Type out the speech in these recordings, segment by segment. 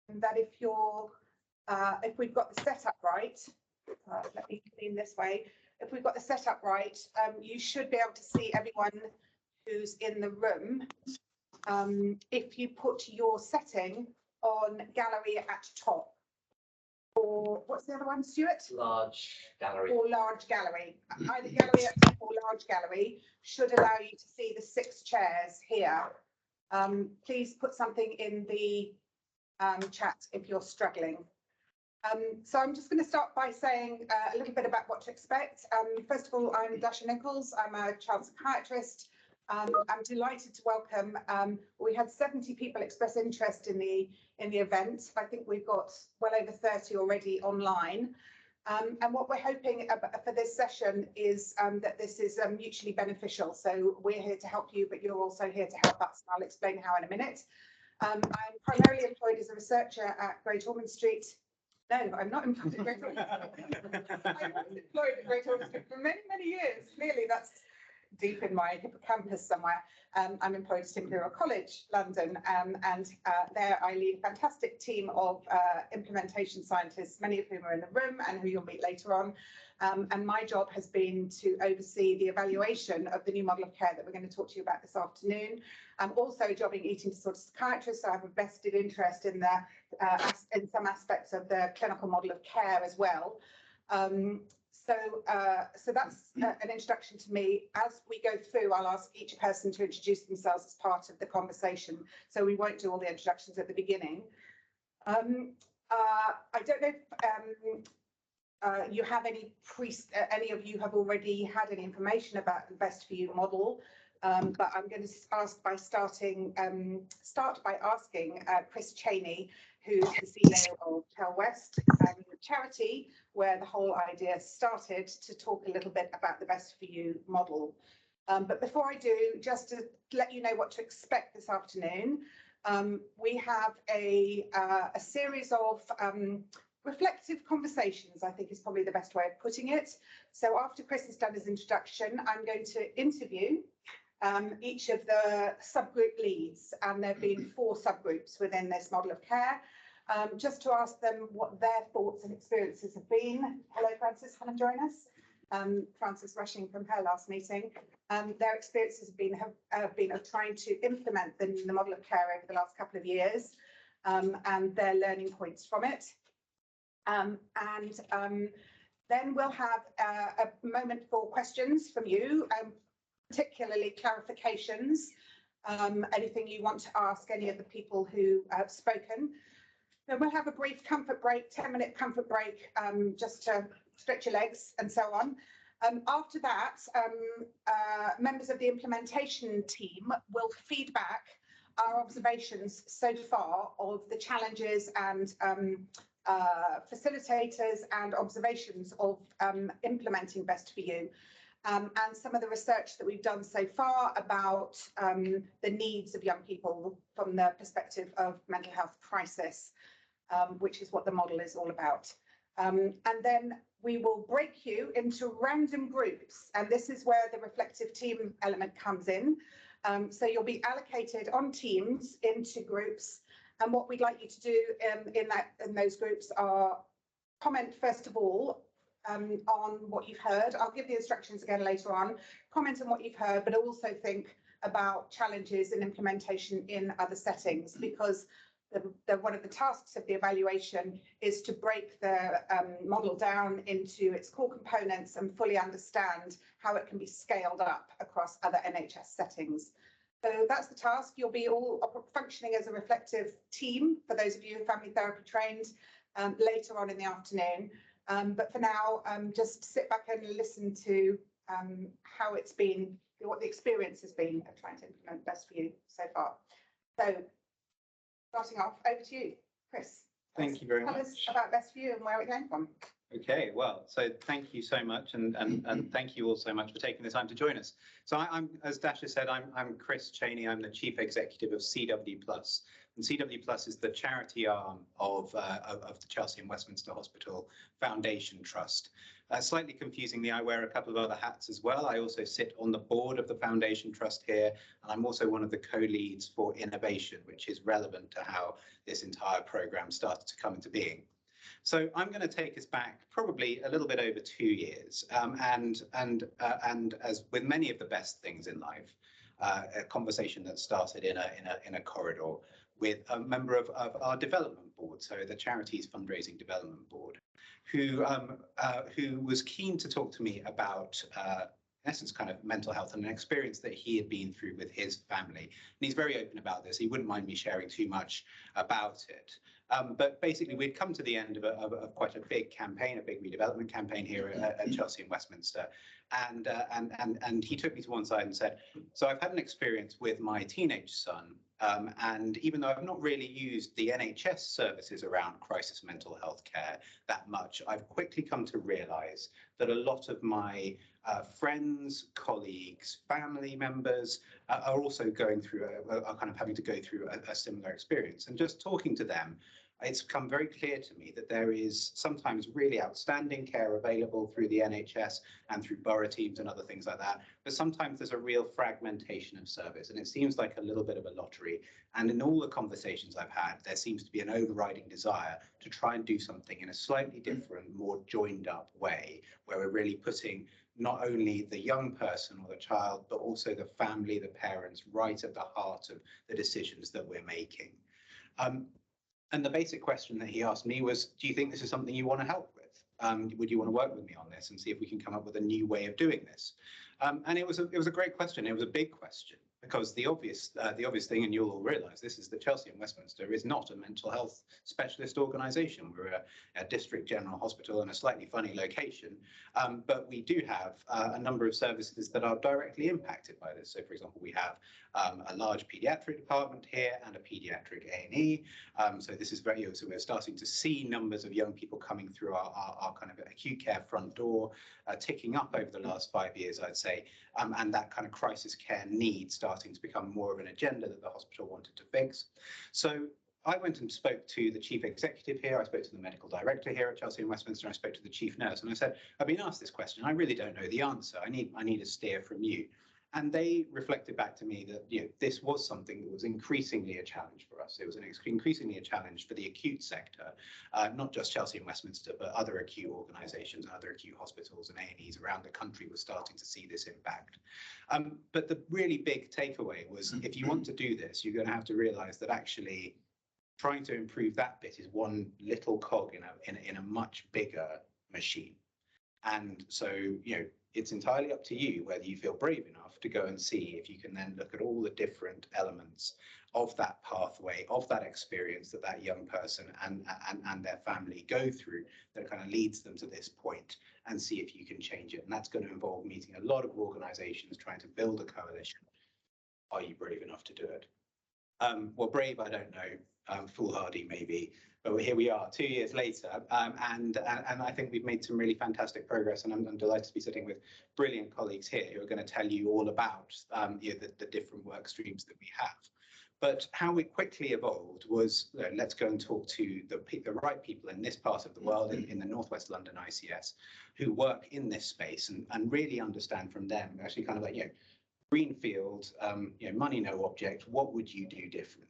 that if we've got the setup right, let me clean this way. If we've got the setup right, you should be able to see everyone who's in the room. If you put your setting on gallery at top, or what's the other one, Stuart? Large gallery. Or large gallery. Either gallery at top or large gallery should allow you to see the 6 chairs here. Please put something in the chat if you're struggling. So I'm just going to start by saying a little bit about what to expect. First of all, I'm Dasha Nichols. I'm a child psychiatrist. I'm delighted to welcome. We had 70 people express interest in the event. I think we've got well over 30 already online. And what we're hoping for this session is that this is mutually beneficial. So we're here to help you, but you're also here to help us. And I'll explain how in a minute. I'm primarily employed as a researcher at Great Ormond Street. No, I'm not employed at Great Ormond Street. I was employed at Great Ormond Street for many, many years. Clearly, that's deep in my hippocampus somewhere. I'm employed at Imperial College, London, and there I lead a fantastic team of implementation scientists, many of whom are in the room and who you'll meet later on. And my job has been to oversee the evaluation of the new model of care that we're going to talk to you about this afternoon. I'm also jobbing eating disorder psychiatrist, so I have a vested interest in in some aspects of the clinical model of care as well. So that's an introduction to me. As we go through, I'll ask each person to introduce themselves as part of the conversation. So we won't do all the introductions at the beginning. I don't know if you have any of you have already had any information about the Best for You model, but I'm going to start by asking Chris Cheney, who's the CEO of Tell West, charity where the whole idea started, to talk a little bit about the Best for You model. But before I do, just to let you know what to expect this afternoon, we have a series of reflective conversations, I think is probably the best way of putting it. So after Chris has done his introduction, I'm going to interview each of the subgroup leads, and there have been 4 subgroups within this model of care, just to ask them what their thoughts and experiences have been. Hello, Frances, want to join us? Frances rushing from her last meeting. Their experiences have been of trying to implement the model of care over the last couple of years, and their learning points from it. Then we'll have a moment for questions from you, particularly clarifications, anything you want to ask any of the people who have spoken. Then we'll have a brief comfort break, 10-minute comfort break, just to stretch your legs and so on. After that, members of the implementation team will feed back our observations so far of the challenges and facilitators and observations of implementing Best for You, and some of the research that we've done so far about the needs of young people from the perspective of mental health crisis, which is what the model is all about. And then we will break you into random groups, and this is where the reflective team element comes in. So you'll be allocated on teams into groups, and what we'd like you to do in those groups are comment first of all on what you've heard. I'll give the instructions again later on. Comment on what you've heard, but also think about challenges in implementation in other settings, because one of the tasks of the evaluation is to break the model down into its core components and fully understand how it can be scaled up across other NHS settings. So that's the task. You'll be all functioning as a reflective team, for those of you who are family therapy trained, later on in the afternoon. But for now, just sit back and listen to how it's been, what the experience has been of trying to implement Best for You so far. So starting off, over to you, Chris. Thank you very much. Tell us about Best for You and where it came from. Okay, well, so thank you so much, and thank you all so much for taking the time to join us. So I'm, as Dasha said, I'm Chris Cheney. I'm the Chief Executive of CW Plus, and CW Plus is the charity arm of the Chelsea and Westminster Hospital Foundation Trust. Slightly confusingly, I wear a couple of other hats as well. I also sit on the board of the Foundation Trust here, and I'm also one of the co-leads for innovation, which is relevant to how this entire program started to come into being. So I'm going to take us back probably a little bit over 2 years, and as with many of the best things in life, a conversation that started in a corridor with a member of our development board, so the charity's fundraising development board, who was keen to talk to me about in essence, kind of mental health and an experience that he had been through with his family. And he's very open about this. He wouldn't mind me sharing too much about it. But basically, we'd come to the end of quite a big campaign, a big redevelopment campaign here at Chelsea and Westminster. And he took me to one side and said, so I've had an experience with my teenage son. And even though I've not really used the NHS services around crisis mental health care that much, I've quickly come to realize that a lot of my friends, colleagues, family members are also going through, are kind of having to go through a similar experience. And just talking to them, it's become very clear to me that there is sometimes really outstanding care available through the NHS and through borough teams and other things like that. But sometimes there's a real fragmentation of service, and it seems like a little bit of a lottery. And in all the conversations I've had, there seems to be an overriding desire to try and do something in a slightly different, more joined up way, where we're really putting not only the young person or the child, but also the family, the parents, right at the heart of the decisions that we're making. And the basic question that he asked me was, do you think this is something you want to help with? Would you want to work with me on this and see if we can come up with a new way of doing this? And it was a great question. It was a big question, because the obvious thing, and you'll all realise this, is that Chelsea and Westminster is not a mental health specialist organisation. We're a district general hospital in a slightly funny location, but we do have a number of services that are directly impacted by this. So, for example, we have a large paediatric department here and a paediatric A&E. So this is very, so we're starting to see numbers of young people coming through our kind of acute care front door, ticking up over the last 5 years, I'd say, and that kind of crisis care need starting to become more of an agenda that the hospital wanted to fix. So I went and spoke to the chief executive here, I spoke to the medical director here at Chelsea and Westminster, I spoke to the chief nurse, and I said, I've been asked this question, I really don't know the answer, I need a steer from you. And they reflected back to me that, you know, this was something that was increasingly a challenge for us. It was increasingly a challenge for the acute sector, not just Chelsea and Westminster, but other acute organisations and other acute hospitals and A&Es around the country were starting to see this impact. But the really big takeaway was, if you want to do this, you're going to have to realise that actually trying to improve that bit is one little cog in a much bigger machine. And so, you know, it's entirely up to you whether you feel brave enough to go and see if you can then look at all the different elements of that pathway, of that experience that that young person and their family go through that kind of leads them to this point, and see if you can change it. And that's going to involve meeting a lot of organisations, trying to build a coalition. Are you brave enough to do it? Well, brave, I don't know. Foolhardy, maybe. But here we are 2 years later, and I think we've made some really fantastic progress, and I'm delighted to be sitting with brilliant colleagues here who are going to tell you all about you know, the different work streams that we have. But how we quickly evolved was, let's go and talk to the right people in this part of the world, in the Northwest London ICS, who work in this space, and really understand from them, actually kind of like, you know, greenfield, you know, money no object, what would you do differently?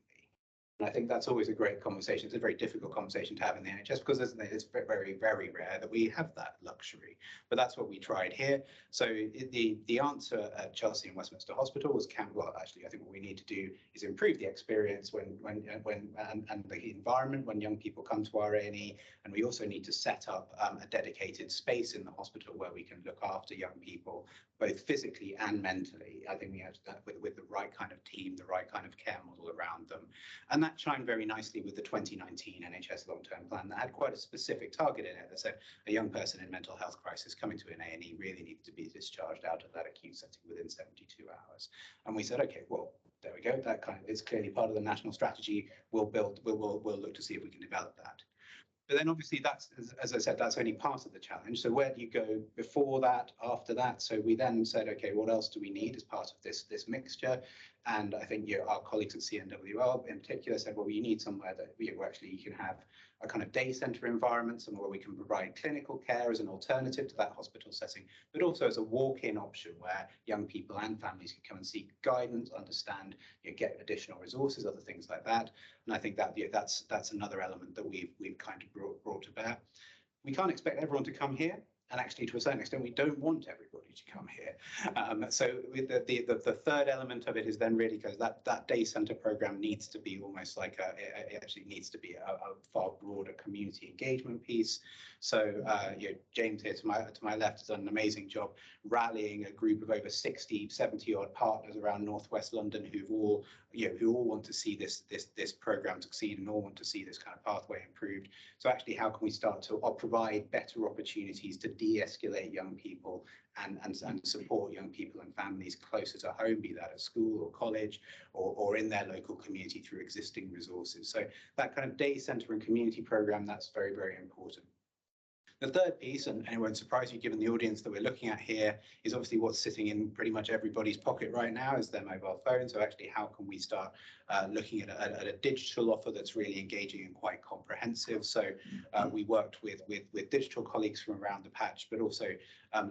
And I think that's always a great conversation. It's a very difficult conversation to have in the NHS, because it's very, very rare that we have that luxury. But that's what we tried here. So the answer at Chelsea and Westminster Hospital was, well, actually, I think what we need to do is improve the experience and the environment when young people come to our A&E. And we also need to set up a dedicated space in the hospital where we can look after young people, both physically and mentally. I think we have that with the right kind of team, the right kind of care model around them. And that chimed very nicely with the 2019 NHS long-term plan that had quite a specific target in it that said a young person in mental health crisis coming to an A&E really needed to be discharged out of that acute setting within 72 hours. And we said, okay, well, there we go. That kind of is clearly part of the national strategy. We'll look to see if we can develop that. But then obviously that's, as I said, that's only part of the challenge. So where do you go before that, after that? So we then said, okay, what else do we need as part of this mixture? And I think our colleagues at CNWL in particular said, well, you need somewhere that actually you can have a kind of day centre environment, somewhere where we can provide clinical care as an alternative to that hospital setting, but also as a walk-in option where young people and families can come and seek guidance, understand, get additional resources, other things like that. And I think that that's another element that we've kind of brought to bear. We can't expect everyone to come here. And actually, to a certain extent, we don't want everybody to come here. So with the third element of it is then really because that day centre programme needs to be almost like it actually needs to be a far broader community engagement piece. So James here to my left has done an amazing job rallying a group of over 60, 70 odd partners around Northwest London who all want to see this programme succeed and all want to see this kind of pathway improved. So actually, how can we start to provide better opportunities to de-escalate young people and support young people and families closer to home, be that at school or college or in their local community through existing resources. So that kind of day centre and community programme, that's very, very important. The third piece, and it won't surprise you given the audience that we're looking at here, is obviously what's sitting in pretty much everybody's pocket right now is their mobile phone. So actually, how can we start looking at a digital offer that's really engaging and quite comprehensive? So we worked with digital colleagues from around the patch, but also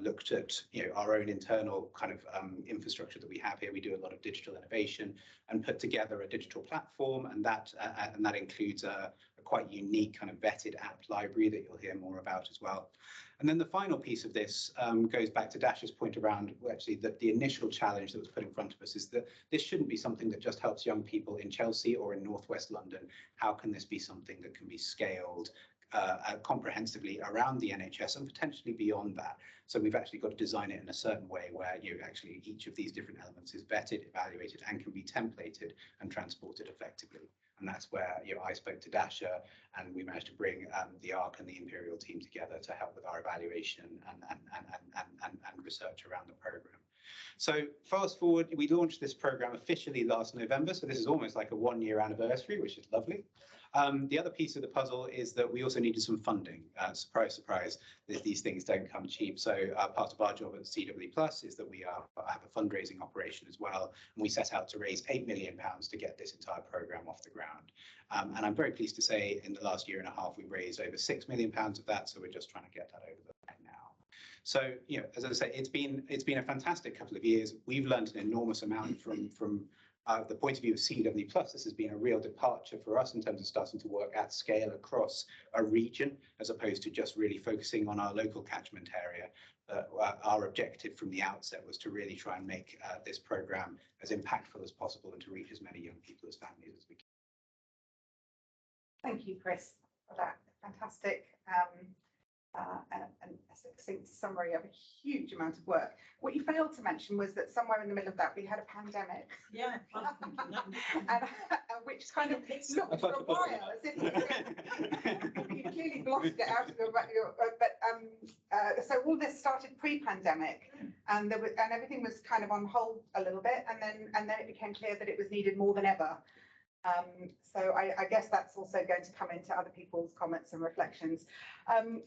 looked at our own internal kind of infrastructure that we have here. We do a lot of digital innovation and put together a digital platform, and that includes a quite unique kind of vetted app library that you'll hear more about as well. And then the final piece of this goes back to Dash's point around actually the initial challenge that was put in front of us is that this shouldn't be something that just helps young people in Chelsea or in Northwest London. How can this be something that can be scaled comprehensively around the NHS and potentially beyond that? So we've actually got to design it in a certain way where actually each of these different elements is vetted, evaluated, and can be templated and transported effectively. And that's where I spoke to Dasha, and we managed to bring the ARC and the Imperial team together to help with our evaluation and research around the programme. So fast forward, we launched this programme officially last November, so this is almost like a one-year anniversary, which is lovely. The other piece of the puzzle is that we also needed some funding. Surprise, surprise, these things don't come cheap. So part of our job at CW Plus is that we have a fundraising operation as well. And we set out to raise £8 million to get this entire programme off the ground. And I'm very pleased to say in the last year and a half, we've raised over £6 million of that. So we're just trying to get that over the line now. So, as I say, it's been a fantastic couple of years. We've learned an enormous amount from the point of view of CW Plus. This has been a real departure for us in terms of starting to work at scale across a region, as opposed to just really focusing on our local catchment area. Our objective from the outset was to really try and make this programme as impactful as possible and to reach as many young people as families as we can. Thank you, Chris, for that fantastic and a succinct summary of a huge amount of work. What you failed to mention was that somewhere in the middle of that we had a pandemic. Yeah. and which kind of looked for a while as if you clearly blocked it out of your but so all this started pre-pandemic, and everything was kind of on hold a little bit, and then it became clear that it was needed more than ever. So I guess that's also going to come into other people's comments and reflections. I'm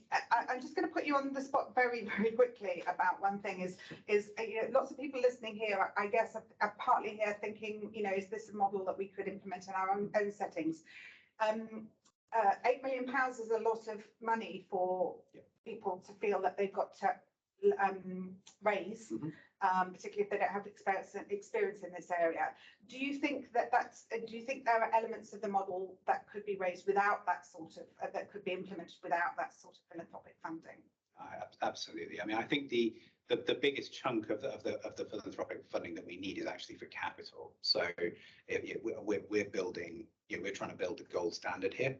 just going to put you on the spot very, very quickly about one thing is lots of people listening here, I guess, are partly here thinking, is this a model that we could implement in our own settings? £8 million is a lot of money for people to feel that they've got to raise, particularly if they don't have experience in this area. Do you think that do you think there are elements of the model that could be raised without that sort of that could be implemented without that sort of philanthropic funding? Absolutely. I mean, I think the biggest chunk of the philanthropic funding that we need is actually for capital. So we're building, we're trying to build the gold standard here,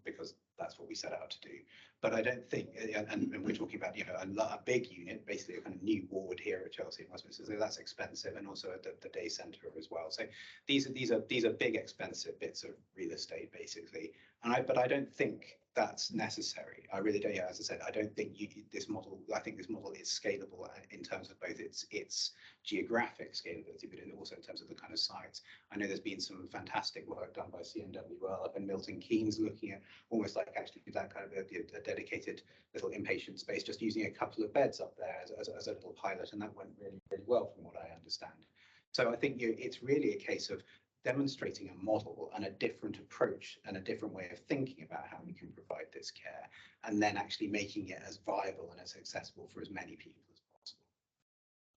because that's what we set out to do. But I don't think, and we're talking about a big unit, basically a kind of new ward here at Chelsea and Westminster. So that's expensive, and also at the day centre as well. So these are big expensive bits of real estate basically. But I don't think that's necessary. I really don't. Yeah, as I said, I don't think this model. I think this model is scalable in terms of both its geographic scalability, but also in terms of the kind of sites. I know there's been some fantastic work done by CNWL up in Milton Keynes, looking at almost like like actually do that kind of a dedicated little inpatient space, just using a couple of beds up there as a little pilot, and that went really, really well from what I understand. So I think it's really a case of demonstrating a model and a different approach and a different way of thinking about how we can provide this care, and then actually making it as viable and as accessible for as many people as possible.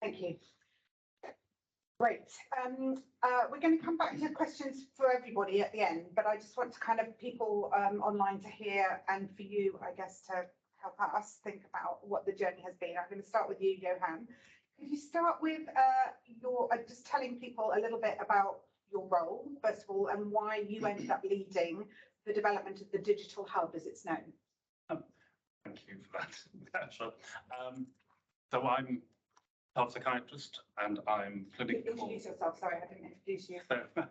Thank you. Great. We're going to come back to questions for everybody at the end, but I just want to kind of people online to hear, and for you, I guess, to help us think about what the journey has been. I'm going to start with you, Johan. Could you start with just telling people a little bit about your role, first of all, and why you ended up leading the development of the digital hub as it's known? Thank you for that. Sure. So I'm a psychiatrist and I'm clinical. Introduce yourself. Sorry, I didn't introduce you. So,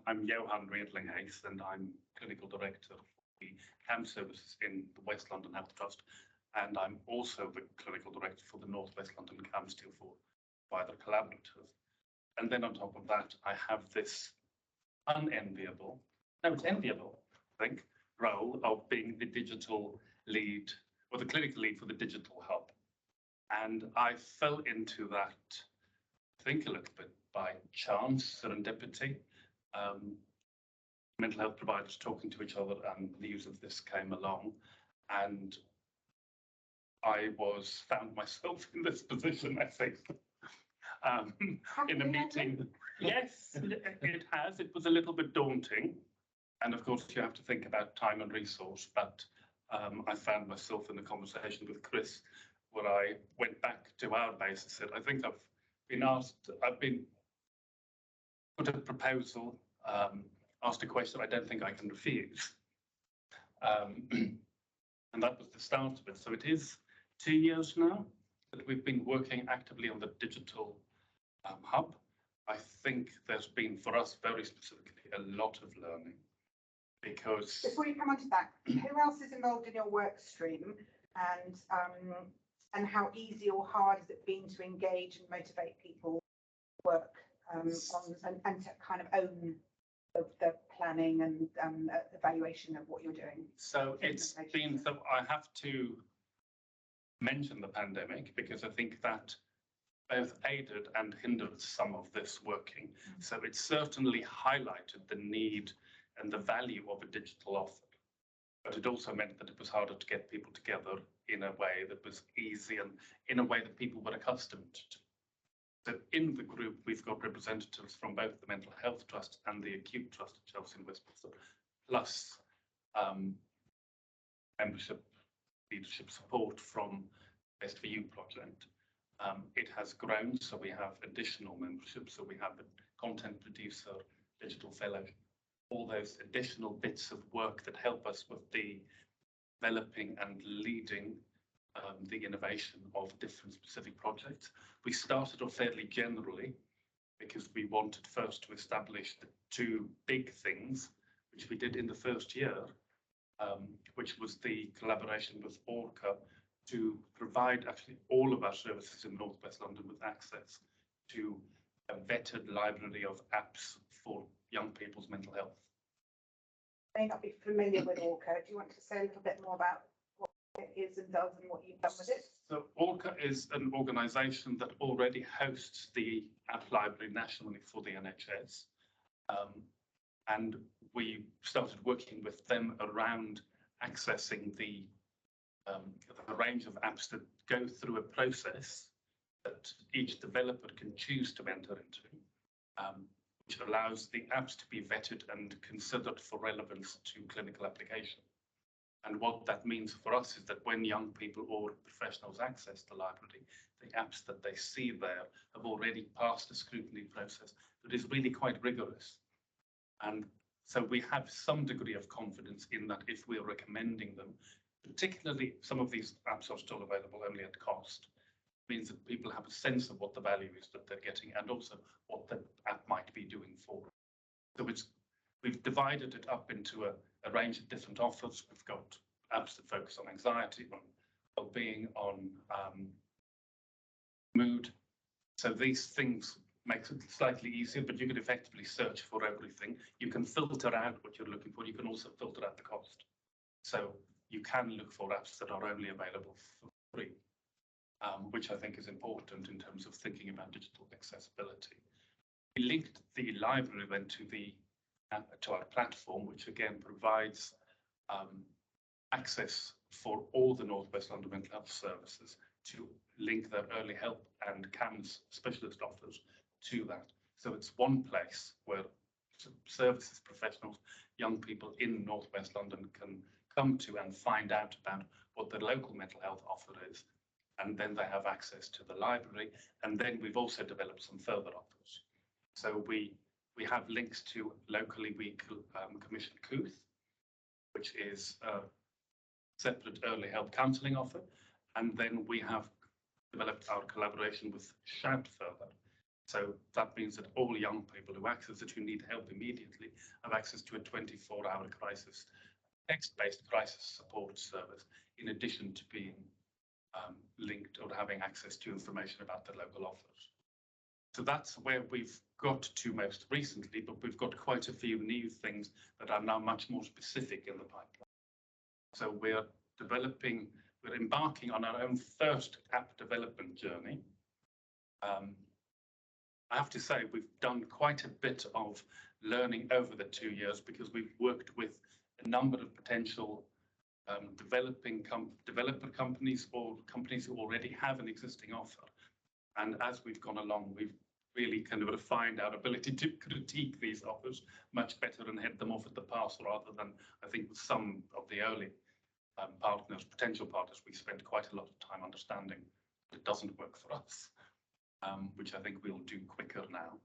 I'm Johan Riedlinghuis and I'm clinical director for the CAM services in the West London Health Trust, and I'm also the clinical director for the North West London CAM still for wider collaborative. And then on top of that, I have this enviable, I think, role of being the digital lead or the clinical lead for the digital hub. And I fell into that, I think, a little bit by chance, serendipity. Mental health providers talking to each other, and news of this came along, and I found myself in this position, I think. In a meeting. Yes, it has. It was a little bit daunting. And of course, you have to think about time and resource. But I found myself in a conversation with Chris where I went back to our base and said, I think I've been put a proposal, asked a question I don't think I can refuse. And that was the start of it. So it is 2 years now that we've been working actively on the digital hub. I think there's been, for us very specifically, a lot of learning, because... Before you come on to that, who else is involved in your work stream, and how easy or hard has it been to engage and motivate people to work and to kind of own the planning and evaluation of what you're doing? So it's been, so I have to mention the pandemic because I think that both aided and hindered some of this working. So it certainly highlighted the need and the value of a digital offer, but it also meant that it was harder to get people together in a way that was easy and in a way that people were accustomed to. So in the group, we've got representatives from both the Mental Health Trust and the Acute Trust at Chelsea and Westminster, plus membership leadership support from Best for You project. It has grown, so we have additional membership. So we have a content producer, digital fellow, all those additional bits of work that help us with the developing and leading the innovation of different specific projects. We started off fairly generally because we wanted first to establish the two big things, which we did in the first year, which was the collaboration with Orca to provide actually all of our services in North West London with access to a vetted library of apps for young people's mental health. May not be familiar with Orca. Do you want to say a little bit more about what it is and does and what you've done with it? So Orca is an organisation that already hosts the app library nationally for the NHS. And we started working with them around accessing the range of apps that go through a process that each developer can choose to enter into, which allows the apps to be vetted and considered for relevance to clinical application. And what that means for us is that when young people or professionals access the library, the apps that they see there have already passed a scrutiny process that is really quite rigorous. And so we have some degree of confidence in that if we're recommending them, particularly some of these apps are still available only at cost, means that people have a sense of what the value is that they're getting and also what the app might be doing for them. So we've divided it up into a range of different offers. We've got apps that focus on anxiety, on well-being, on mood. So these things makes it slightly easier, but you can effectively search for everything. You can filter out what you're looking for. You can also filter out the cost. So you can look for apps that are only available for free, which I think is important in terms of thinking about digital accessibility. We linked the library then to our platform, which again provides access for all the North West London mental health services to link their early help and CAMS specialist offers to that. So it's one place where services professionals, young people in North West London can come to and find out about what the local mental health offer is. And then they have access to the library. And then we've also developed some further offers. So we have links to locally we commission Cooth, which is a separate early help counselling offer. And then we have developed our collaboration with Shout further. So that means that all young people who access it, who need help immediately, have access to a 24-hour crisis, text-based crisis support service, in addition to being linked or having access to information about the local offers. So that's where we've got to most recently, but we've got quite a few new things that are now much more specific in the pipeline. So we're embarking on our own first app development journey. I have to say we've done quite a bit of learning over the 2 years because we've worked with a number of potential developer companies or companies who already have an existing offer. And as we've gone along, we've really kind of refined our ability to critique these offers much better and head them off at the pass, rather than, I think, with some of the early potential partners, we spent quite a lot of time understanding that it doesn't work for us, which I think we'll do quicker now.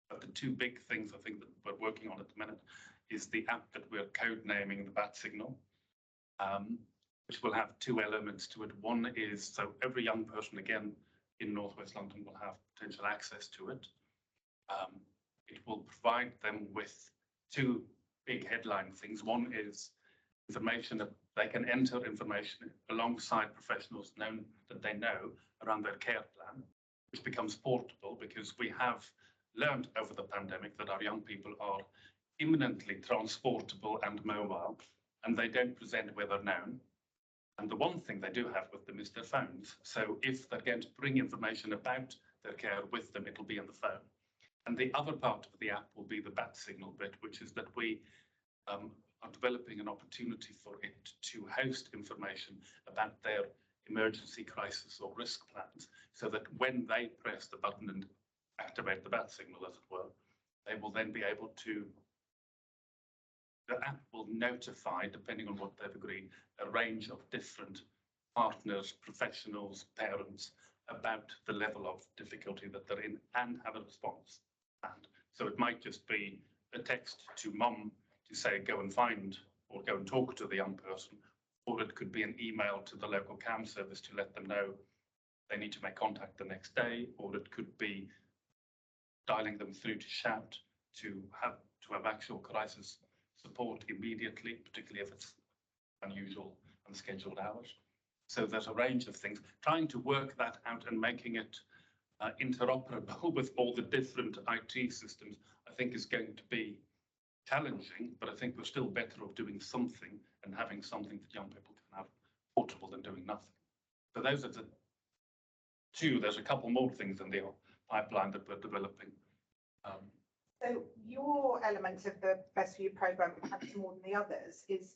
But the two big things I think that we're working on at the minute is the app that we're codenaming the Bat Signal, which will have two elements to it. One is, so every young person, again, in North West London will have potential access to it. It will provide them with two big headline things. One is information that they can enter information alongside professionals that they know around their care plan, which becomes portable, because we have learned over the pandemic that our young people are imminently transportable and mobile, and they don't present where they're known. And the one thing they do have with them is their phones. So if they're going to bring information about their care with them, it'll be on the phone. And the other part of the app will be the Bat Signal bit, which is that we are developing an opportunity for it to host information about their emergency crisis or risk plans, so that when they press the button and activate the Bat Signal, as it were, they will then be able to, the app will notify, depending on what they've agreed, a range of different partners, professionals, parents, about the level of difficulty that they're in and have a response. And so it might just be a text to mum to say, go and find or go and talk to the young person, or it could be an email to the local CAM service to let them know they need to make contact the next day, or it could be dialing them through to Shout to have actual crisis support immediately, particularly if it's unusual, unscheduled hours. So there's a range of things. Trying to work that out and making it interoperable with all the different IT systems, I think is going to be challenging, but I think we're still better off doing something and having something that young people can have portable than doing nothing. So those are the two. There's a couple more things in the pipeline that we're developing. So your element of the Best for You programme, perhaps more than the others, is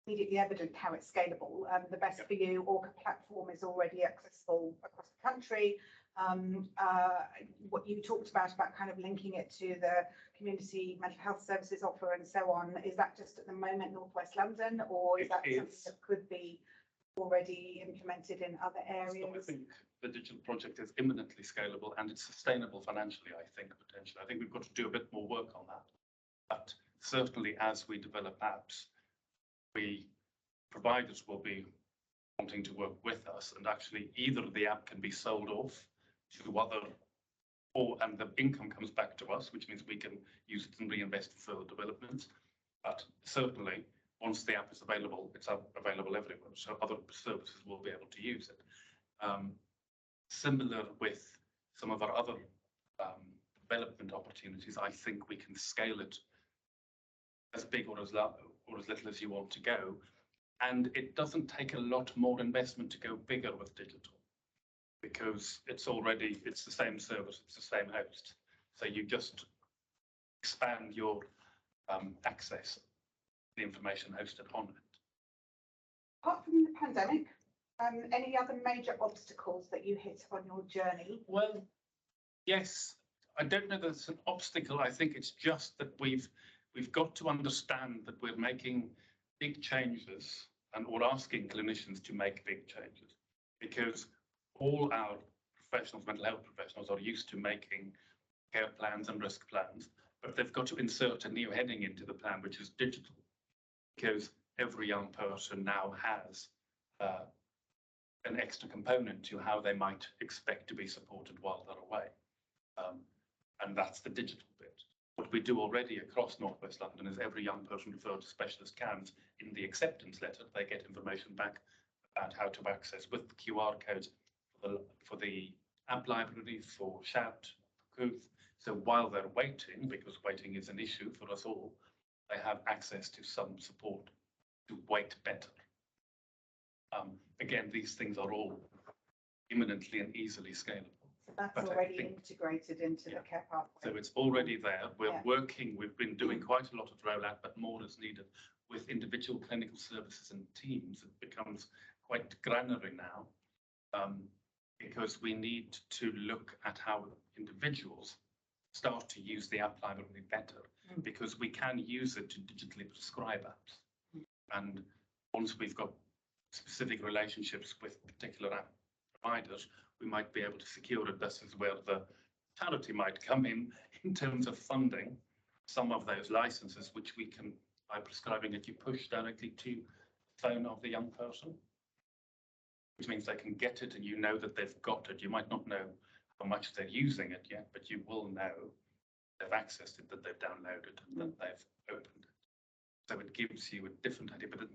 immediately evident how it's scalable. The Best for You Orca platform is already accessible across the country. What you talked about kind of linking it to the community mental health services offer and so on, is that just at the moment North West London, or is that something that could be already implemented in other areas? So I think the digital project is imminently scalable and it's sustainable financially, I think, potentially. I think we've got to do a bit more work on that. But certainly as we develop apps, providers will be wanting to work with us, and actually either the app can be sold off to other, and the income comes back to us, which means we can use it and reinvest in further developments. But certainly once the app is available, it's available everywhere, so other services will be able to use it. Similar with some of our other development opportunities, I think we can scale it as big or as little as you want to go. And it doesn't take a lot more investment to go bigger with digital, because it's the same service, it's the same host. So you just expand your access to the information hosted on it. Apart from the pandemic, any other major obstacles that you hit on your journey? Well, yes, I don't know that it's an obstacle. I think it's just that we've got to understand that we're making big changes, and we're asking clinicians to make big changes, because all our professionals, mental health professionals, are used to making care plans and risk plans, but they've got to insert a new heading into the plan, which is digital, because every young person now has an extra component to how they might expect to be supported while they're away. And that's the digital bit. What we do already across North West London is every young person referred to specialist CAMS, in the acceptance letter, they get information back about how to access with the QR codes for the app library, for Shout, Couth. So while they're waiting, because waiting is an issue for us all, they have access to some support to wait better. Again, these things are all imminently and easily scalable. So that's But I already think- integrated into the care pathway. So it's already there. Yeah. We've been doing quite a lot of rollout, but more is needed. With individual clinical services and teams, it becomes quite granular now, because we need to look at how individuals start to use the app library better, because we can use it to digitally prescribe apps. And once we've got specific relationships with particular app providers, we might be able to secure it. This is where the charity might come in terms of funding some of those licenses, which we can, by prescribing it, you push directly to the phone of the young person, which means they can get it and you know that they've got it. You might not know how much they're using it yet, but you will know they've accessed it, that they've downloaded, and that they've opened it. So it gives you a different idea. But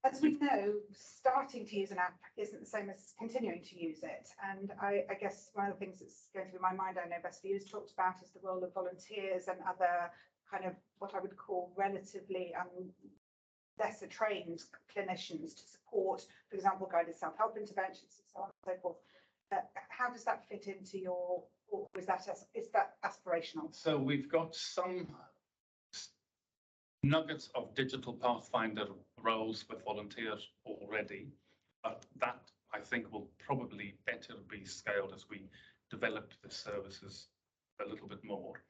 as we know, starting to use an app isn't the same as continuing to use it. And I guess one of the things that's going through my mind, I know Best Views talked about, is the role of volunteers and other kind of what I would call relatively lesser trained clinicians to support, for example, guided self-help interventions and so on and so forth. How does that fit into your, or is that aspirational? so we've got some nuggets of digital pathfinder roles with volunteers already, but that I think will probably better be scaled as we develop the services a little bit more.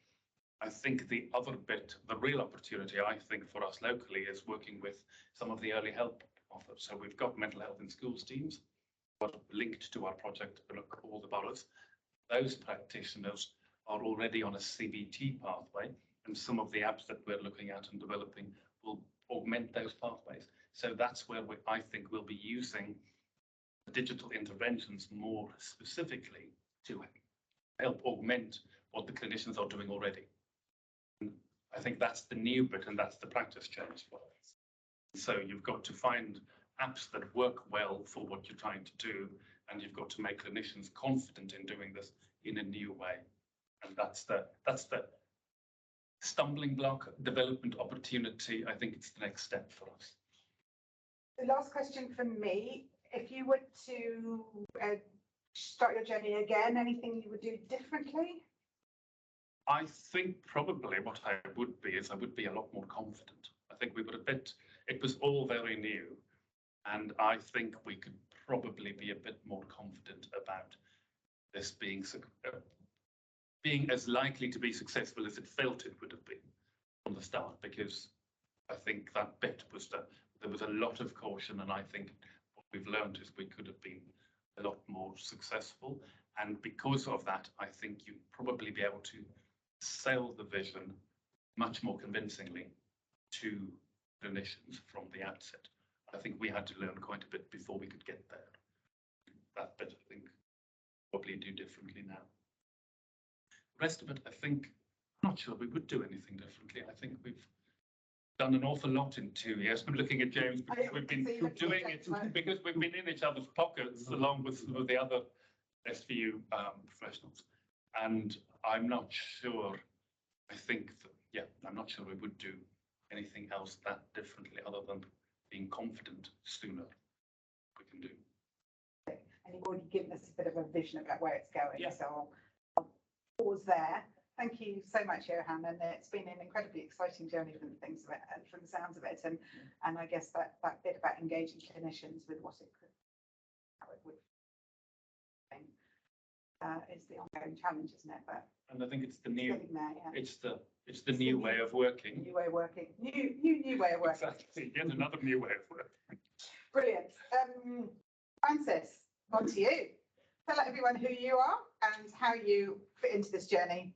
I think the other bit, the real opportunity, I think, for us locally is working with some of the early help offers. So we've got mental health in schools teams, but linked to our project Look All the Boroughs. Those practitioners are already on a CBT pathway, and some of the apps that we're looking at and developing will augment those pathways. So that's where I think we'll be using digital interventions more specifically to help augment what the clinicians are doing already. I think that's the new bit, and that's the practice change for us. So you've got to find apps that work well for what you're trying to do, and you've got to make clinicians confident in doing this in a new way. And that's the stumbling block, development opportunity. I think it's the next step for us. The last question from me, if you were to start your journey again, anything you would do differently? I think probably what I would be is I would be a lot more confident. I think we were it was all very new, and I think we could probably be a bit more confident about this being as likely to be successful as it felt it would have been from the start, because I think that bit was there was a lot of caution, and I think what we've learned is we could have been a lot more successful. And because of that, I think you'd probably be able to sell the vision much more convincingly to clinicians from the outset. I think we had to learn quite a bit before we could get there. That bit, I think, probably do differently now. The rest of it, I think, I'm not sure we would do anything differently. I think we've done an awful lot in 2 years. I'm looking at James because we've been doing it because we've been in each other's pockets along with some of the other SVU professionals. And I'm not sure, I think that, yeah, I'm not sure we would do anything else that differently other than being confident sooner we can do. And you've already given us a bit of a vision about where it's going, Yeah. so I'll pause there. Thank you so much, Johan, and it's been an incredibly exciting journey from the things of it, and from the sounds of it, and I guess that bit about engaging clinicians with what it could, how it would, is the ongoing challenge, isn't it? But And I think it's the it's new, getting there, yeah. it's the new way of working. New way of working, new way of working. Exactly, yet another new way of working. Brilliant. Francis, on to you. Tell everyone who you are and how you fit into this journey.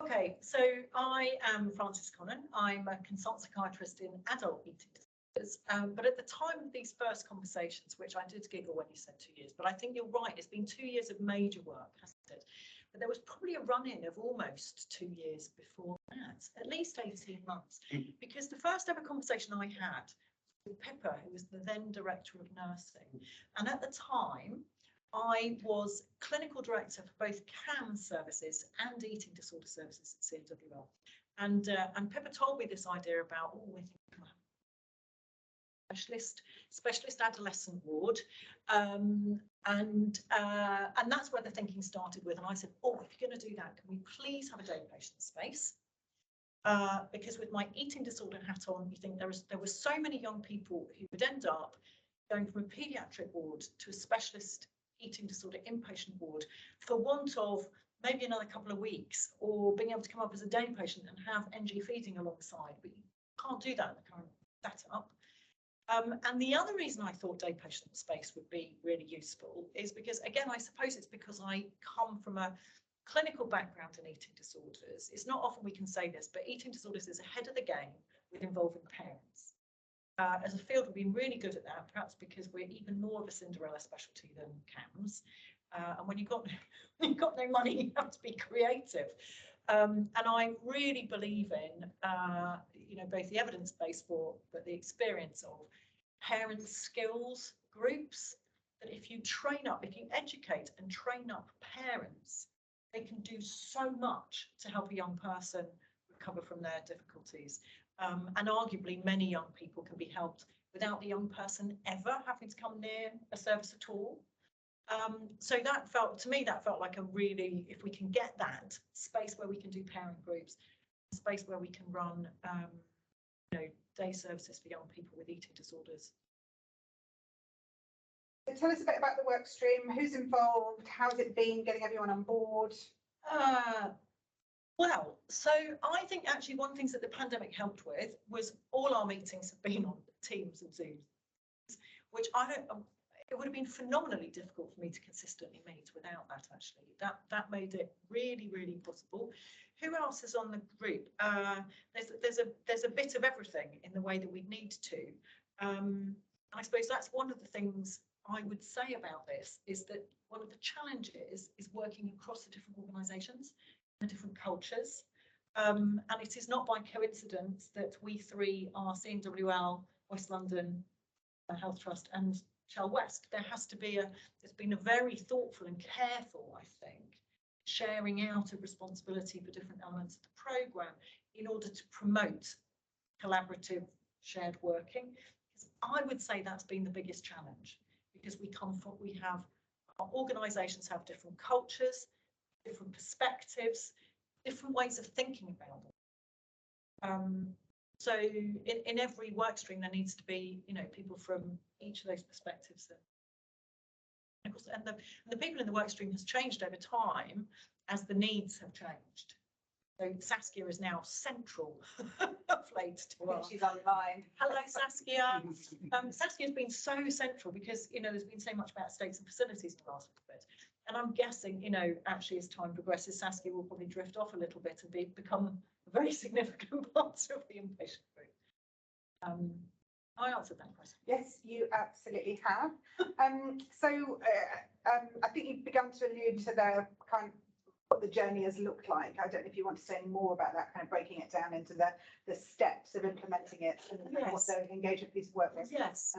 Okay, so I am Frances Connon. I'm a consultant psychiatrist in adult eating disorders. But at the time of these first conversations, which I did giggle when you said 2 years, but I think you're right, it's been 2 years of major work, hasn't it? But there was probably a run-in of almost 2 years before that, at least 18 months, because the first ever conversation I had with Pippa, who was the then director of nursing, and at the time, I was clinical director for both CAM services and eating disorder services at CWL. And Pippa told me this idea about, oh, we're thinking specialist adolescent ward. And that's where the thinking started with. And I said, oh, if you're going to do that, can we please have a day patient space? Because with my eating disorder hat on, you think there were so many young people who would end up going from a paediatric ward to a specialist eating disorder inpatient ward for want of maybe another couple of weeks, or being able to come up as a day patient and have NG feeding alongside, but you can't do that in the current setup. And the other reason I thought day patient space would be really useful is because, again, I suppose it's because I come from a clinical background in eating disorders. It's not often we can say this, but eating disorders is ahead of the game with involving parents. As a field, we've been really good at that, perhaps because we're even more of a Cinderella specialty than CAMS. And when you've got no money, you have to be creative. And I really believe in, both the evidence base for, but the experience of parent skills groups, that if you educate and train up parents, they can do so much to help a young person recover from their difficulties. And arguably many young people can be helped without the young person ever having to come near a service at all. So that felt like a really, if we can get that space where we can do parent groups, a space where we can run day services for young people with eating disorders. So tell us a bit about the work stream, who's involved, how's it been getting everyone on board? Well, so I think actually one of the things that the pandemic helped with was all our meetings have been on Teams and Zoom, which it would have been phenomenally difficult for me to consistently meet without that. Actually, that made it really, really possible. Who else is on the group? There's a bit of everything in the way that we need to. I suppose that's one of the things I would say about this, is that one of the challenges is working across the different organisations, the different cultures. And it is not by coincidence that we three are CWL, West London Health Trust and Shell West. There's been a very thoughtful and careful, I think, sharing out of responsibility for different elements of the programme in order to promote collaborative shared working. Because I would say that's been the biggest challenge, because our organisations have different cultures, different perspectives, different ways of thinking about them. So in every work stream, there needs to be, people from each of those perspectives. And the people in the work stream has changed over time as the needs have changed. So Saskia is now central of late to us. She's online. Hello, Saskia. Saskia's been so central because, there's been so much about estates and facilities in the last little bit. And I'm guessing, actually as time progresses, Saskia will probably drift off a little bit and become a very significant part of the inpatient group. I answered that question. Yes, you absolutely have. I think you've begun to allude to the kind of what the journey has looked like. I don't know if you want to say more about that, kind of breaking it down into the steps of implementing it and what the engagement piece of work was. Yes.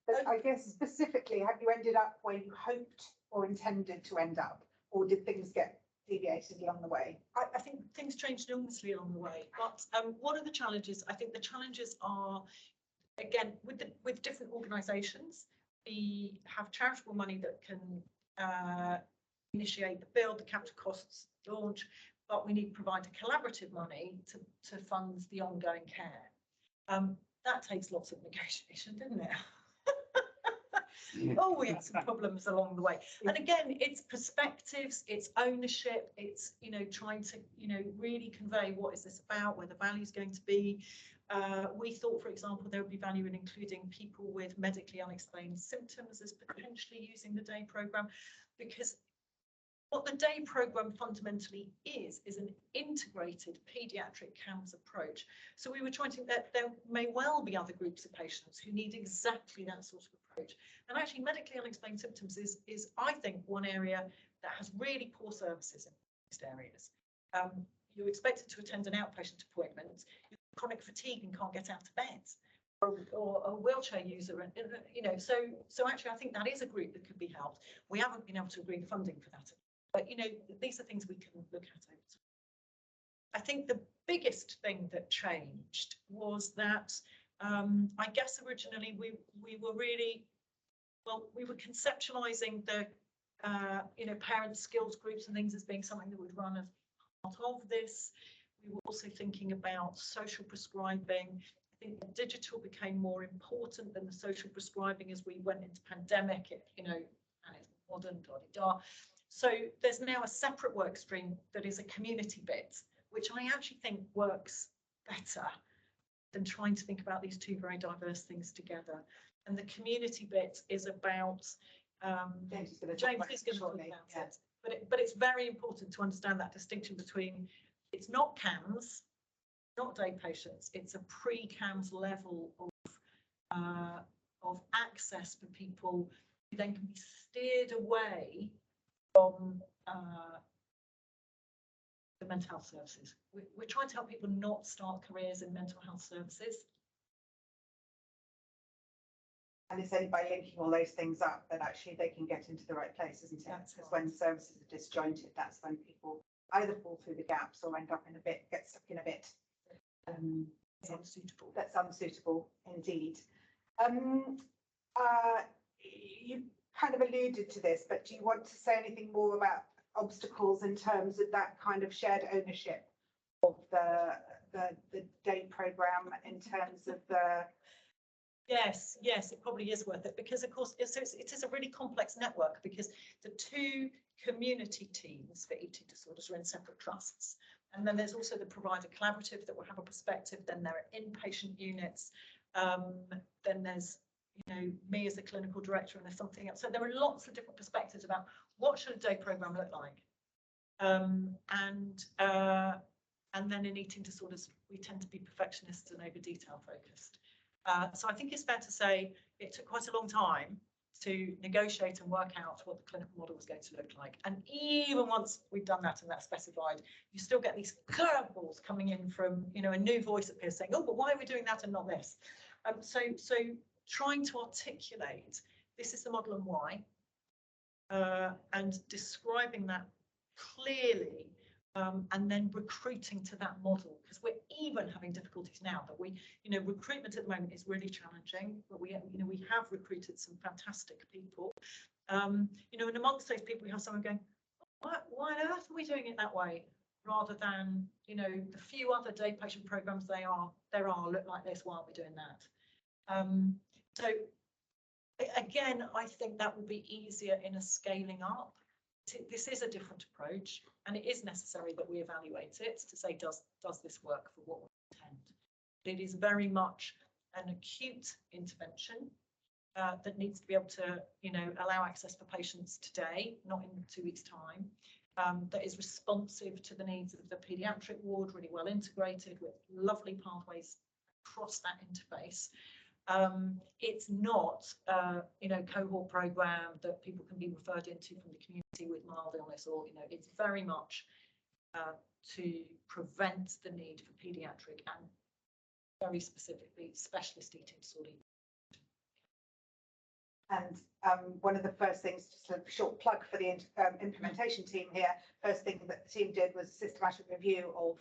But I guess specifically, have you ended up where you hoped or intended to end up, or did things get deviated along the way? I think things changed enormously along the way, but what are the challenges? I think the challenges are, again, with different organisations, we have charitable money that can initiate the build, the capital costs, launch, but we need to provide a collaborative money to fund the ongoing care. That takes lots of negotiation, doesn't it? Oh, we had some problems along the way. And again, it's perspectives, it's ownership, it's, you know, trying to, you know, really convey what is this about, where the value is going to be. We thought, for example, there would be value in including people with medically unexplained symptoms as potentially using the day programme, because what the day programme fundamentally is an integrated paediatric CAMHS approach. So we were trying to think that there may well be other groups of patients who need exactly that sort of approach. And actually medically unexplained symptoms is I think, one area that has really poor services in most areas. You're expected to attend an outpatient appointment, you're chronic fatigue and can't get out of bed, or a wheelchair user, and you know, so actually I think that is a group that could be helped. We haven't been able to agree the funding for that. But, you know, these are things we can look at over time. I think the biggest thing that changed was that I guess originally we were really, well, we were conceptualizing the, you know, parent skills groups and things as being something that would run as part of this. We were also thinking about social prescribing. I think the digital became more important than the social prescribing as we went into pandemic, you know, and it's modern, da-da-da. So there's now a separate work stream that is a community bit, which I actually think works better than trying to think about these two very diverse things together. And the community bit is about, James is going to talk about it, but it's very important to understand that distinction between, it's not CAMHS, not day patients, it's a pre-CAMHS level of access for people who then can be steered away from the mental health services. We're trying to help people not start careers in mental health services. And it's only by linking all those things up that actually they can get into the right place, isn't it? Because when services are disjointed, that's when people either fall through the gaps or end up in a bit, get stuck in a bit. It's unsuitable. That's unsuitable indeed. You kind of alluded to this, but do you want to say anything more about obstacles in terms of that kind of shared ownership of the day programme, in terms of the... Yes, it probably is worth it, because of course it is a really complex network, because the two community teams for eating disorders are in separate trusts, and then there's also the provider collaborative that will have a perspective, then there are inpatient units, then there's, you know, me as a clinical director, and there's something else. So there are lots of different perspectives about what should a day programme look like. And then in eating disorders, we tend to be perfectionists and over detail focused. So I think it's fair to say it took quite a long time to negotiate and work out what the clinical model was going to look like. And even once we've done that and that's specified, you still get these curveballs coming in from, you know, a new voice appears saying, oh, but why are we doing that and not this? So trying to articulate, this is the model and why, and describing that clearly, and then recruiting to that model, because we're even having difficulties now that we, you know, recruitment at the moment is really challenging, but we, you know, we have recruited some fantastic people, you know, and amongst those people we have someone going, why on earth are we doing it that way, rather than, you know, the few other day patient programs there are look like this, why aren't we doing that? So again, I think that will be easier in a scaling up. This is a different approach, and it is necessary that we evaluate it to say, does this work for what we intend? It is very much an acute intervention that needs to be able to, you know, allow access for patients today, not in 2 weeks' time, that is responsive to the needs of the paediatric ward, really well integrated with lovely pathways across that interface. It's not, you know, cohort program that people can be referred into from the community with mild illness, or, you know, it's very much to prevent the need for paediatric and very specifically specialist eating disorder And one of the first things, just a short plug for the implementation team here, first thing that the team did was a systematic review of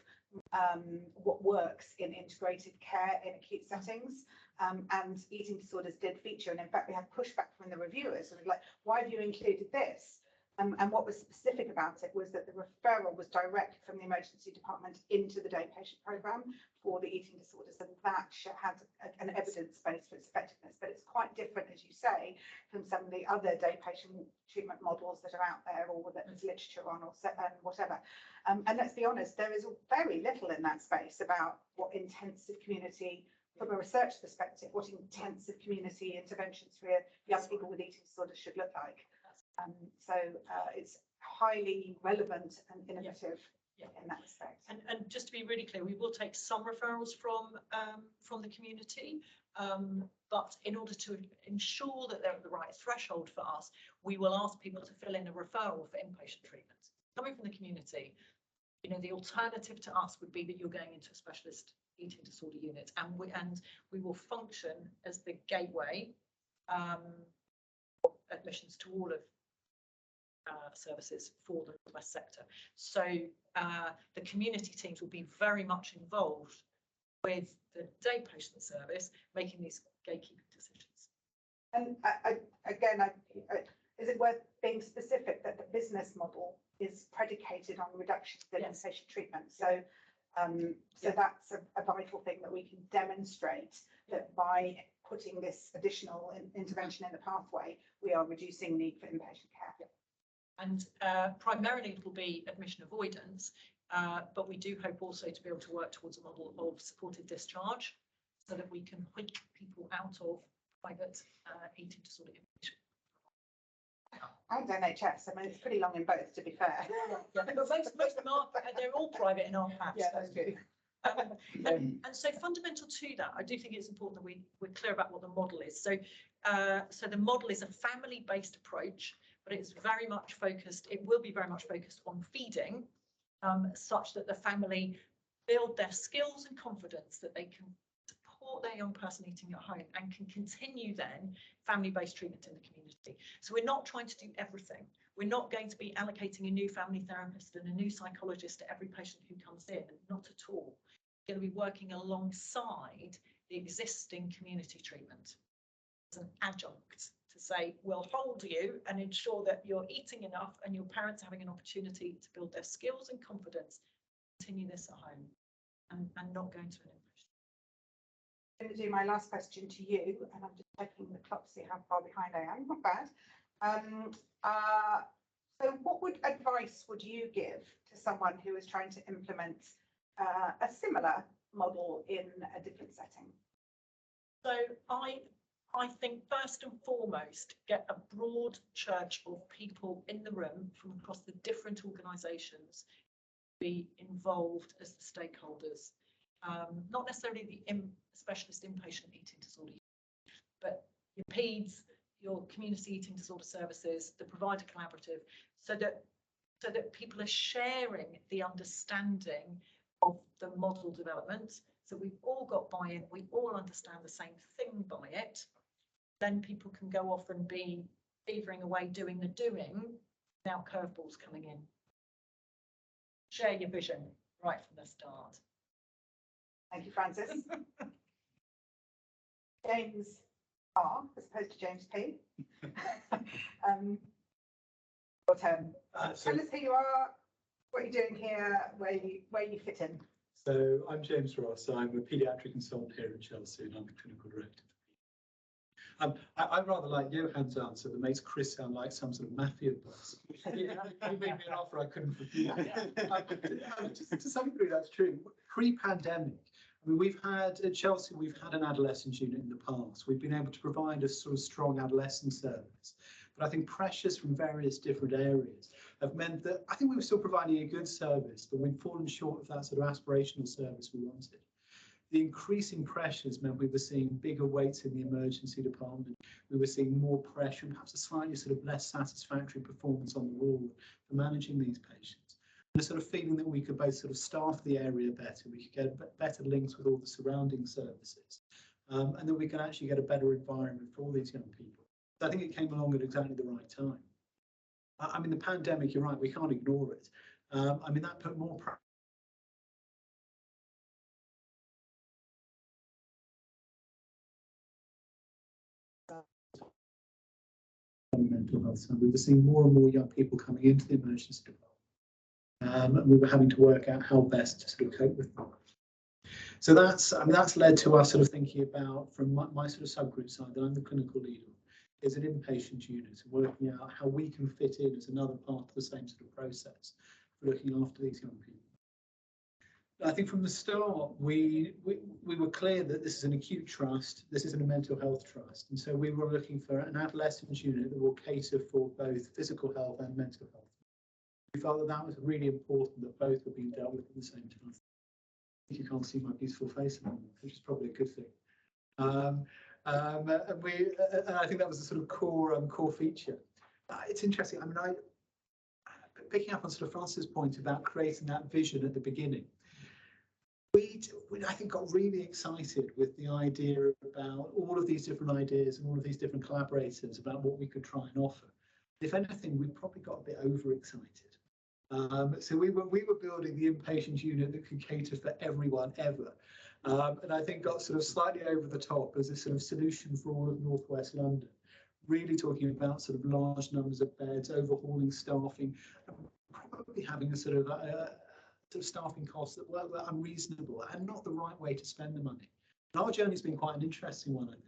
what works in integrated care in acute settings. And eating disorders did feature. And in fact, we had pushback from the reviewers. And like, why have you included this? And what was specific about it was that the referral was direct from the emergency department into the day patient programme for the eating disorders, and that had an evidence base for its effectiveness. But it's quite different, as you say, from some of the other day patient treatment models that are out there, or that there's literature on, or whatever. And let's be honest, there is very little in that space about what intensive community, from a research perspective, what intensive community interventions for young people with eating disorders should look like. So it's highly relevant and innovative in that respect. And just to be really clear, we will take some referrals from the community, but in order to ensure that they're at the right threshold for us, we will ask people to fill in a referral for inpatient treatment. Coming from the community, you know, the alternative to us would be that you're going into a specialist eating disorder unit, and we will function as the gateway admissions to all of services for the Northwest sector. So the community teams will be very much involved with the day patient service, making these gatekeeping decisions. And is it worth being specific that the business model is predicated on reduction in inpatient treatment? So that's a vital thing that we can demonstrate, that by putting this additional intervention in the pathway, we are reducing need for inpatient care. And primarily it will be admission avoidance, but we do hope also to be able to work towards a model of supported discharge, so that we can whip people out of private eating disorder inpatient. And NHS, I mean, it's pretty long in both, to be fair. But most of them are, they're all private in our patch. Yeah, that's true. And so fundamental to that, I do think it's important that we're clear about what the model is. So the model is a family-based approach, but it's very much focused, it will be very much focused on feeding, such that the family build their skills and confidence that they can support their young person eating at home and can continue then family-based treatment in the community. So we're not trying to do everything. We're not going to be allocating a new family therapist and a new psychologist to every patient who comes in, not at all. We're going to be working alongside the existing community treatment as an adjunct to say, we'll hold you and ensure that you're eating enough and your parents having an opportunity to build their skills and confidence, continue this at home and not going to an inpatient. I'm going to do my last question to you, and I'm just checking the clock to see how far behind I am. Not bad. So what advice would you give to someone who is trying to implement a similar model in a different setting? So I think first and foremost, get a broad church of people in the room from across the different organisations, be involved as the stakeholders, not necessarily the specialist inpatient eating disorder, but your PEDS, your community eating disorder services, the provider collaborative, so that people are sharing the understanding of the model development. So we've all got buy-in, we all understand the same thing by it. Then people can go off and be beavering away doing the doing without curveballs coming in. Share your vision right from the start. Thank you, Francis. James R, as opposed to James P. Your turn. Tell us who you are, what you're doing here, where you fit in. So I'm James Ross. I'm a paediatric consultant here at Chelsea, and I'm the clinical director. I rather like Johann's answer that makes Chris sound like some sort of mafia boss. He made me an offer I couldn't refuse. To some degree, that's true. Pre-pandemic, I mean, we've had at Chelsea, we've had an adolescence unit in the past. We've been able to provide a sort of strong adolescent service. But I think pressures from various different areas have meant that I think we were still providing a good service, but we've fallen short of that sort of aspirational service we wanted. The increasing pressures meant we were seeing bigger waits in the emergency department. We were seeing more pressure, perhaps a slightly sort of less satisfactory performance on the ward for managing these patients. And a sort of feeling that we could both sort of staff the area better, we could get better links with all the surrounding services, and that we can actually get a better environment for all these young people. So I think it came along at exactly the right time. I mean, the pandemic, you're right, we can't ignore it. I mean, that put more pressure on mental health. So we were seeing more and more young people coming into the emergency department. And we were having to work out how best to sort of cope with them. So that's led to us sort of thinking about, from my sort of subgroup side, that I'm the clinical leader, is an inpatient unit, and working out how we can fit in as another part of the same sort of process for looking after these young people. I think from the start, we were clear that this is an acute trust, this isn't a mental health trust. And so we were looking for an adolescent unit that will cater for both physical health and mental health. We felt that that was really important, that both were being dealt with at the same time. You can't see my beautiful face, which is probably a good thing. And I think that was a sort of core feature. It's interesting. I mean, picking up on sort of Francis' point about creating that vision at the beginning. We I think got really excited with the idea about all of these different ideas and all of these different collaborators about what we could try and offer. If anything, we probably got a bit overexcited. So we were building the inpatient unit that could cater for everyone ever, and I think got sort of slightly over the top as a sort of solution for all of Northwest London. Really talking about sort of large numbers of beds, overhauling staffing, and probably having a sort of staffing costs that were unreasonable and not the right way to spend the money. And our journey's been quite an interesting one, I think,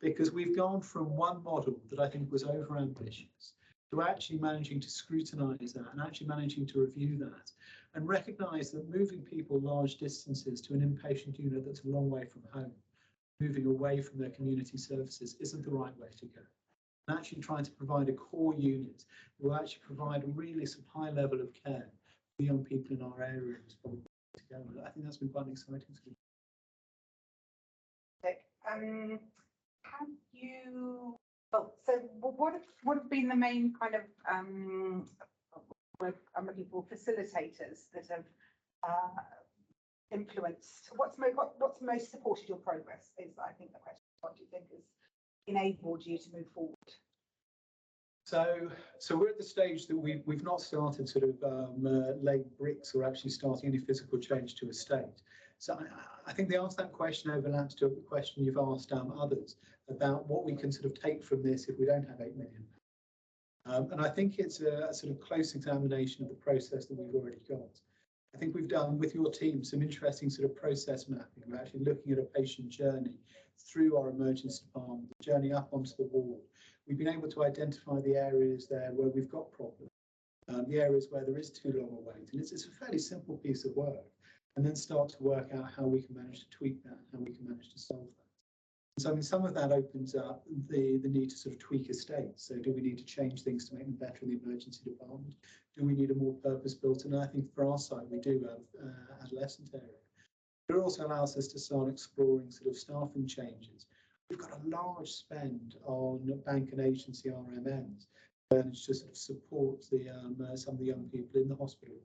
because we've gone from one model that I think was overambitious to actually managing to scrutinise that and actually managing to review that and recognise that moving people large distances to an inpatient unit that's a long way from home, moving away from their community services, isn't the right way to go. And actually trying to provide a core unit that will actually provide a really high level of care for young people in our area is probably to go. And I think that's been quite exciting. Have you? Oh, so what have been the main kind of I'm looking for facilitators that have influenced? What's most supported your progress? Is I think the question. What do you think has enabled you to move forward? So we're at the stage that we've not started sort of laying bricks or actually starting any physical change to a state. So I think the answer to that question overlaps to a question you've asked others about what we can sort of take from this if we don't have 8 million. And I think it's a sort of close examination of the process that we've already got. I think we've done with your team some interesting sort of process mapping. We're actually looking at a patient journey through our emergency department, the journey up onto the ward. We've been able to identify the areas there where we've got problems, the areas where there is too long a wait. And it's a fairly simple piece of work. And then start to work out how we can manage to tweak that, how we can manage to solve that. And so I mean, some of that opens up the need to sort of tweak estates. So do we need to change things to make them better in the emergency department? Do we need a more purpose-built? And I think for our side, we do have adolescent area. But it also allows us to start exploring sort of staffing changes. We've got a large spend on bank and agency RMNs to sort of support the some of the young people in the hospital.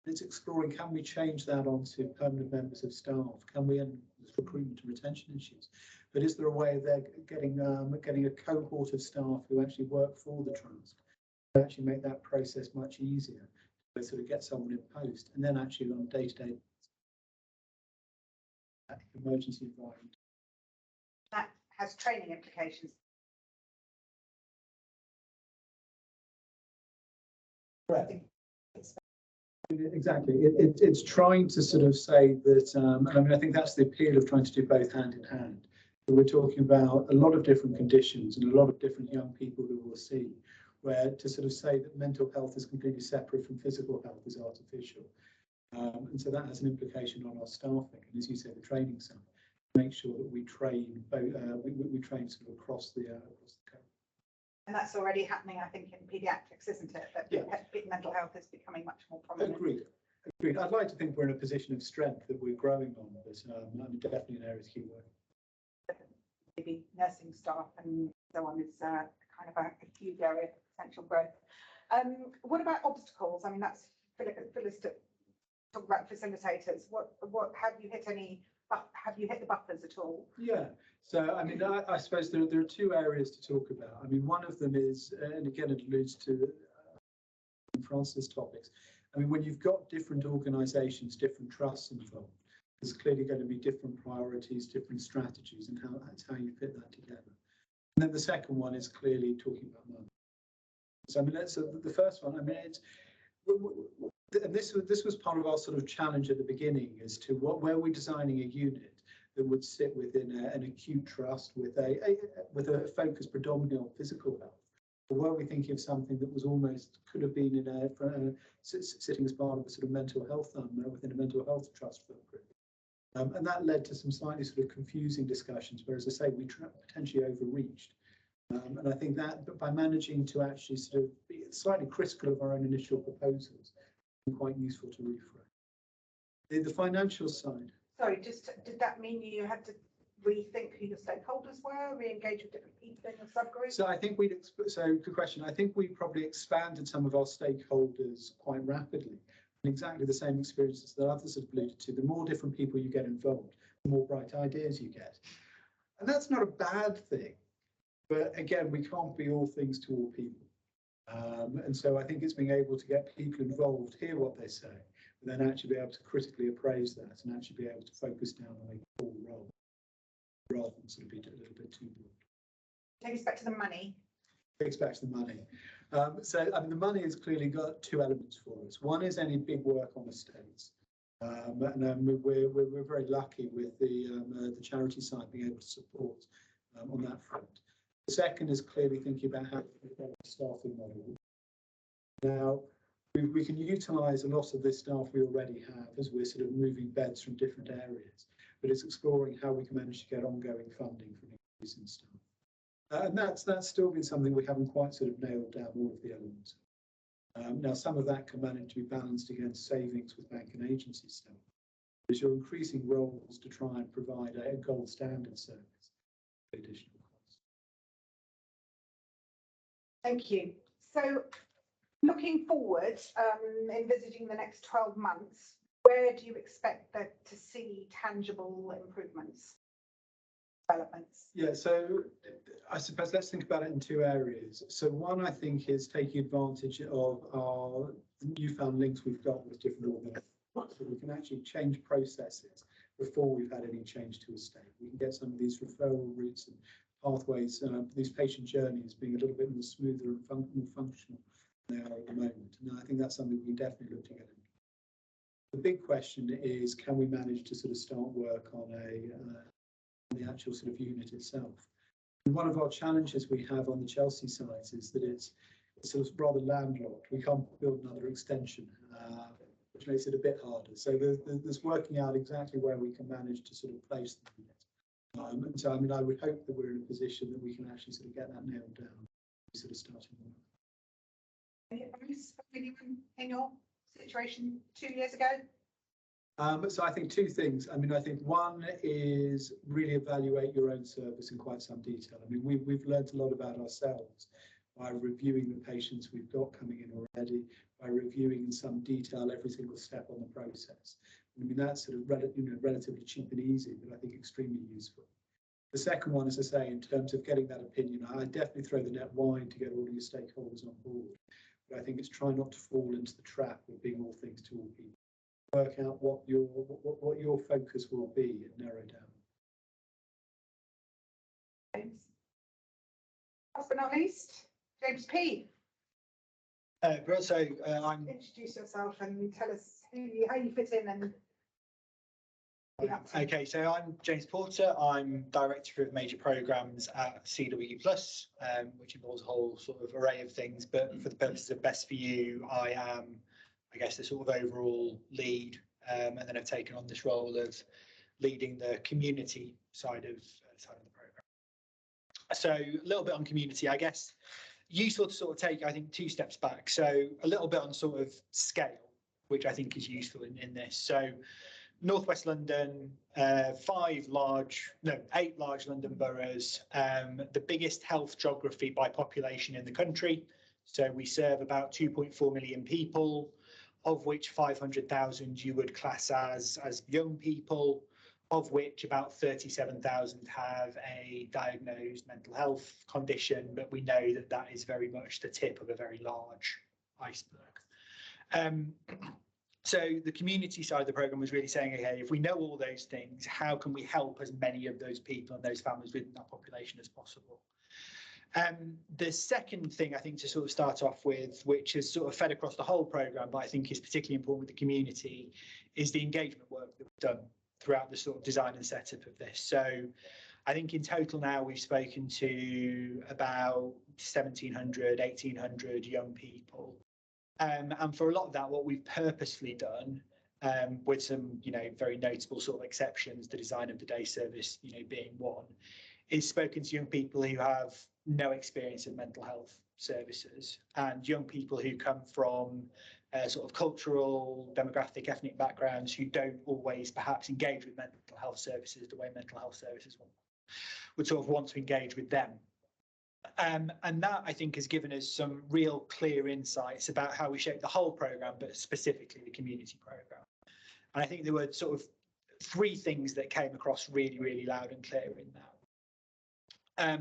It's exploring, can we change that onto permanent members of staff? Can we, and recruitment and retention issues, but is there a way of getting a cohort of staff who actually work for the trust to actually make that process much easier, to sort of get someone in post and then actually on day-to-day emergency environment. That has training implications. Correct. Exactly. It's trying to sort of say that, I mean, I think that's the appeal of trying to do both hand in hand. But we're talking about a lot of different conditions and a lot of different young people who we'll see, where to sort of say that mental health is completely separate from physical health is artificial. And so that has an implication on our staffing. And as you say, the training side, make sure that we train both, we train sort of across the country. And that's already happening, I think, in paediatrics, isn't it? That yeah. Mental health is becoming much more prominent. Agreed. I'd like to think we're in a position of strength that we're growing on, but I'm definitely an area to keep working. Maybe nursing staff and so on is kind of a huge area of potential growth. What about obstacles? I mean, that's Phyllis to talk about facilitators. What have you hit any have you hit the buffers at all? Yeah, so I mean, I suppose there are two areas to talk about. I mean, one of them is, and again, it alludes to Francis' topics. I mean, when you've got different organisations, different trusts involved, there's clearly going to be different priorities, different strategies, and that's how you fit that together. And then the second one is clearly talking about money. So I mean, the first one. I mean, it's. And this was part of our sort of challenge at the beginning as to where we're designing a unit that would sit within an acute trust with a focus predominantly on physical health. Or were we thinking of something that was almost could have been in sitting as part of a sort of mental health within a mental health trust footprint, and that led to some slightly sort of confusing discussions. Where, as I say, we potentially overreached. And I think that by managing to actually sort of be slightly critical of our own initial proposals, it's been quite useful to reframe. The financial side. Sorry, did that mean you had to rethink who your stakeholders were, re-engage with different people in the subgroup? So I think good question. I think we probably expanded some of our stakeholders quite rapidly. And exactly the same experiences that others have alluded to. The more different people you get involved, the more bright ideas you get. And that's not a bad thing. But again, we can't be all things to all people. And so I think it's being able to get people involved, hear what they say, and then actually be able to critically appraise that and actually be able to focus down on a full role rather than sort of be a little bit too broad. Take us back to the money. Takes back to the money. So I mean, the money has clearly got two elements for us. One is any big work on estates. And we're very lucky with the charity side being able to support on that front. The second is clearly thinking about how to develop a staffing model. Now, we can utilise a lot of this staff we already have as we're sort of moving beds from different areas, but it's exploring how we can manage to get ongoing funding for increasing staff. And that's still been something we haven't quite sort of nailed down all of the elements. Now, some of that can manage to be balanced against savings with bank and agency staff. As you're increasing roles to try and provide a gold standard service, additional. Thank you. So looking forward, envisaging the next 12 months, where do you expect to see tangible improvements, developments? Yeah, so I suppose let's think about it in two areas. So one, I think, is taking advantage of our newfound links we've got with different organisations. So we can actually change processes before we've had any change to a state. We can get some of these referral routes and pathways, these patient journeys being a little bit more smoother and more functional than they are at the moment. And I think that's something we definitely look to get into. The big question is, can we manage to sort of start work on the actual sort of unit itself? And one of our challenges we have on the Chelsea site is that it's sort of rather landlocked. We can't build another extension, which makes it a bit harder. So there's working out exactly where we can manage to sort of place the unit. And so, I mean, I would hope that we're in a position that we can actually sort of get that nailed down, sort of starting work. Anyone in your situation 2 years ago? So I think two things. I mean, I think one is really evaluate your own service in quite some detail. I mean, we've learned a lot about ourselves by reviewing the patients we've got coming in already, by reviewing in some detail every single step on the process. I mean, that's sort of relatively cheap and easy, but I think extremely useful. The second one, as I say, in terms of getting that opinion, I definitely throw the net wide to get all of your stakeholders on board. But I think it's try not to fall into the trap of being all things to all people. Work out what your focus will be and narrow down. James. Last but not least, James P. So I'm. Introduce yourself and tell us how you fit in and. Okay, so I'm James Porter. I'm Director of Major Programmes at CW Plus, which involves a whole sort of array of things. But for the purposes of Best for You, I am, I guess, the sort of overall lead, and then I've taken on this role of leading the community side of the programme. So a little bit on community, I guess, useful to sort of take, I think, 2 steps back. So a little bit on sort of scale, which I think is useful in this. So Northwest London, 8 large London boroughs, the biggest health geography by population in the country. So we serve about 2.4 million people, of which 500,000 you would class as young people, of which about 37,000 have a diagnosed mental health condition, but we know that that is very much the tip of a very large iceberg. So the community side of the programme was really saying, okay, if we know all those things, how can we help as many of those people and those families within that population as possible? The second thing I think to sort of start off with, which has sort of fed across the whole programme, but I think is particularly important with the community, is the engagement work that we've done throughout the sort of design and setup of this. So I think in total now we've spoken to about 1,700, 1,800 young people. And for a lot of that, what we've purposefully done, with some, very notable sort of exceptions, the design of the day service, being one, is spoken to young people who have no experience of mental health services and young people who come from sort of cultural, demographic, ethnic backgrounds who don't always perhaps engage with mental health services the way mental health services would sort of want to engage with them. And that, I think, has given us some real clear insights about how we shape the whole programme, but specifically the community programme. And I think there were sort of three things that came across really, really loud and clear in that.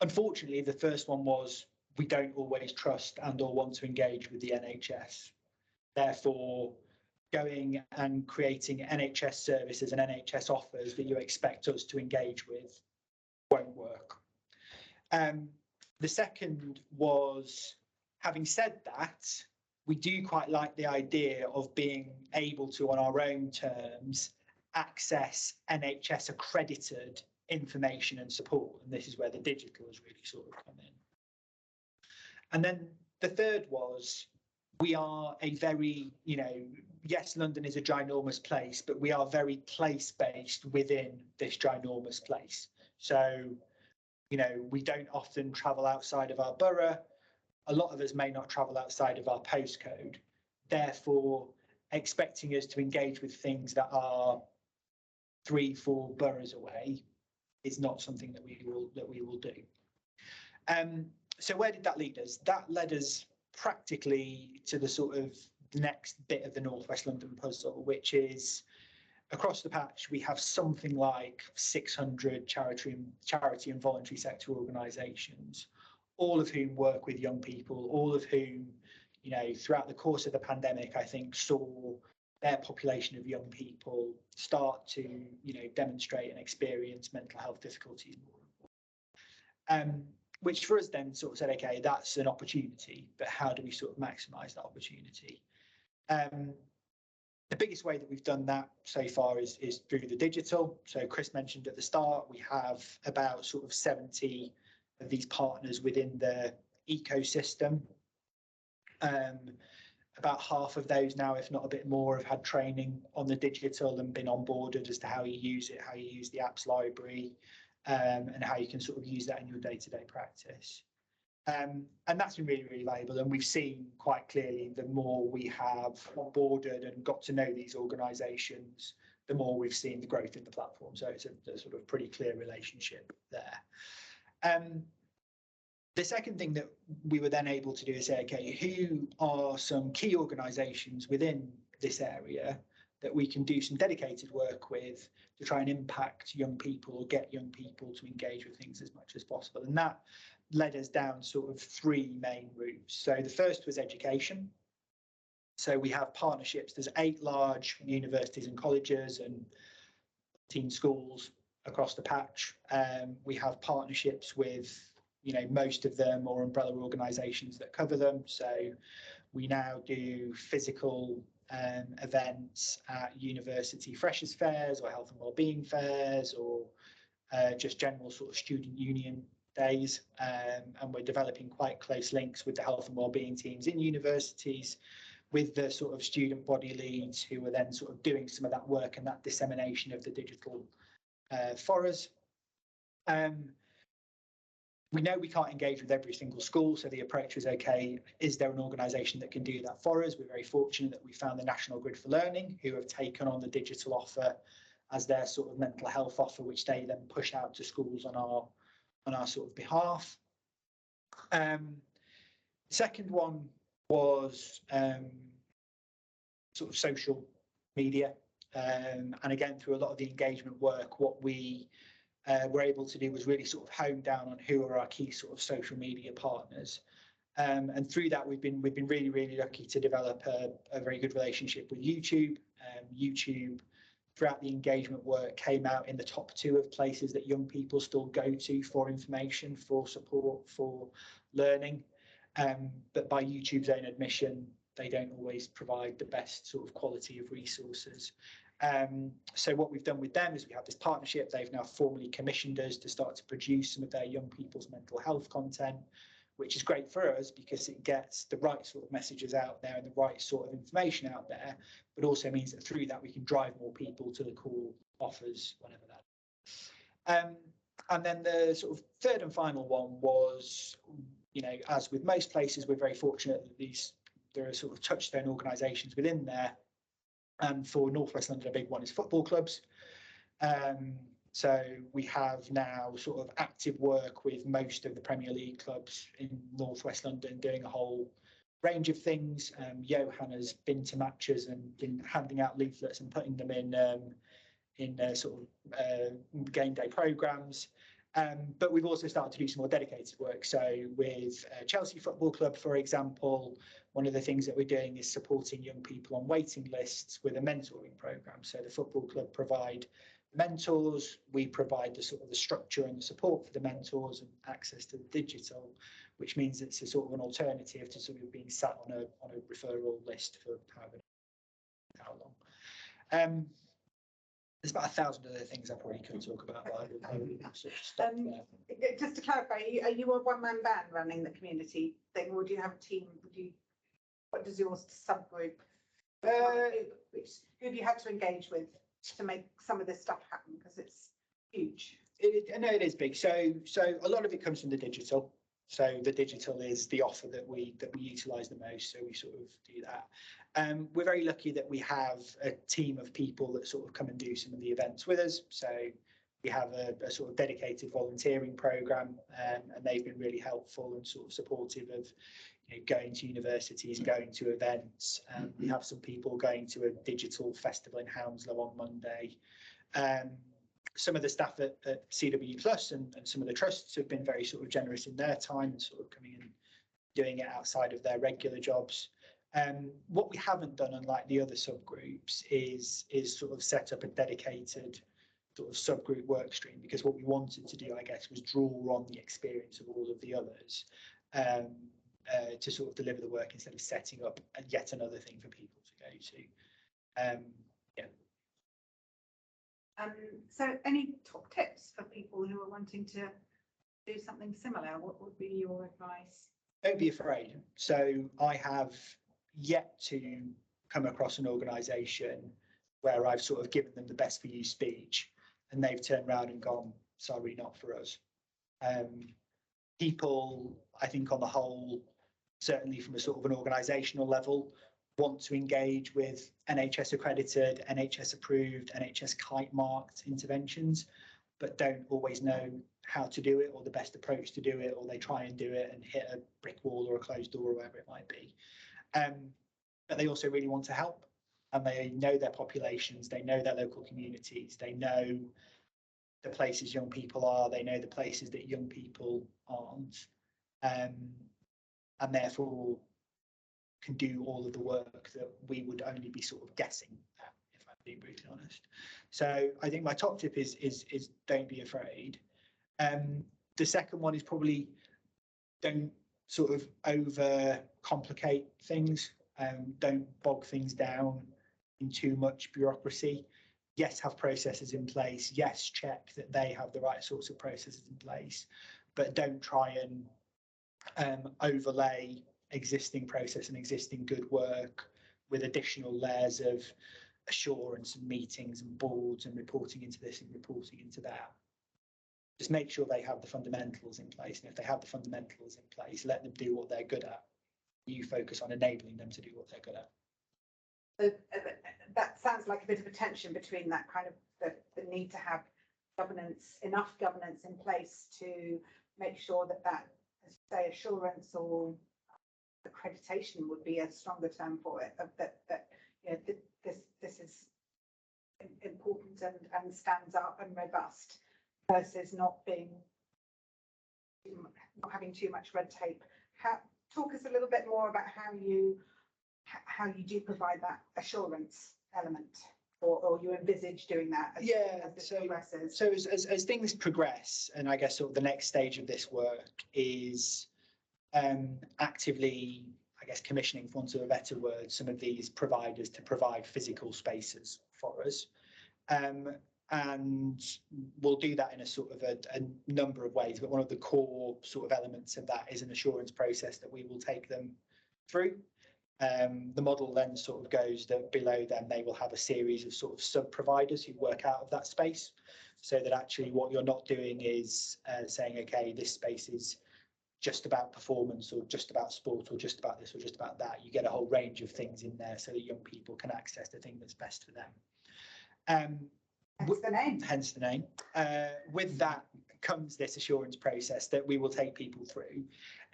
Unfortunately, the first one was we don't always trust and or want to engage with the NHS. Therefore, going and creating NHS services and NHS offers that you expect us to engage with won't work. The second was, having said that, we do quite like the idea of being able to, on our own terms, access NHS accredited information and support. And this is where the digital has really sort of come in. And then the third was, we are a very, yes, London is a ginormous place, but we are very place-based within this ginormous place. So, we don't often travel outside of our borough. A lot of us may not travel outside of our postcode. Therefore, expecting us to engage with things that are 3-4 boroughs away is not something that we will do. So where did that lead us? That led us practically to the sort of the next bit of the North West London puzzle, which is across the patch, we have something like 600 charity and voluntary sector organisations, all of whom work with young people, all of whom, throughout the course of the pandemic, I think saw their population of young people start to, demonstrate and experience mental health difficulties more. Which for us then sort of said, okay, that's an opportunity, but how do we sort of maximise that opportunity? The biggest way that we've done that so far is through the digital. So Chris mentioned at the start, we have about sort of 70 of these partners within the ecosystem. About half of those now, if not a bit more, have had training on the digital and been onboarded as to how you use it, how you use the apps library, and how you can sort of use that in your day-to-day practice. And that's been really, really valuable. And we've seen quite clearly the more we have onboarded and got to know these organisations, the more we've seen the growth in the platform. So it's a sort of pretty clear relationship there. The second thing that we were then able to do is say, okay, who are some key organisations within this area that we can do some dedicated work with to try and impact young people or get young people to engage with things as much as possible. And that led us down sort of three main routes. So the first was education. So we have partnerships. There's 8 large universities and colleges and 18 schools across the patch. We have partnerships with, most of them or umbrella organisations that cover them. So we now do physical events at university freshers fairs or health and wellbeing fairs or just general sort of student union days, and we're developing quite close links with the health and wellbeing teams in universities, with the sort of student body leads who are then sort of doing some of that work and that dissemination of the digital for us. We know we can't engage with every single school, so the approach was, okay, is there an organisation that can do that for us? We're very fortunate that we found the National Grid for Learning, who have taken on the digital offer as their sort of mental health offer, which they then push out to schools on our sort of behalf. Second one was sort of social media. And again, through a lot of the engagement work, what we were able to do was really sort of hone down on who are our key sort of social media partners. And through that, we've been really, really lucky to develop a very good relationship with YouTube. YouTube, throughout the engagement work, came out in the top 2 of places that young people still go to for information, for support, for learning. But by YouTube's own admission, they don't always provide the best sort of quality of resources. So what we've done with them is we have this partnership. They've now formally commissioned us to start to produce some of their young people's mental health content, which is great for us because it gets the right sort of messages out there and the right sort of information out there, but also means that through that we can drive more people to the core offers, whatever that. And then the sort of third and final one was, you know, as with most places, we're very fortunate that there are sort of touchstone organisations within there. And for North West London, a big one is football clubs. So we have now sort of active work with most of the Premier League clubs in North West London, doing a whole range of things. Johan has been to matches and been handing out leaflets and putting them in sort of game day programmes. But we've also started to do some more dedicated work. So with Chelsea Football Club, for example, one of the things that we're doing is supporting young people on waiting lists with a mentoring programme. So the football club provide mentors, we provide the sort of the structure and the support for the mentors and access to the digital, which means it's a sort of an alternative to sort of being sat on a referral list for how long. There's about 1,000 other things I probably could talk about, but I will sort of stop there. Just to clarify, are you a one-man band running the community thing, or do you have a team? What does your subgroup? Who have you had to engage with to make some of this stuff happen? Because it's huge. No, it is big. So a lot of it comes from the digital. So the digital is the offer that we utilise the most. So we sort of do that. We're very lucky that we have a team of people that sort of come and do some of the events with us. So we have a sort of dedicated volunteering programme, and they've been really helpful and sort of supportive of, you know, going to universities, going to events. We have some people going to a digital festival in Hounslow on Monday. Some of the staff at CW Plus and some of the trusts have been very sort of generous in their time and sort of coming and doing it outside of their regular jobs. What we haven't done, unlike the other subgroups, is sort of set up a dedicated sort of subgroup work stream, because what we wanted to do, I guess, was draw on the experience of all of the others to sort of deliver the work instead of setting up yet another thing for people to go to. Yeah. So any top tips for people who are wanting to do something similar? What would be your advice? Don't be afraid. So I have yet to come across an organisation where I've sort of given them the best for you speech and they've turned around and gone, sorry, not for us. People, I think on the whole, certainly from a sort of an organisational level, want to engage with NHS accredited, NHS approved, NHS kite marked interventions, but don't always know how to do it or the best approach to do it, or they try and do it and hit a brick wall or a closed door or whatever it might be. But they also really want to help, and they know their populations, they know their local communities, they know the places young people are, they know the places that young people aren't, and therefore can do all of the work that we would only be sort of guessing at, if I'm being brutally honest. So I think my top tip is don't be afraid. The second one is probably don't sort of over complicate things. Don't bog things down in too much bureaucracy. Yes, have processes in place. Yes, check that they have the right sorts of processes in place, but don't try and overlay existing process and existing good work with additional layers of assurance and meetings and boards and reporting into this and reporting into that. Just make sure they have the fundamentals in place, and if they have the fundamentals in place, let them do what they're good at. You focus on enabling them to do what they're good at. That sounds like a bit of a tension between that kind of the need to have governance, enough governance in place to make sure that as you say, assurance or accreditation would be a stronger term for it, that you know, this is important and stands up and robust versus not having too much red tape. Talk us a little bit more about how you do provide that assurance element, or you envisage doing that as this progresses. So as things progress, and I guess sort of the next stage of this work is actively, I guess, commissioning, for want of a better word, some of these providers to provide physical spaces for us. And we'll do that in a sort of a number of ways, but one of the core sort of elements of that is an assurance process that we will take them through. The model then sort of goes that below them they will have a series of sort of sub-providers who work out of that space, so that actually what you're not doing is saying, okay, this space is just about performance or just about sport or just about this or just about that. You get a whole range of things in there so that young people can access the thing that's best for them. Hence the name. With that comes this assurance process that we will take people through.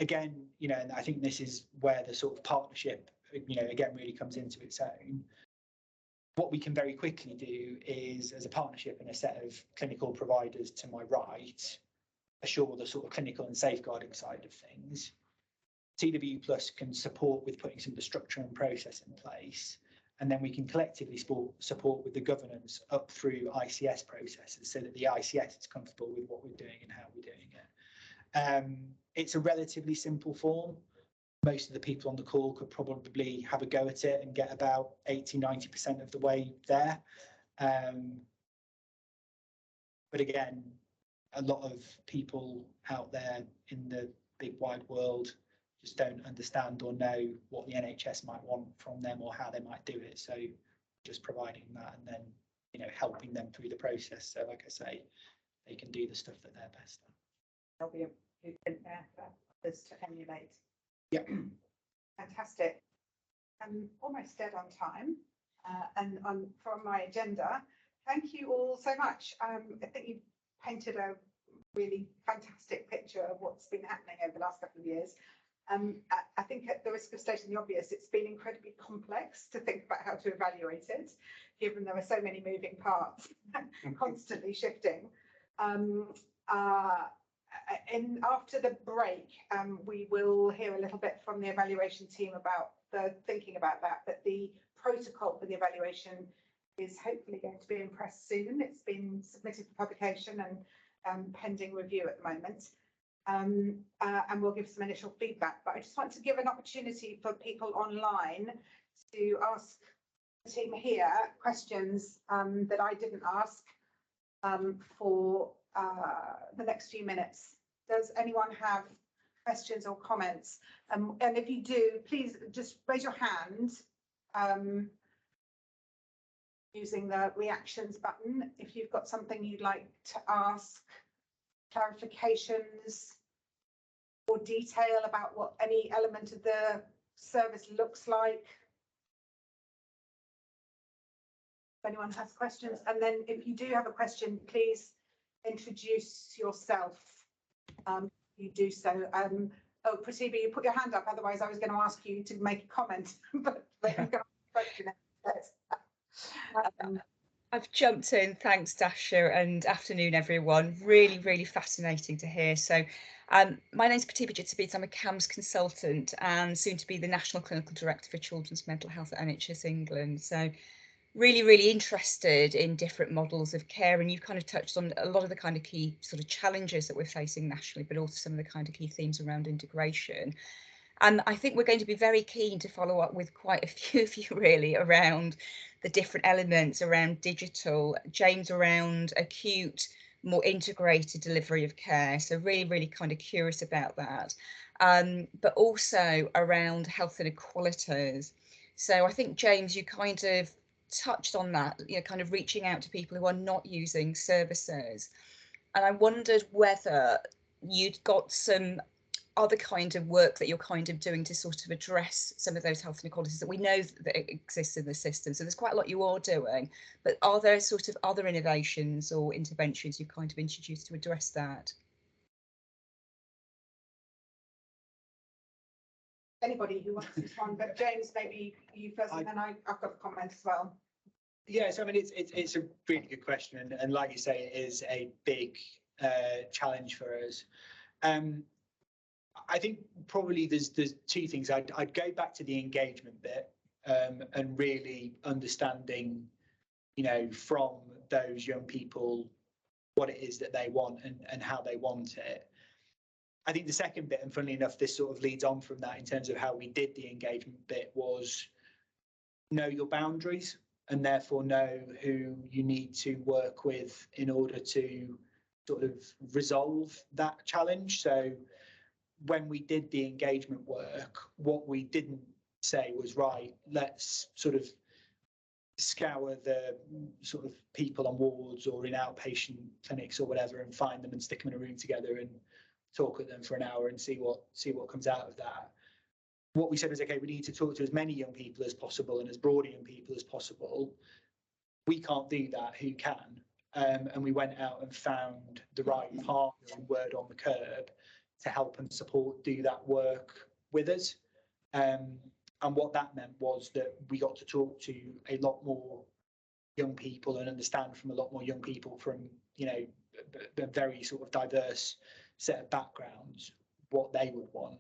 Again, you know, and I think this is where the sort of partnership, you know, again, really comes into its own. What we can very quickly do is, as a partnership and a set of clinical providers to my right, assure the sort of clinical and safeguarding side of things. CW Plus can support with putting some of the structure and process in place. And then we can collectively support with the governance up through ICS processes so that the ICS is comfortable with what we're doing and how we're doing it. It's a relatively simple form. Most of the people on the call could probably have a go at it and get about 80–90% of the way there. But again, a lot of people out there in the big wide world just don't understand or know what the NHS might want from them or how they might do it. So just providing that and then, you know, helping them through the process. So like I say, they can do the stuff that they're best at. There'll be a blueprint there for others to emulate. Yeah. Fantastic. I'm almost dead on time. And from my agenda, thank you all so much. I think you've painted a really fantastic picture of what's been happening over the last couple of years. I think at the risk of stating the obvious, it's been incredibly complex to think about how to evaluate it, given there are so many moving parts constantly shifting. After the break, we will hear a little bit from the evaluation team about the thinking about that, but the protocol for the evaluation is hopefully going to be in press soon. It's been submitted for publication and pending review at the moment. And we'll give some initial feedback, but I just want to give an opportunity for people online to ask the team here questions that I didn't ask for the next few minutes. Does anyone have questions or comments? And if you do, please just raise your hand using the reactions button if you've got something you'd like to ask, clarifications or detail about what any element of the service looks like. If anyone has questions, and then if you do have a question, please introduce yourself. You do so. Oh, Pratibha, you put your hand up, otherwise I was going to ask you to make a comment, but you're going to question it. I've jumped in. Thanks, Dasha, and afternoon, everyone. Really, really fascinating to hear. So my name's Pratibha Jitsabit. I'm a CAMS consultant and soon to be the National Clinical Director for Children's Mental Health at NHS England. So really, really interested in different models of care, and you've kind of touched on a lot of the kind of key sort of challenges that we're facing nationally, but also some of the kind of key themes around integration. And I think we're going to be very keen to follow up with quite a few of you really around the different elements around digital, James around acute, more integrated delivery of care. So really, really kind of curious about that. But also around health inequalities. So I think, James, you kind of touched on that, you know, kind of reaching out to people who are not using services. And I wondered whether you'd got some other kind of work that you're kind of doing to sort of address some of those health inequalities that we know that exist in the system. So there's quite a lot you are doing, but are there sort of other innovations or interventions you've kind of introduced to address that? Anybody who wants to respond, but James, maybe you first, and then I've got a comment as well. Yeah, so I mean, it's a really good question, and like you say, it is a big challenge for us. I think probably there's two things. I'd go back to the engagement bit, and really understanding, you know, from those young people what it is that they want and how they want it. I think the second bit, and funnily enough, this sort of leads on from that in terms of how we did the engagement bit, was know your boundaries and therefore know who you need to work with in order to sort of resolve that challenge. So when we did the engagement work, what we didn't say was, right, let's sort of scour the sort of people on wards or in outpatient clinics or whatever and find them and stick them in a room together and talk with them for an hour and see what comes out of that. What we said was, okay, we need to talk to as many young people as possible and as broad young people as possible. We can't do that, who can? And we went out and found the right partner and word on the curb to help and support do that work with us. And what that meant was that we got to talk to a lot more young people and understand from a lot more young people from, you know, a very sort of diverse set of backgrounds what they would want.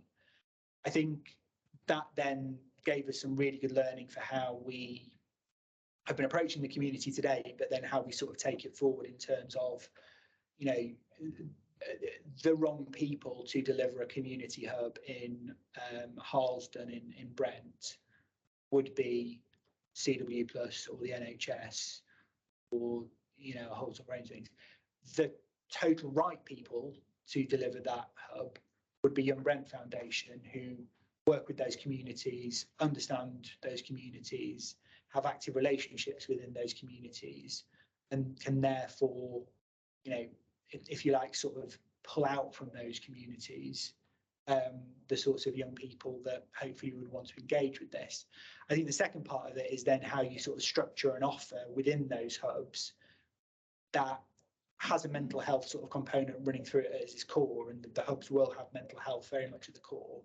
I think that then gave us some really good learning for how we have been approaching the community today, but then how we sort of take it forward in terms of, you know, the wrong people to deliver a community hub in Harlesden in Brent would be CW Plus or the NHS or, you know, a whole sort of range of things. The total right people to deliver that hub would be Young Brent Foundation, who work with those communities, understand those communities, have active relationships within those communities, and can therefore, you know, if you like, sort of pull out from those communities the sorts of young people that hopefully would want to engage with this. I think the second part of it is then how you sort of structure an offer within those hubs that has a mental health sort of component running through it as its core, and the hubs will have mental health very much at the core,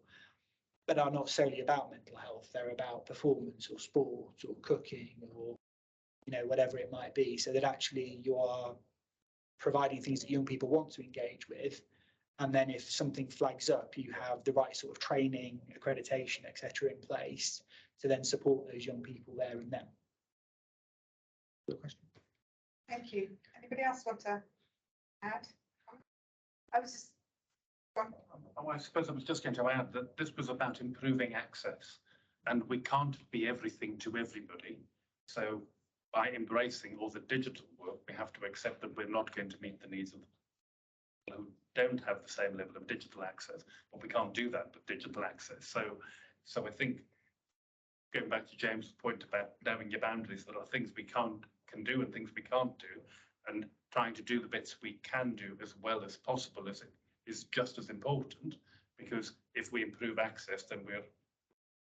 but are not solely about mental health. They're about performance or sport or cooking or, you know, whatever it might be, so that actually you are providing things that young people want to engage with. And then if something flags up, you have the right sort of training, accreditation, etc. in place to then support those young people there and then. Good question. Thank you. Anybody else want to add? I was just. Oh, I suppose I was just going to add that this was about improving access, and we can't be everything to everybody. So by embracing all the digital work, we have to accept that we're not going to meet the needs of people who don't have the same level of digital access, but we can't do that with digital access. So I think, going back to James' point about knowing your boundaries, there are things we can do and things we can't do, and trying to do the bits we can do as well as possible is just as important, because if we improve access, then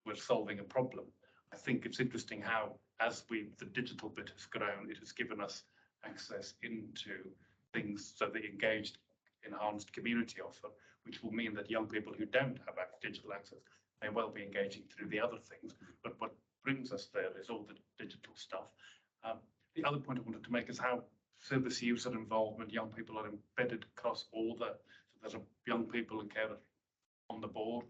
we're solving a problem. I think it's interesting how, as the digital bit has grown, it has given us access into things, so the engaged, enhanced community offer, which will mean that young people who don't have digital access may well be engaging through the other things. But what brings us there is all the digital stuff. The other point I wanted to make is how service user involvement, young people are embedded across all so there's young people and carers on the board,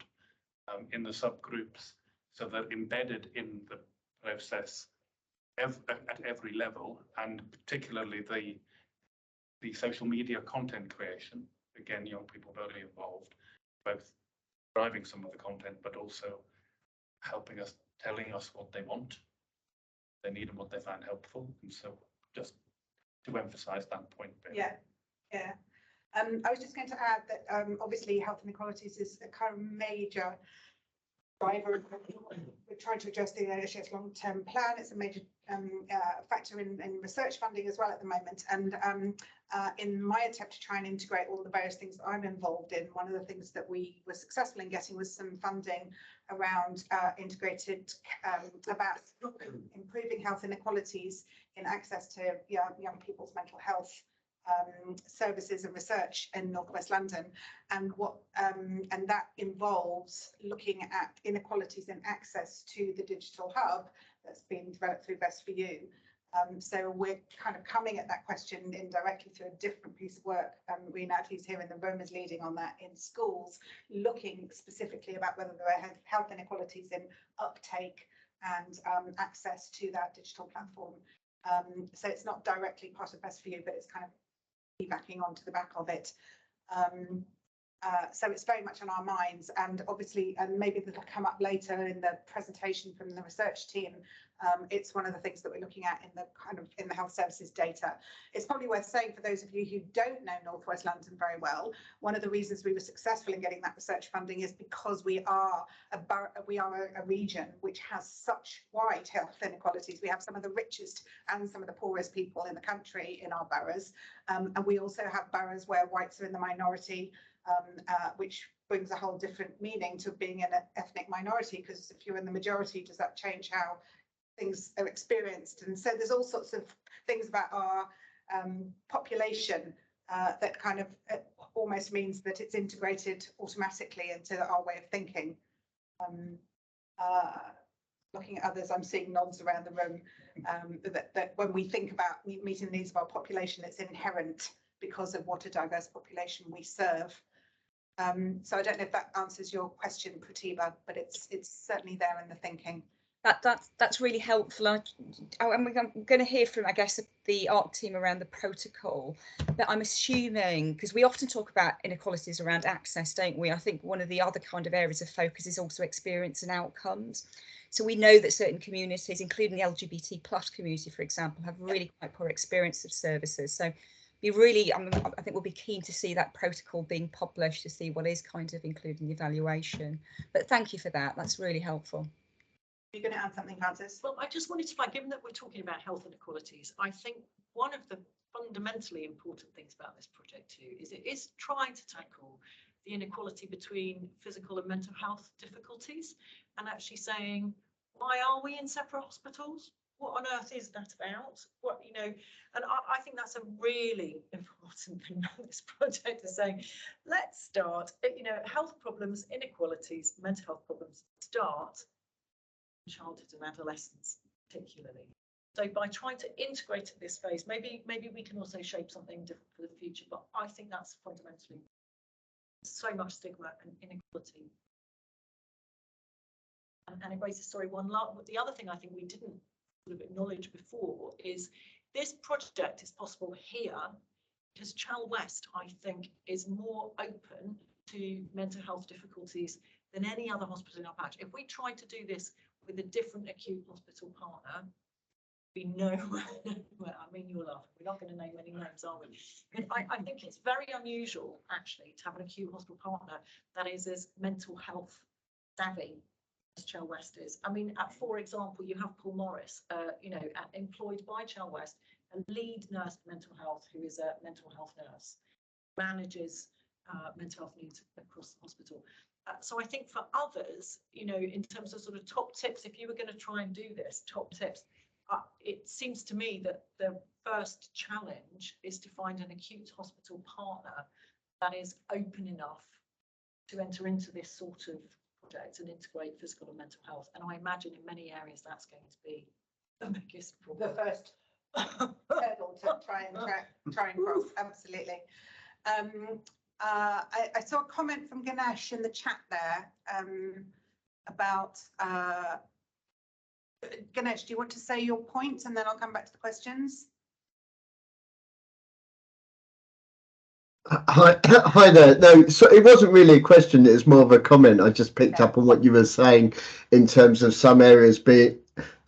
in the subgroups, so they're embedded in the process at every level, and particularly the social media content creation. Again, young people very involved, both driving some of the content, but also helping us, telling us what they want, they need, and what they find helpful. And so, just to emphasise that point there. Yeah, yeah. I was just going to add that obviously health inequalities is a kind of major driver. We're trying to address the NHS long-term plan. It's a major factor in research funding as well at the moment. And in my attempt to try and integrate all the various things that I'm involved in, one of the things that we were successful in getting was some funding around integrated about improving health inequalities in access to young people's mental health services and research in North West London, and that involves looking at inequalities in access to the digital hub that's been developed through Best for You, So we're kind of coming at that question indirectly through a different piece of work. Renat, who's here in the room, is leading on that in schools, looking specifically about whether there are health inequalities in uptake and access to that digital platform. So it's not directly part of Best for You, but it's kind of piggybacking onto the back of it. So it's very much on our minds, and obviously, and maybe that'll come up later in the presentation from the research team. It's one of the things that we're looking at in the health services data. It's probably worth saying for those of you who don't know North West London very well, one of the reasons we were successful in getting that research funding is because we are a region which has such wide health inequalities. We have some of the richest and some of the poorest people in the country in our boroughs, and we also have boroughs where whites are in the minority, which brings a whole different meaning to being an ethnic minority, because if you're in the majority, does that change how things are experienced? And so there's all sorts of things about our population that kind of almost means that it's integrated automatically into our way of thinking. Looking at others, I'm seeing nods around the room, that when we think about meeting the needs of our population, it's inherent because of what a diverse population we serve. So I don't know if that answers your question, Pratibha, but it's certainly there in the thinking. That's really helpful. I'm going to hear from, I guess, the ARC team around the protocol, but I'm assuming, because we often talk about inequalities around access, don't we? I think one of the other kind of areas of focus is also experience and outcomes. So we know that certain communities, including the LGBT plus community, for example, have really quite poor experience of services. So be really, I think we'll be keen to see that protocol being published to see what is kind of included in the evaluation. But thank you for that. That's really helpful. You're going to add something, Francis? Well, I just wanted to flag, given that we're talking about health inequalities, I think one of the fundamentally important things about this project too is it is trying to tackle the inequality between physical and mental health difficulties, and actually saying, why are we in separate hospitals? What on earth is that about? What, you know, and I think that's a really important thing about this project, is saying, let's start, you know, health problems, inequalities, mental health problems start in childhood and adolescence, particularly. So by trying to integrate at this phase, maybe we can also shape something different for the future, but I think that's fundamentally so much stigma and inequality. And it raises, sorry, the other thing I think we didn't sort of acknowledge before is this project is possible here because Chal West, I think, is more open to mental health difficulties than any other hospital in our patch. If we try to do this with a different acute hospital partner, we know, well, I mean, you're laughing, we're not going to name any names, are we? But I think it's very unusual, actually, to have an acute hospital partner that is as mental health savvy as Chal West is. I mean, for example, you have Paul Morris, you know, employed by Chal West, a lead nurse for mental health, who is a mental health nurse, manages mental health needs across the hospital. So I think for others, you know, in terms of sort of top tips, if you were going to try and do this, top tips, it seems to me that the first challenge is to find an acute hospital partner that is open enough to enter into this sort of project and integrate physical and mental health. And I imagine in many areas that's going to be the biggest problem. The first hurdle to try and cross, absolutely. I saw a comment from Ganesh in the chat there about Ganesh, do you want to say your point and then I'll come back to the questions? Hi there. No, so it wasn't really a question, it was more of a comment. I just picked up on what you were saying in terms of some areas being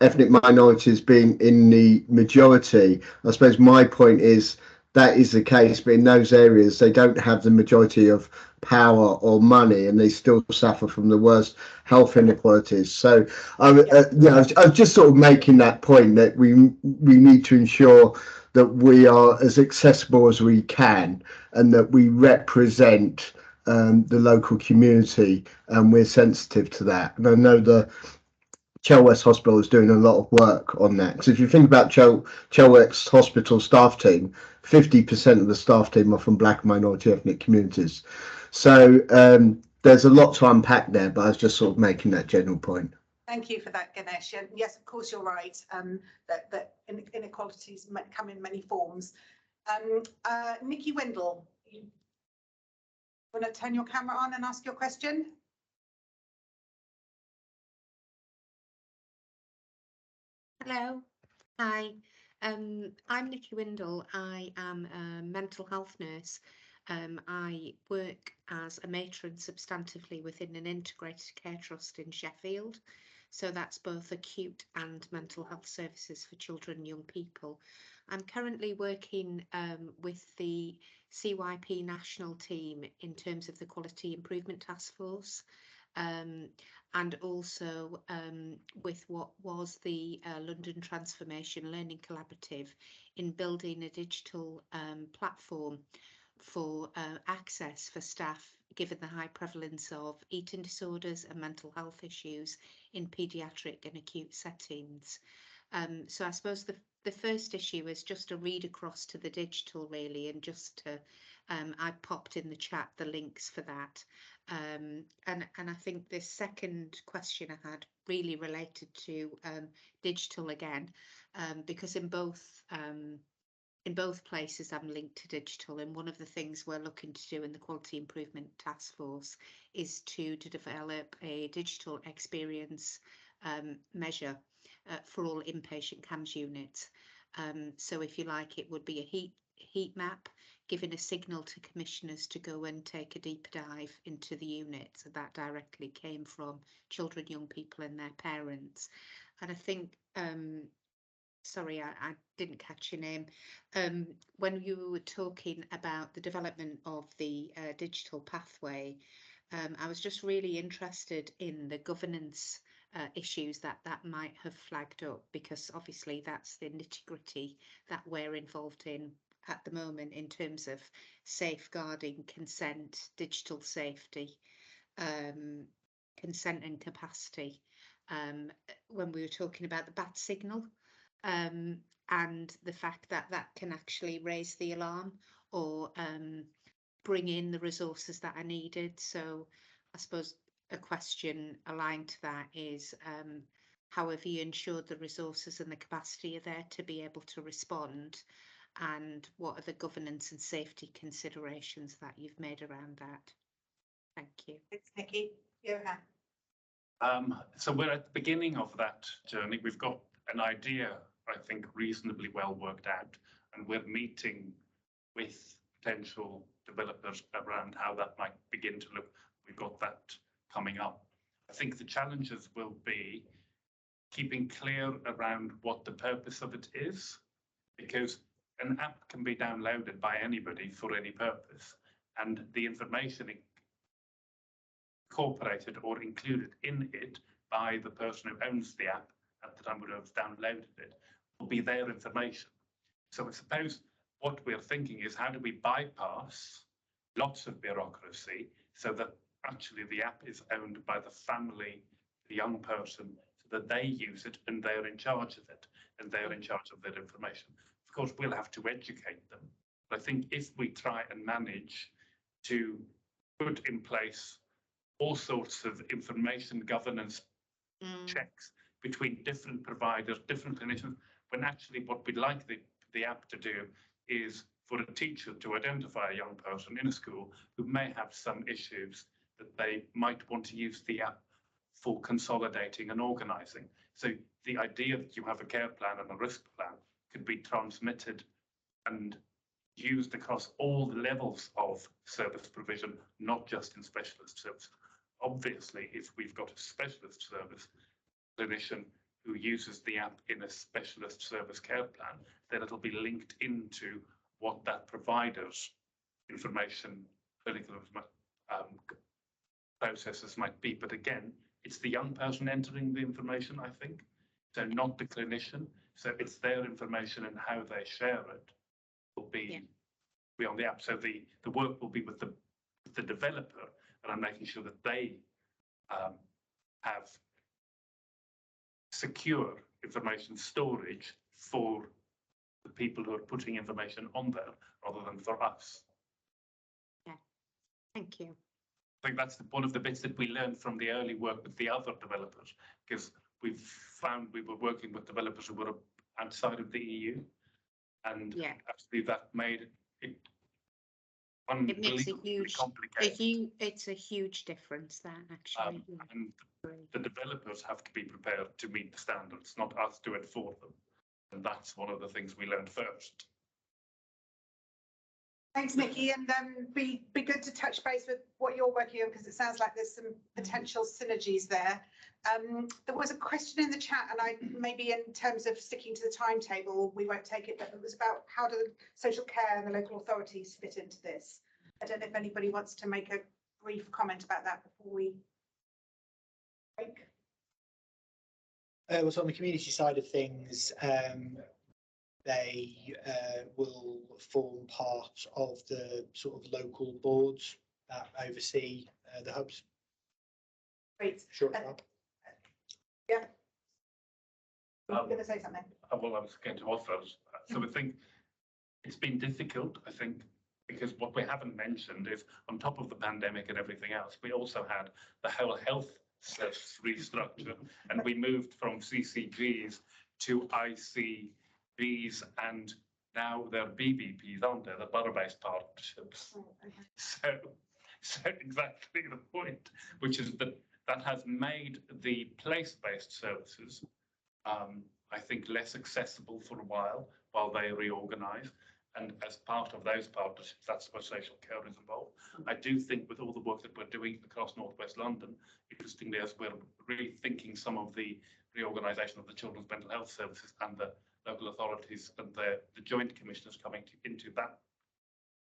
ethnic minorities being in the majority. I suppose my point is that is the case, but in those areas they don't have the majority of power or money, and they still suffer from the worst health inequalities. So I was just sort of making that point that we need to ensure that we are as accessible as we can and that we represent the local community, and we're sensitive to that. And I know the Chal West Hospital is doing a lot of work on that. So if you think about Chal West Hospital staff team, 50% of the staff team are from Black and minority ethnic communities. So there's a lot to unpack there, but I was just sort of making that general point. Thank you for that, Ganesh. And yes, of course, you're right, that inequalities come in many forms. Nikki Windle, you want to turn your camera on and ask your question? Hello, hi. I'm Nikki Windle. I am a mental health nurse. I work as a matron substantively within an integrated care trust in Sheffield. So that's both acute and mental health services for children and young people. I'm currently working with the CYP national team in terms of the Quality Improvement Task Force. And also with what was the London Transformation Learning Collaborative in building a digital platform for access for staff, given the high prevalence of eating disorders and mental health issues in paediatric and acute settings. So I suppose the first issue is just a read across to the digital, really, and just to I popped in the chat the links for that. And I think this second question I had really related to digital again, because in both places I'm linked to digital, and one of the things we're looking to do in the Quality Improvement Task Force is to develop a digital experience measure for all inpatient CAMHS units. So if you like, it would be a heat map, giving a signal to commissioners to go and take a deeper dive into the unit. So that directly came from children, young people and their parents. And I think, sorry, I didn't catch your name. When you were talking about the development of the digital pathway, I was just really interested in the governance issues that might have flagged up, because obviously that's the nitty-gritty that we're involved in at the moment in terms of safeguarding consent, digital safety, consent and capacity. When we were talking about the bat signal, and the fact that that can actually raise the alarm or bring in the resources that are needed. So I suppose a question aligned to that is how have you ensured the resources and the capacity are there to be able to respond, and what are the governance and safety considerations that you've made around that? Thank you. Thanks, Nikki. Johan. So we're at the beginning of that journey. We've got an idea, I think, reasonably well worked out, and we're meeting with potential developers around how that might begin to look. We've got that coming up. I think the challenges will be keeping clear around what the purpose of it is, because an app can be downloaded by anybody for any purpose, and the information incorporated or included in it by the person who owns the app at the time when it's downloaded it will be their information. So I suppose what we're thinking is, how do we bypass lots of bureaucracy so that actually the app is owned by the family, the young person, so that they use it and they're in charge of it and they're in charge of their information. Of course, we'll have to educate them. But I think if we try and manage to put in place all sorts of information governance checks between different providers, different clinicians, when actually what we'd like the app to do is for a teacher to identify a young person in a school who may have some issues that they might want to use the app for consolidating and organising. So the idea that you have a care plan and a risk plan could be transmitted and used across all the levels of service provision, not just in specialist services. Obviously, if we've got a specialist service clinician who uses the app in a specialist service care plan, then it'll be linked into what that provider's information, clinical processes might be. But again, it's the young person entering the information, I think, so not the clinician. So it's their information and how they share it will be on the app. So the work will be with the developer, and I'm making sure that they have secure information storage for the people who are putting information on there, rather than for us. Yeah, thank you. I think that's one of the bits that we learned from the early work with the other developers, because we've found we were working with developers who were outside of the EU, and Yeah. actually that made it It makes a unbelievably complicated. it's a huge difference there, actually. Yeah. And the developers have to be prepared to meet the standards, not us do it for them. And that's one of the things we learned first. Thanks, Nikki, and be good to touch base with what you're working on, because it sounds like there's some potential synergies there. There was a question in the chat, and I maybe in terms of sticking to the timetable, we won't take it, but it was about how do social care and the local authorities fit into this. I don't know if anybody wants to make a brief comment about that before we break. So on the community side of things, they will form part of the sort of local boards that oversee the hubs. Great. Sure. Yeah. I'm going to say something. Well, I was going to offer. So I think it's been difficult, I think, because what we haven't mentioned is on top of the pandemic and everything else, we also had the whole health service restructure, and we moved from CCGs to ICBs, and now they're BBPs, aren't they? The borough-based partnerships. Oh, okay. So exactly the point, which is that has made the place-based services, I think, less accessible for a while they reorganise. And as part of those partnerships, that's where social care is involved. I do think with all the work that we're doing across North West London, interestingly, as we're rethinking some of the reorganisation of the children's mental health services and the local authorities and the joint commissioners coming into that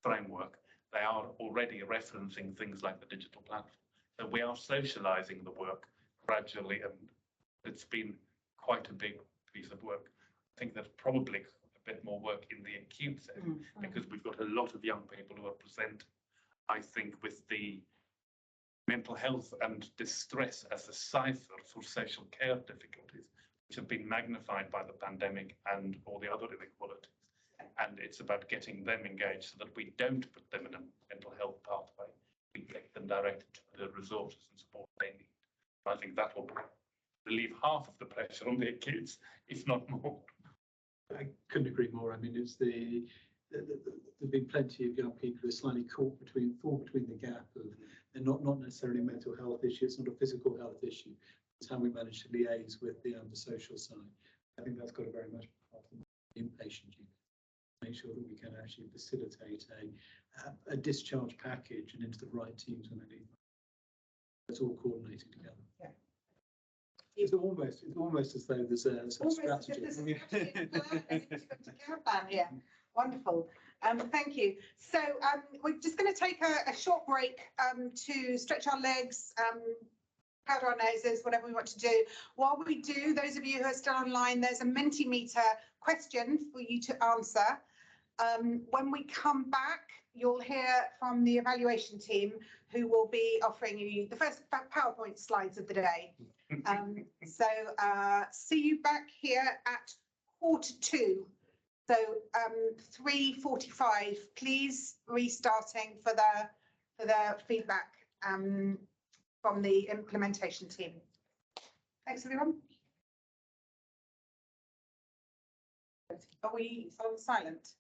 framework, they are already referencing things like the digital platform. So we are socialising the work gradually, and it's been quite a big piece of work. I think there's probably a bit more work in the acute setting because we've got a lot of young people who are present, I think, with the mental health and distress as a cipher for social care difficulties, which have been magnified by the pandemic and all the other inequalities. And it's about getting them engaged so that we don't put them in a mental health pathway. We get them directed to the resources and support they need. I think that will relieve half of the pressure on their kids, if not more. I couldn't agree more. I mean, it's there've been plenty of young people who are slightly fall between the gap of they're not necessarily a mental health issue. It's not a physical health issue. It's how we manage to liaise with the social side. I think that's got to very much be part of the inpatient unit. Make sure that we can actually facilitate a discharge package and into the right teams when they need them. It's all coordinated together. Yeah. It's almost as though there's a strategy. Yeah, wonderful. Thank you. So we're just going to take a short break to stretch our legs, powder our noses, whatever we want to do. While we do, those of you who are still online, there's a Mentimeter question for you to answer. When we come back, you'll hear from the evaluation team who will be offering you the first PowerPoint slides of the day. So see you back here at 1:45. So 3:45, please, restarting for the feedback from the implementation team. Thanks, everyone. Are we on silent?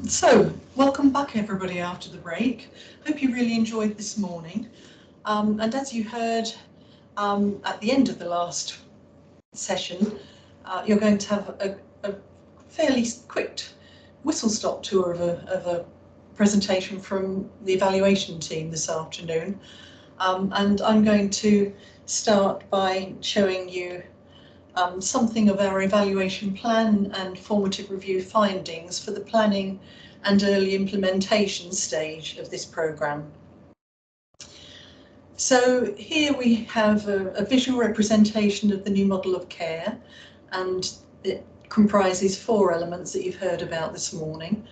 So, welcome back everybody after the break. Hope you really enjoyed this morning. And as you heard at the end of the last session, you're going to have a fairly quick whistle-stop tour of a presentation from the evaluation team this afternoon. And I'm going to start by showing you something of our evaluation plan and formative review findings for the planning and early implementation stage of this programme. So here we have a visual representation of the new model of care, and it comprises 4 elements that you've heard about this morning.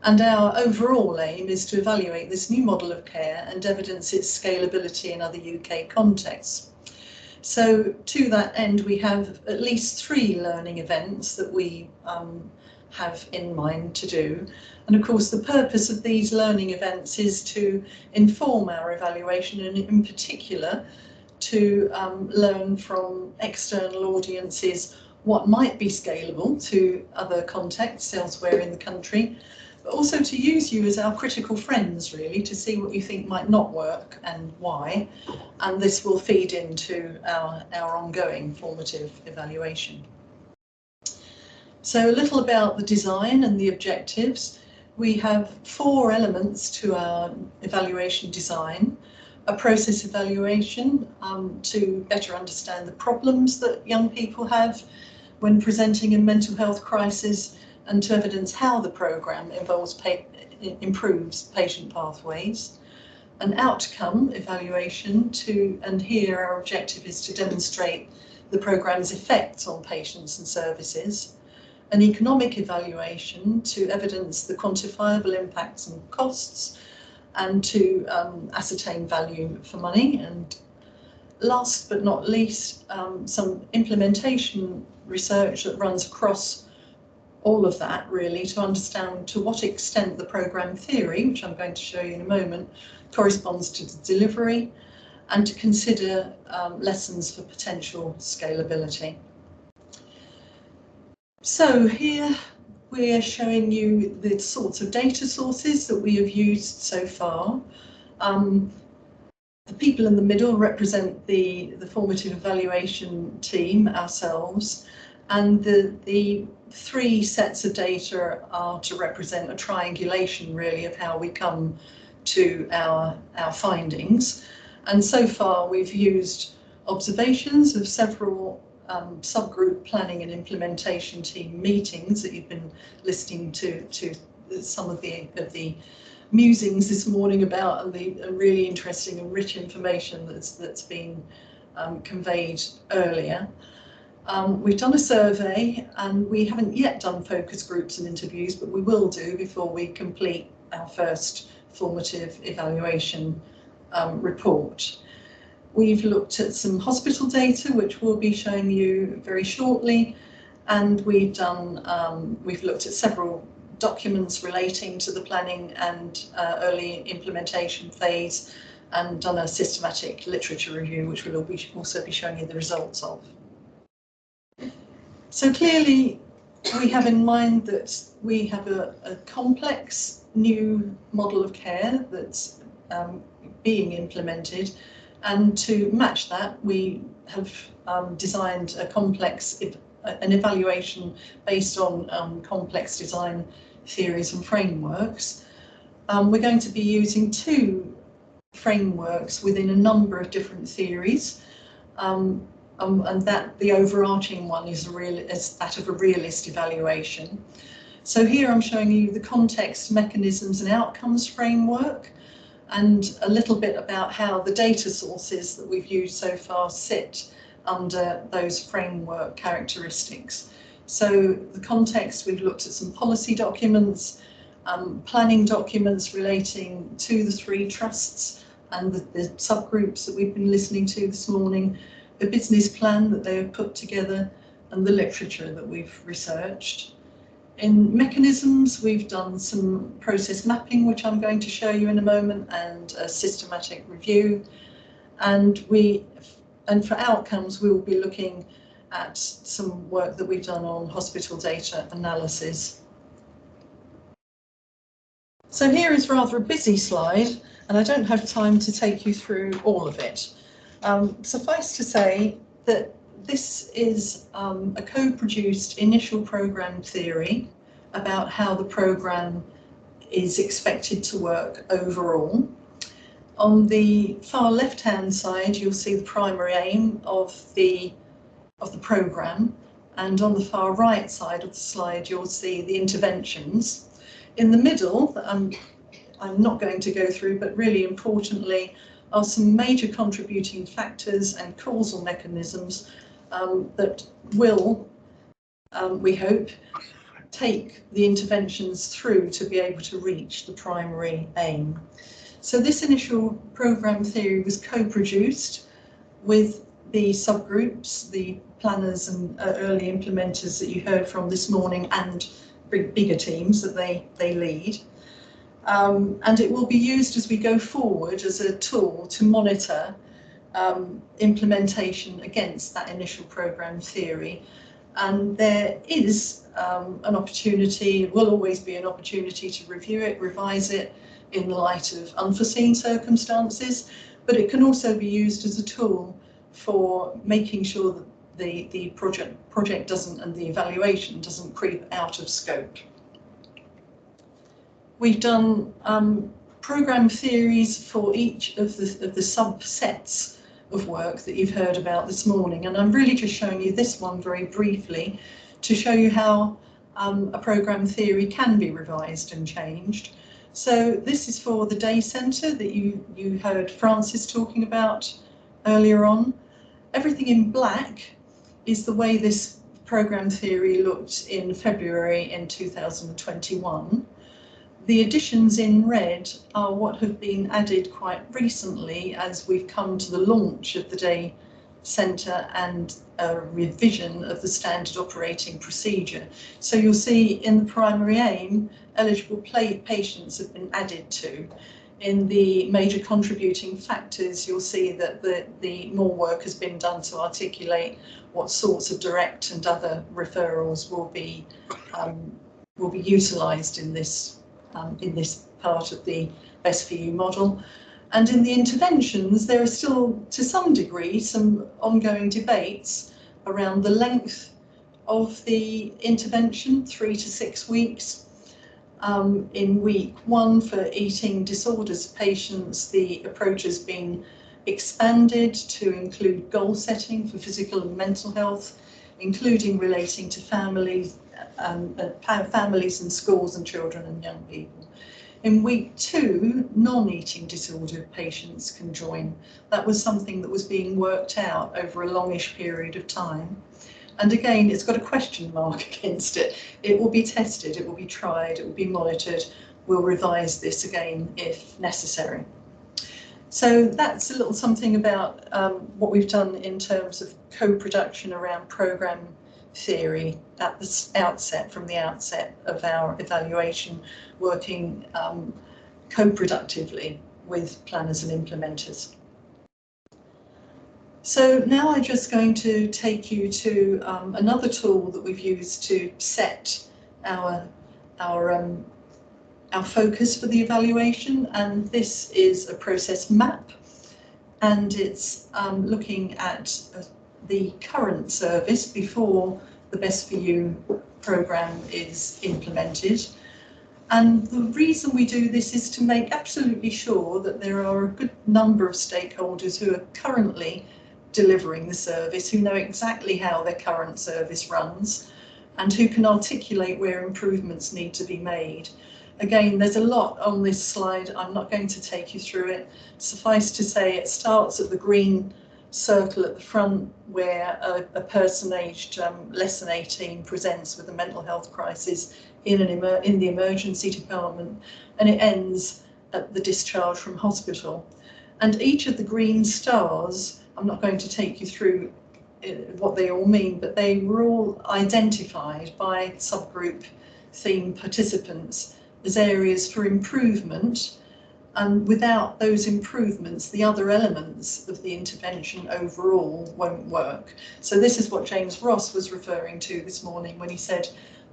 And our overall aim is to evaluate this new model of care and evidence its scalability in other UK contexts. So to that end, we have at least 3 learning events that we have in mind to do. And of course, the purpose of these learning events is to inform our evaluation, and in particular, to learn from external audiences what might be scalable to other contexts elsewhere in the country, but also to use you as our critical friends, really, to see what you think might not work and why. And this will feed into our ongoing formative evaluation. So a little about the design and the objectives. We have 4 elements to our evaluation design. A process evaluation to better understand the problems that young people have when presenting a mental health crisis, and to evidence how the programme improves patient pathways. An outcome evaluation and here our objective is to demonstrate the programme's effects on patients and services. An economic evaluation to evidence the quantifiable impacts and costs, and to ascertain value for money. And last but not least, some implementation research that runs across all of that, really, to understand to what extent the programme theory, which I'm going to show you in a moment, corresponds to the delivery, and to consider lessons for potential scalability. So here we're showing you the sorts of data sources that we have used so far. The people in the middle represent the formative evaluation team, ourselves, and the 3 sets of data are to represent a triangulation, really, of how we come to our findings. And so far we've used observations of several subgroup planning and implementation team meetings that you've been listening to some of the musings this morning about, and the really interesting and rich information that's been conveyed earlier. We've done a survey, and we haven't yet done focus groups and interviews, but we will do before we complete our first formative evaluation report. We've looked at some hospital data, which we'll be showing you very shortly, and we've looked at several documents relating to the planning and early implementation phase, and done a systematic literature review, which we'll also be showing you the results of. So clearly, we have in mind that we have a complex new model of care that's being implemented, and to match that, we have designed an evaluation based on complex design theories and frameworks. We're going to be using 2 frameworks within a number of different theories. And that the overarching one is that of a realist evaluation. So here I'm showing you the context, mechanisms and outcomes framework, and a little bit about how the data sources that we've used so far sit under those framework characteristics. So the context, we've looked at some policy documents, planning documents relating to the 3 trusts and the subgroups that we've been listening to this morning, the business plan that they have put together, and the literature that we've researched. In mechanisms, we've done some process mapping, which I'm going to show you in a moment, and a systematic review. And for outcomes, we will be looking at some work that we've done on hospital data analysis. So here is rather a busy slide, and I don't have time to take you through all of it. Suffice to say that this is a co-produced initial programme theory about how the programme is expected to work overall. On the far left-hand side, you'll see the primary aim of the programme, and on the far right side of the slide, you'll see the interventions. In the middle, I'm not going to go through, but really importantly, are some major contributing factors and causal mechanisms that will, we hope, take the interventions through to be able to reach the primary aim. So this initial programme theory was co-produced with the subgroups, the planners and early implementers that you heard from this morning, and bigger teams that they lead. And it will be used as we go forward as a tool to monitor implementation against that initial programme theory. And there is an opportunity, will always be an opportunity to review it, revise it in the light of unforeseen circumstances, but it can also be used as a tool for making sure that the project doesn't, and the evaluation doesn't creep out of scope. We've done programme theories for each of the subsets of work that you've heard about this morning, and I'm really just showing you this one very briefly to show you how a programme theory can be revised and changed. So this is for the day centre that you heard Francis talking about earlier on. Everything in black is the way this programme theory looked in February in 2021. The additions in red are what have been added quite recently as we've come to the launch of the day centre and a revision of the standard operating procedure. So you'll see in the primary aim, eligible patients have been added to. In the major contributing factors, you'll see that the more work has been done to articulate what sorts of direct and other referrals will be utilised in this part of the Best for You model. And in the interventions, there are still, to some degree, some ongoing debates around the length of the intervention, 3 to 6 weeks. In week 1 for eating disorders patients, the approach has been expanded to include goal setting for physical and mental health, including relating to families and schools and children and young people. In week 2, non-eating disorder patients can join. That was something that was being worked out over a longish period of time. And again, it's got a question mark against it. It will be tested, it will be tried, it will be monitored. We'll revise this again if necessary. So that's a little something about what we've done in terms of co-production around programme theory at the outset, from the outset of our evaluation, working co-productively with planners and implementers. So now I'm just going to take you to another tool that we've used to set our focus for the evaluation, and this is a process map, and it's looking at the current service before the Best for You programme is implemented. And the reason we do this is to make absolutely sure that there are a good number of stakeholders who are currently delivering the service, who know exactly how their current service runs, and who can articulate where improvements need to be made. Again, there's a lot on this slide. I'm not going to take you through it. Suffice to say, it starts at the green circle at the front, where a person aged less than 18 presents with a mental health crisis in the emergency department, and it ends at the discharge from hospital. And each of the green stars, I'm not going to take you through what they all mean, but they were all identified by subgroup theme participants as areas for improvement, and without those improvements, the other elements of the intervention overall won't work. So this is what James Ross was referring to this morning when he said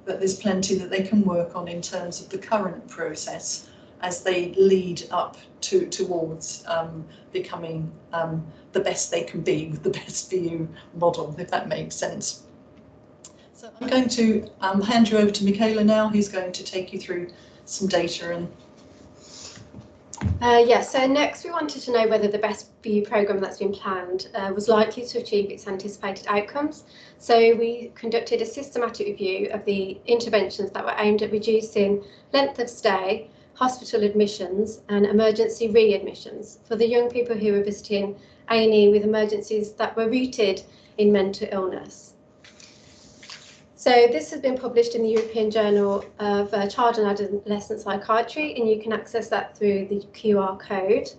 that there's plenty that they can work on in terms of the current process as they lead up towards becoming the best they can be with the best for you model, if that makes sense. So I'm going to hand you over to Michaela now, who's going to take you through some data. And Yes, so next we wanted to know whether the Best for You programme that's been planned was likely to achieve its anticipated outcomes. So we conducted a systematic review of the interventions that were aimed at reducing length of stay, hospital admissions and emergency readmissions for the young people who were visiting A&E with emergencies that were rooted in mental illness. So this has been published in the European Journal of Child and Adolescent Psychiatry, and you can access that through the QR code.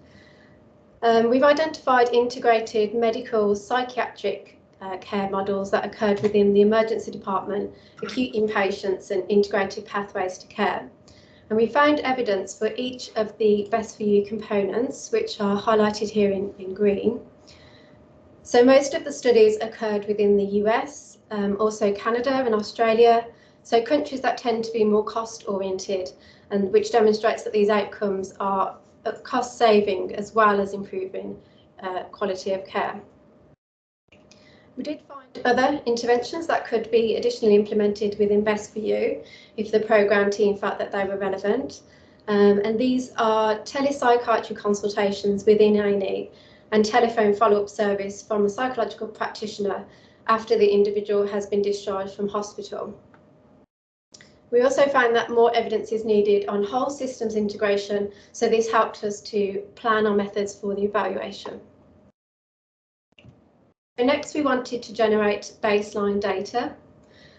We've identified integrated medical psychiatric care models that occurred within the emergency department, acute inpatients and integrated pathways to care. And we found evidence for each of the Best for You components, which are highlighted here in green. So most of the studies occurred within the US, also Canada and Australia, so countries that tend to be more cost oriented, and which demonstrates that these outcomes are cost saving as well as improving quality of care. We did find other interventions that could be additionally implemented within Best for You if the programme team felt that they were relevant. And these are telepsychiatry consultations within A&E and telephone follow-up service from a psychological practitioner after the individual has been discharged from hospital. We also found that more evidence is needed on whole systems integration, so this helped us to plan our methods for the evaluation. So next, we wanted to generate baseline data.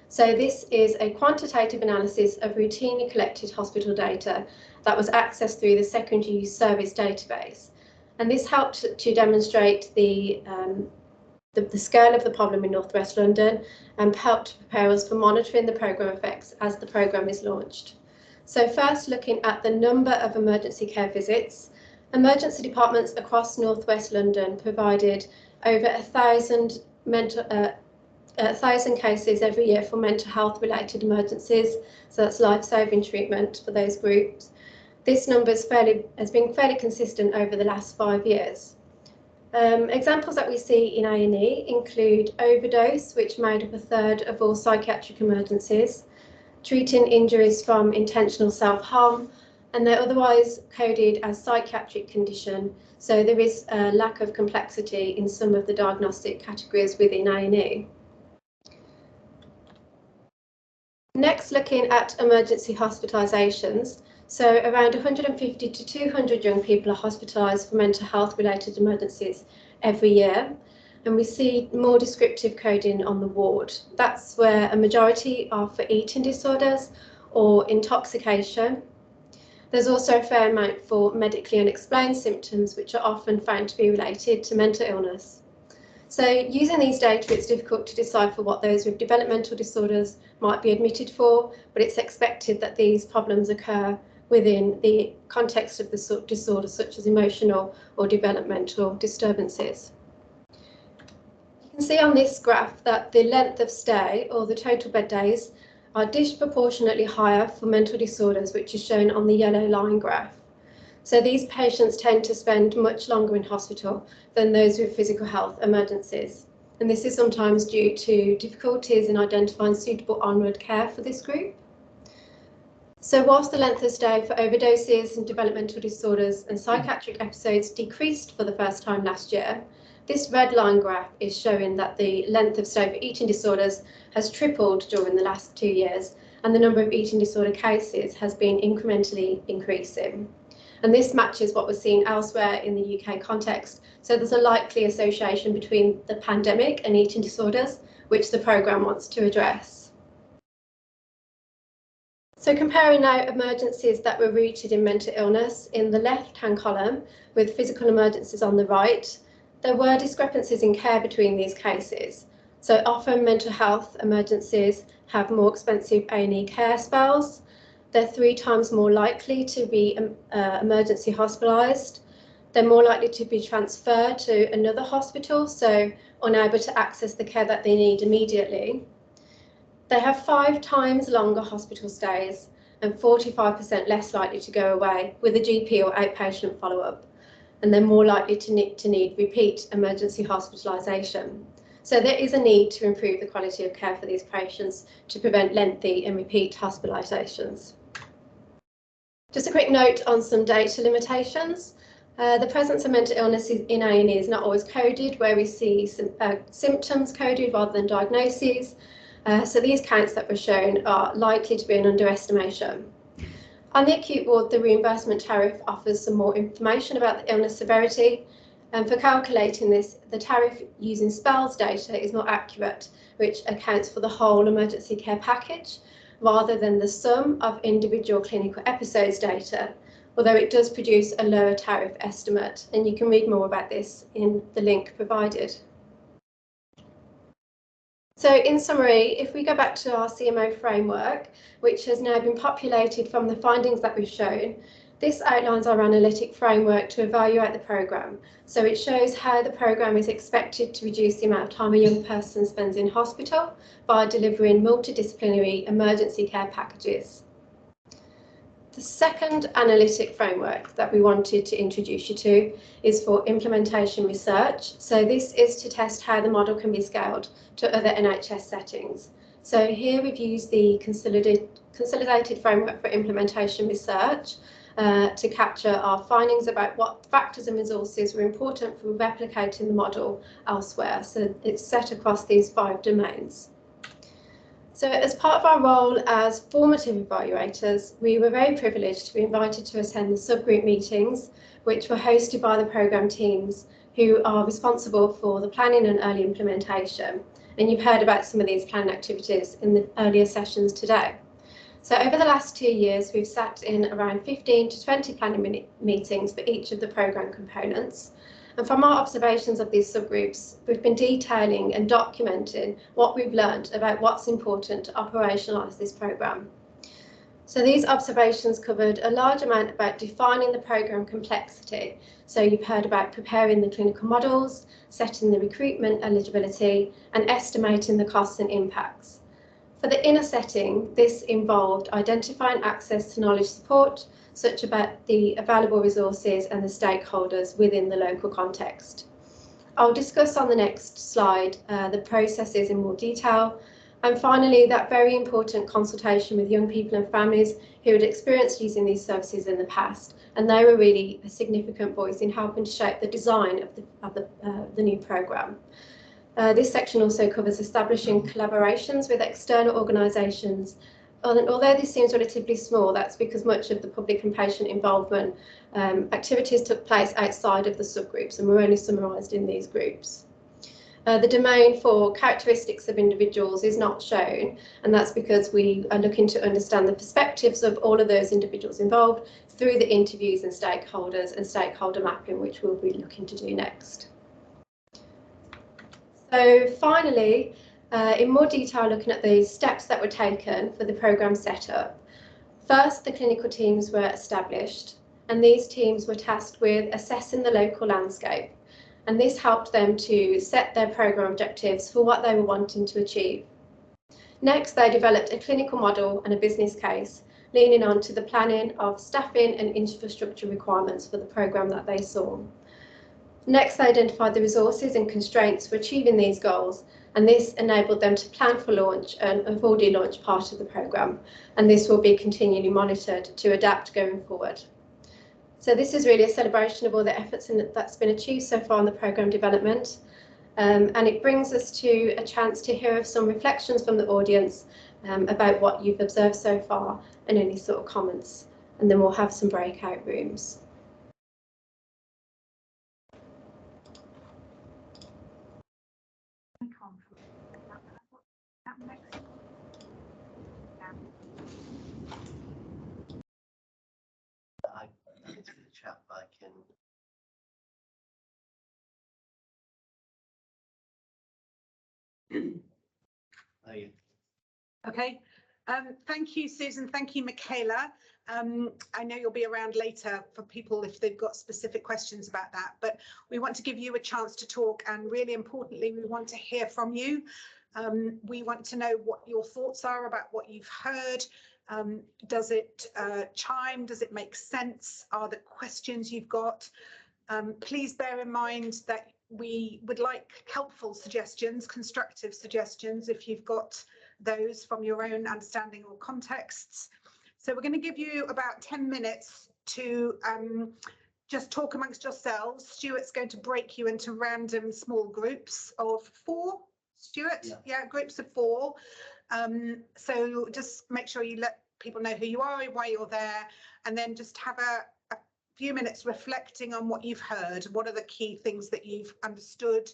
So this is a quantitative analysis of routinely collected hospital data that was accessed through the secondary service database. And this helped to demonstrate the scale of the problem in North West London and helped prepare us for monitoring the programme effects as the programme is launched. So first, looking at the number of emergency care visits, emergency departments across North West London provided over 1,000 cases every year for mental health related emergencies, so that's life-saving treatment for those groups. This number has been fairly consistent over the last 5 years. Examples that we see in A&E include overdose, which made up 1/3 of all psychiatric emergencies, treating injuries from intentional self-harm, and they're otherwise coded as psychiatric condition, so there is a lack of complexity in some of the diagnostic categories within A&E. Next, looking at emergency hospitalisations. So around 150 to 200 young people are hospitalised for mental health related emergencies every year. And we see more descriptive coding on the ward. That's where a majority are for eating disorders or intoxication. There's also a fair amount for medically unexplained symptoms, which are often found to be related to mental illness. So using these data, it's difficult to decipher what those with developmental disorders might be admitted for, but it's expected that these problems occur within the context of the disorder, such as emotional or developmental disturbances. You can see on this graph that the length of stay, or the total bed days, are disproportionately higher for mental disorders, which is shown on the yellow line graph. So these patients tend to spend much longer in hospital than those with physical health emergencies. And this is sometimes due to difficulties in identifying suitable onward care for this group. So whilst the length of stay for overdoses and developmental disorders and psychiatric episodes decreased for the first time last year, this red line graph is showing that the length of stay for eating disorders has tripled during the last 2 years, and the number of eating disorder cases has been incrementally increasing. And this matches what we're seeing elsewhere in the UK context. So there's a likely association between the pandemic and eating disorders, which the programme wants to address. So comparing now emergencies that were rooted in mental illness in the left-hand column with physical emergencies on the right, there were discrepancies in care between these cases. So often mental health emergencies have more expensive A&E care spells. They're 3 times more likely to be emergency hospitalised. They're more likely to be transferred to another hospital, so unable to access the care that they need immediately. They have 5 times longer hospital stays, and 45% less likely to go away with a GP or outpatient follow-up, and they're more likely to need repeat emergency hospitalisation. So there is a need to improve the quality of care for these patients to prevent lengthy and repeat hospitalisations. Just a quick note on some data limitations. The presence of mental illness in A&E is not always coded, where we see some, symptoms coded rather than diagnoses. So these counts that were shown are likely to be an underestimation. On the acute ward, the reimbursement tariff offers some more information about the illness severity. And for calculating this, the tariff using spells data is more accurate, which accounts for the whole emergency care package, rather than the sum of individual clinical episodes data, although it does produce a lower tariff estimate. And you can read more about this in the link provided. So in summary, if we go back to our CMO framework, which has now been populated from the findings that we've shown, this outlines our analytic framework to evaluate the programme. So it shows how the programme is expected to reduce the amount of time a young person spends in hospital by delivering multidisciplinary emergency care packages. The second analytic framework that we wanted to introduce you to is for implementation research. So this is to test how the model can be scaled to other NHS settings. So here we've used the consolidated framework for implementation research to capture our findings about what factors and resources were important for replicating the model elsewhere. So it's set across these 5 domains. So as part of our role as formative evaluators, we were very privileged to be invited to attend the subgroup meetings, which were hosted by the programme teams who are responsible for the planning and early implementation. And you've heard about some of these planning activities in the earlier sessions today. So over the last 2 years, we've sat in around 15 to 20 planning meetings for each of the programme components. And from our observations of these subgroups, we've been detailing and documenting what we've learned about what's important to operationalise this programme. So these observations covered a large amount about defining the programme complexity. So you've heard about preparing the clinical models, setting the recruitment eligibility, and estimating the costs and impacts. For the inner setting, this involved identifying access to knowledge support, such about the available resources and the stakeholders within the local context. I'll discuss on the next slide the processes in more detail. And finally, that very important consultation with young people and families who had experienced using these services in the past. And they were really a significant voice in helping to shape the design of the new programme. This section also covers establishing collaborations with external organisations. And although this seems relatively small, that's because much of the public and patient involvement activities took place outside of the subgroups and were only summarised in these groups. The domain for characteristics of individuals is not shown, and that's because we are looking to understand the perspectives of all of those individuals involved through the interviews and stakeholder mapping, which we'll be looking to do next. So finally, in more detail, looking at the steps that were taken for the programme setup. First, the clinical teams were established, and these teams were tasked with assessing the local landscape. And this helped them to set their programme objectives for what they were wanting to achieve. Next, they developed a clinical model and a business case, leaning on to the planning of staffing and infrastructure requirements for the programme that they saw. Next, they identified the resources and constraints for achieving these goals, and this enabled them to plan for launch and have already launched part of the programme, and this will be continually monitored to adapt going forward. So this is really a celebration of all the efforts that's been achieved so far in the programme development, and it brings us to a chance to hear some reflections from the audience about what you've observed so far and any sort of comments, and then we'll have some breakout rooms. Into the chat, I can. Oh, yeah. Okay. Thank you, Susan. Thank you, Michaela. I know you'll be around later for people if they've got specific questions about that, but we want to give you a chance to talk, and really importantly, we want to hear from you. We want to know what your thoughts are about what you've heard, Does it chime? Does it make sense? Are the questions you've got? Please bear in mind that we would like helpful suggestions, constructive suggestions, if you've got those from your own understanding or contexts. So we're going to give you about 10 minutes to just talk amongst yourselves. Stuart's going to break you into random small groups of 4. Stuart? Yeah, groups of 4. So just make sure you let people know who you are, why you're there, and then just have a few minutes reflecting on what you've heard. What are the key things that you've understood,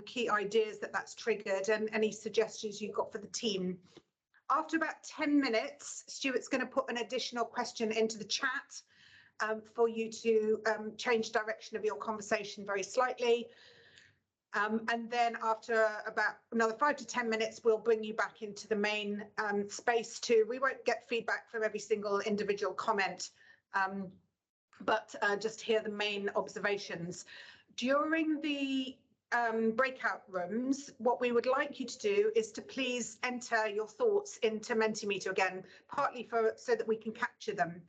key ideas that's triggered, and any suggestions you've got for the team. After about 10 minutes, Stuart's going to put an additional question into the chat for you to change direction of your conversation very slightly. And then after about another 5 to 10 minutes, we'll bring you back into the main space too. We won't get feedback from every single individual comment, but just hear the main observations. During the breakout rooms, what we would like you to do is to please enter your thoughts into Mentimeter again, partly so that we can capture them.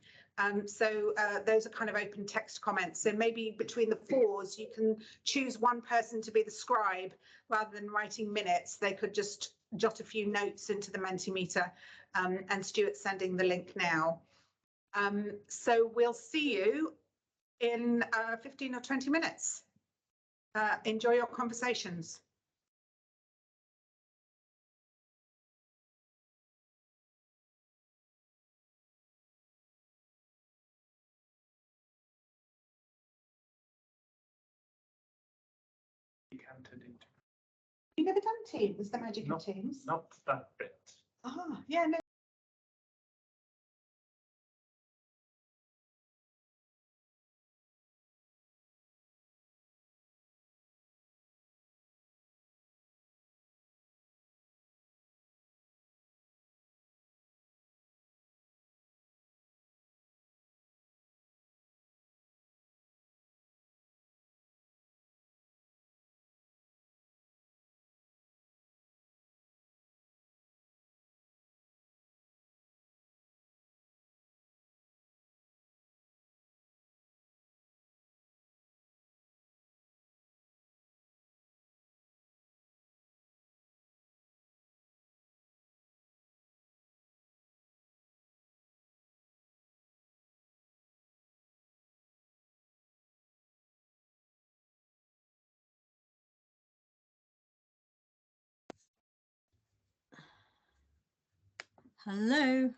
So those are kind of open text comments. So maybe between the 4s, you can choose one person to be the scribe rather than writing minutes. They could just jot a few notes into the Mentimeter, and Stuart's sending the link now. So we'll see you in 15 or 20 minutes. Enjoy your conversations. You've never done Teams, the magic of Teams? Not that bit. Ah, yeah, no. Hello.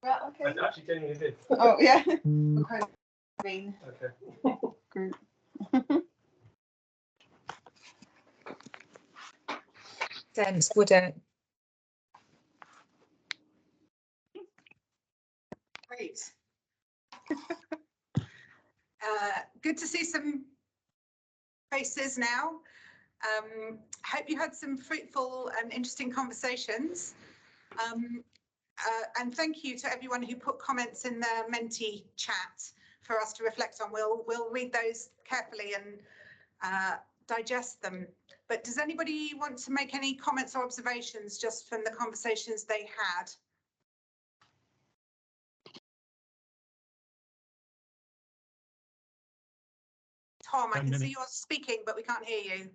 Right, okay. I actually genuinely did. Oh, yeah. Okay. Okay. Group. Sense, would it? Great. Good to see some faces now. Hope you had some fruitful and interesting conversations. And thank you to everyone who put comments in the Menti chat for us to reflect on. We'll read those carefully and digest them. But does anybody want to make any comments or observations just from the conversations they had? Tom, I can see you're speaking, but we can't hear you.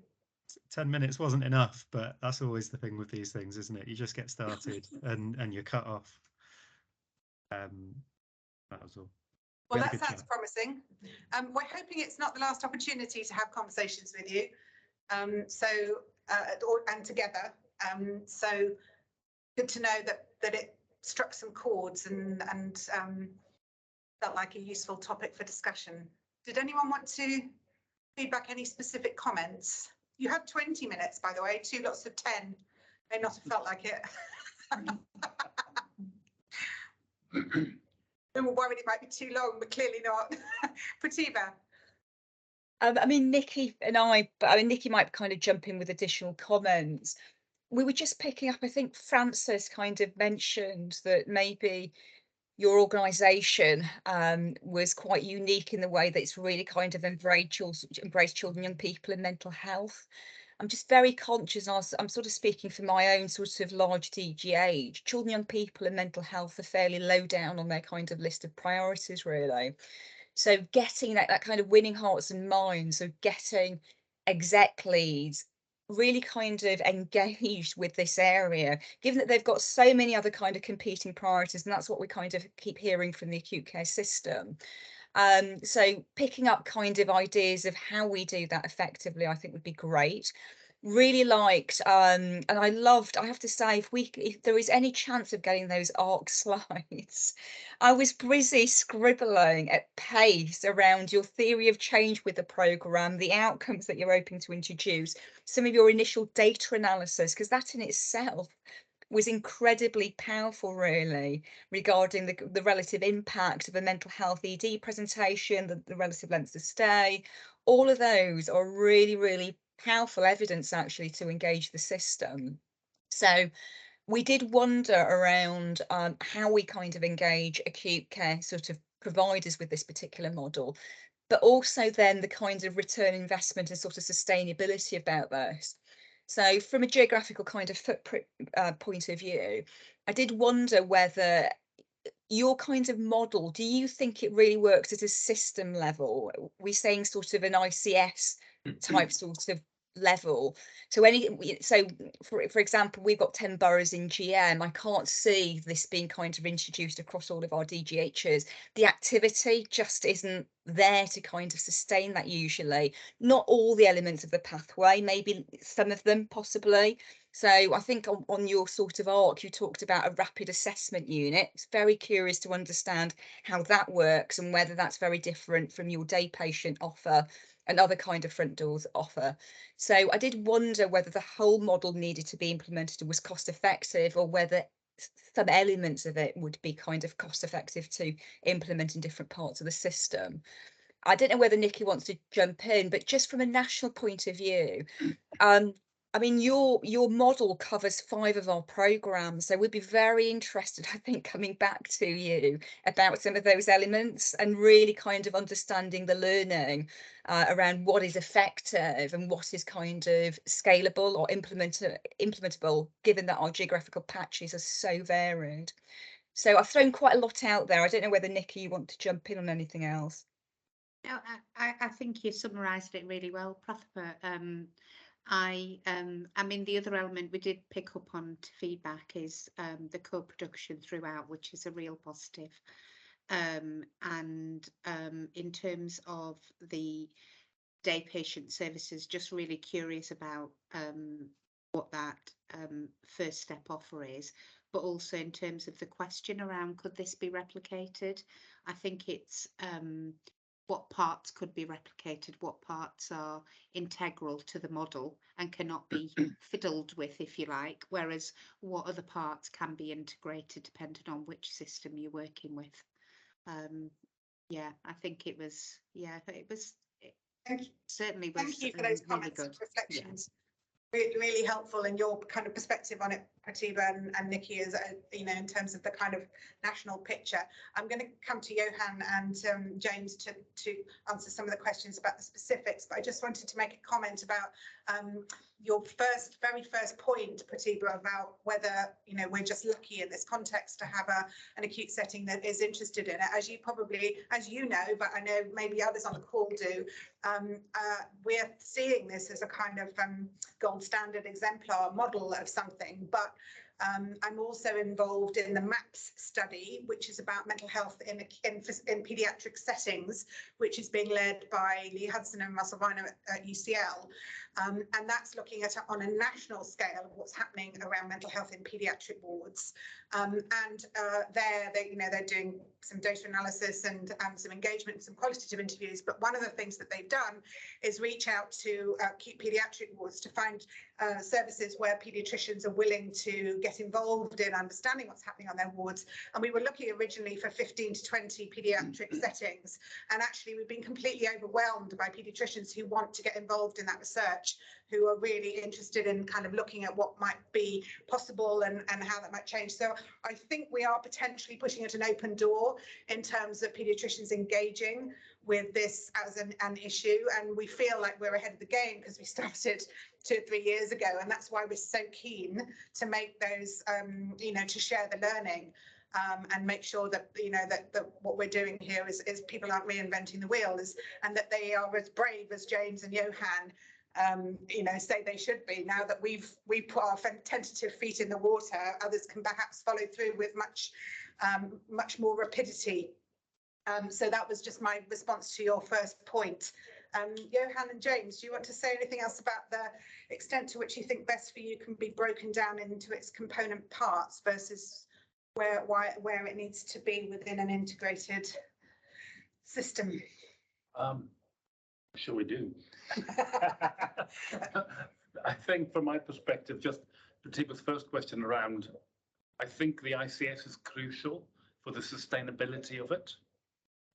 10 minutes wasn't enough, but that's always the thing with these things, isn't it? You just get started and you're cut off. That was all. Well, that sounds promising. We're hoping it's not the last opportunity to have conversations with you. And together. So good to know that it struck some chords and felt like a useful topic for discussion. Did anyone want to feedback any specific comments? You had 20 minutes, by the way, 2 lots of 10. May not have felt like it. We were worried it might be too long, but clearly not. Prativa. I mean, Nikki and Nikki might kind of jump in with additional comments. We were just picking up, I think Frances kind of mentioned that maybe your organisation was quite unique in the way that it's really kind of embraced children, young people and mental health. I'm just very conscious, I'm sort of speaking for my own sort of large DGH, children, young people and mental health are fairly low down on their kind of list of priorities, really. So getting that kind of winning hearts and minds, so getting exec leads really kind of engaged with this area, given that they've got so many other kind of competing priorities, and that's what we kind of keep hearing from the acute care system. So picking up kind of ideas of how we do that effectively, I think would be great. Really liked, and I loved, I have to say, if there is any chance of getting those ARC slides, I was busy scribbling at pace around your theory of change with the programme, the outcomes that you're hoping to introduce, some of your initial data analysis, because that in itself was incredibly powerful, really, regarding the relative impact of a mental health ED presentation, the relative lengths of stay. All of those are really, really powerful evidence actually to engage the system. So we did wonder around how we kind of engage acute care sort of providers with this particular model, but also then the kind of return investment and sort of sustainability about this. So from a geographical kind of footprint point of view, I did wonder whether your kind of model, do you think it really works at a system level? We're saying sort of an ICS type sort of level. So for example, we've got 10 boroughs in GM. I can't see this being kind of introduced across all of our DGHs. The activity just isn't there to kind of sustain that usually. Not all the elements of the pathway, maybe some of them possibly. So I think on your sort of ARC, you talked about a rapid assessment unit. It's very curious to understand how that works and whether that's very different from your day patient offer and other kind of front doors offer. So I did wonder whether the whole model needed to be implemented and was cost effective, or whether some elements of it would be kind of cost effective to implement in different parts of the system. I don't know whether Nikki wants to jump in, but just from a national point of view, I mean, your model covers 5 of our programmes, so we'd be very interested, I think, coming back to you about some of those elements and really kind of understanding the learning around what is effective and what is kind of scalable or implementable, given that our geographical patches are so varied. So I've thrown quite a lot out there. I don't know whether, Nikki, you want to jump in on anything else. No, I think you summarised it really well, Pratha. I mean, the other element we did pick up on feedback is the co-production throughout, which is a real positive. And in terms of the day patient services, just really curious about what that first step offer is. but also in terms of the question around could this be replicated. I think it's what parts could be replicated, what parts are integral to the model and cannot be fiddled with, if you like, whereas what other parts can be integrated depending on which system you're working with. Yeah, I think it was, Thank you. Certainly was Thank you for those really comments good. and reflections. Really helpful in your kind of perspective on it, Pratibha and Nikki, as you know, in terms of the kind of national picture. I'm going to come to Johan and James to answer some of the questions about the specifics, but I just wanted to make a comment about your very first point, Pratibha, about whether, you know, we're just lucky in this context to have an acute setting that is interested in it. As you know, but I know maybe others on the call do, we're seeing this as a kind of gold standard exemplar model of something, but I'm also involved in the MAPS study, which is about mental health in paediatric settings, which is being led by Lee Hudson and Russell Viner at UCL. And that's looking at on a national scale of what's happening around mental health in paediatric wards. They're doing some data analysis and some engagement and some qualitative interviews. But one of the things that they've done is reach out to paediatric wards to find services where paediatricians are willing to get involved in understanding what's happening on their wards. And we were looking originally for 15 to 20 paediatric settings. And actually, we've been completely overwhelmed by paediatricians who want to get involved in that research, who are really interested in kind of looking at what might be possible and how that might change. So I think we are potentially pushing at an open door in terms of paediatricians engaging with this as an issue. And we feel like we're ahead of the game because we started 2 or 3 years ago. And that's why we're so keen to make those, to share the learning. And make sure that, that what we're doing here is people aren't reinventing the wheel, and that they are as brave as James and Johan say they should be. Now that we've put our tentative feet in the water, others can perhaps follow through with much more rapidity. So that was just my response to your first point. Johan and James, do you want to say anything else about the extent to which you think Best For You can be broken down into its component parts versus where it needs to be within an integrated system? Sure we do. I think from my perspective, just to take the first question around, I think the ICS is crucial for the sustainability of it,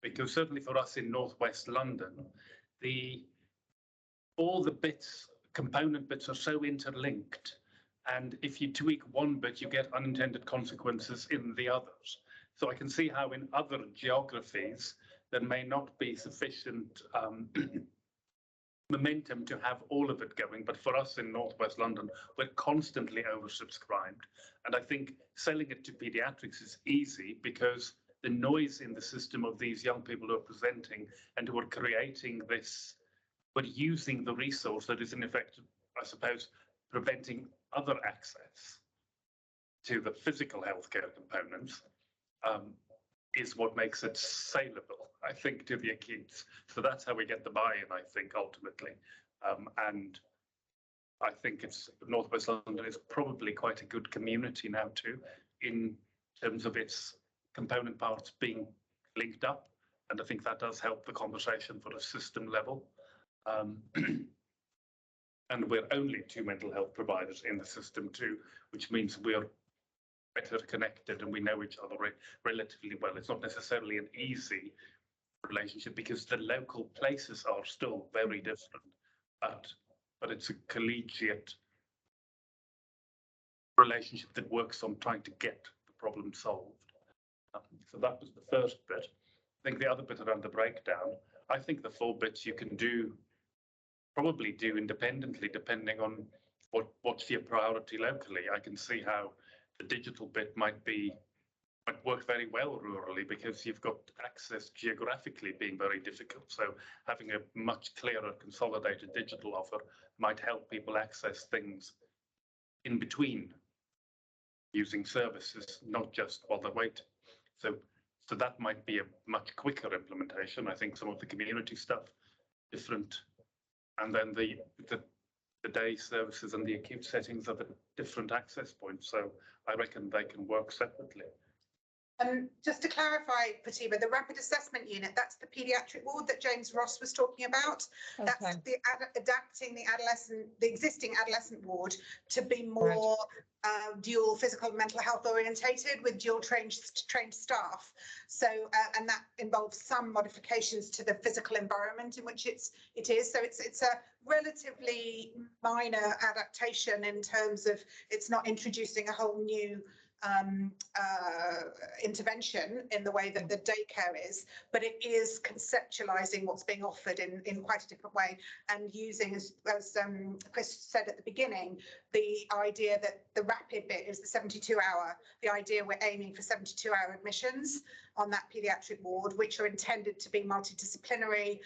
because certainly for us in Northwest London, all the component bits are so interlinked. And if you tweak one bit, you get unintended consequences in the others. So I can see how in other geographies, there may not be sufficient momentum to have all of it going. But for us in Northwest London, we're constantly oversubscribed. And I think selling it to paediatrics is easy because the noise in the system of these young people who are presenting and who are creating this, but using the resource that is in effect, I suppose, preventing other access to the physical healthcare components is what makes it saleable, I think, to the acutes. So that's how we get the buy-in, I think, ultimately. And I think Northwest London is probably quite a good community now too, in terms of its component parts being linked up. And I think that does help the conversation for a system level. And we're only 2 mental health providers in the system too, which means we're better connected and we know each other relatively well. It's not necessarily an easy relationship because the local places are still very different, but it's a collegiate relationship that works on trying to get the problem solved. So that was the first bit. I think the other bit around the breakdown, I think the 4 bits you can probably do independently, depending on what's your priority locally. I can see how the digital bit might work very well rurally because you've got access geographically being very difficult. So having a much clearer consolidated digital offer might help people access things in between using services, not just while they wait. So that might be a much quicker implementation. I think some of the community stuff different. And then the the day services and the acute settings are different access points. So I reckon they can work separately. Just to clarify, Fatima, the rapid assessment unit, that's the paediatric ward that James Ross was talking about. Okay. That's the adapting the existing adolescent ward to be more dual physical and mental health orientated with dual trained staff. So, and that involves some modifications to the physical environment in which it is. So it's a relatively minor adaptation in terms of it's not introducing a whole new intervention in the way that the daycare is, but it is conceptualizing what's being offered in quite a different way, and using, as Chris said at the beginning, the idea that the rapid bit is the 72-hour. The idea we're aiming for 72-hour admissions on that paediatric ward, which are intended to be multidisciplinary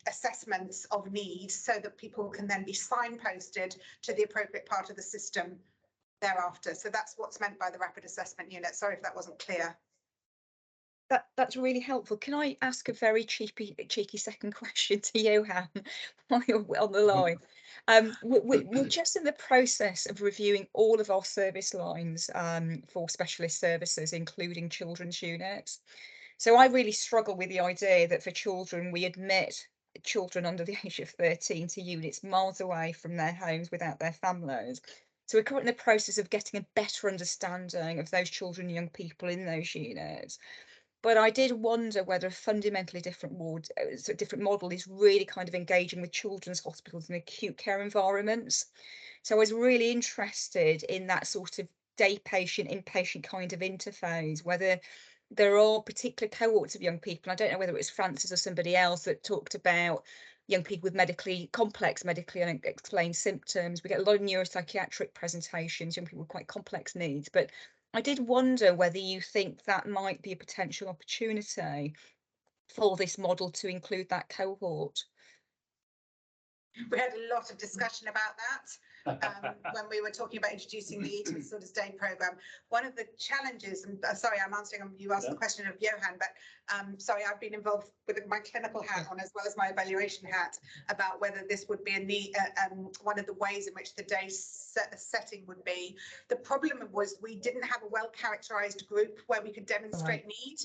assessments of need, so that people can then be signposted to the appropriate part of the system thereafter. So that's what's meant by the rapid assessment unit. Sorry if that wasn't clear. That's really helpful. Can I ask a very cheeky second question to Johan while you're on the line? We're just in the process of reviewing all of our service lines for specialist services, including children's units. So I really struggle with the idea that for children, we admit children under the age of 13 to units miles away from their homes without their families. So we're currently in the process of getting a better understanding of those children and young people in those units. But I did wonder whether a fundamentally different different model is really kind of engaging with children's hospitals and acute care environments. So I was really interested in that sort of day patient, inpatient kind of interface, whether there are particular cohorts of young people. I don't know whether it was Francis or somebody else that talked about young people with complex medically unexplained symptoms. We get a lot of neuropsychiatric presentations, young people with quite complex needs. But I did wonder whether you think that might be a potential opportunity for this model to include that cohort. We had a lot of discussion about that when we were talking about introducing the Eating Disorders Day programme. One of the challenges, and sorry, I'm answering, you asked the question of Johan, but sorry, I've been involved with my clinical hat on as well as my evaluation hat about whether this would be one of the ways in which the day setting would be. The problem was we didn't have a well-characterised group where we could demonstrate need.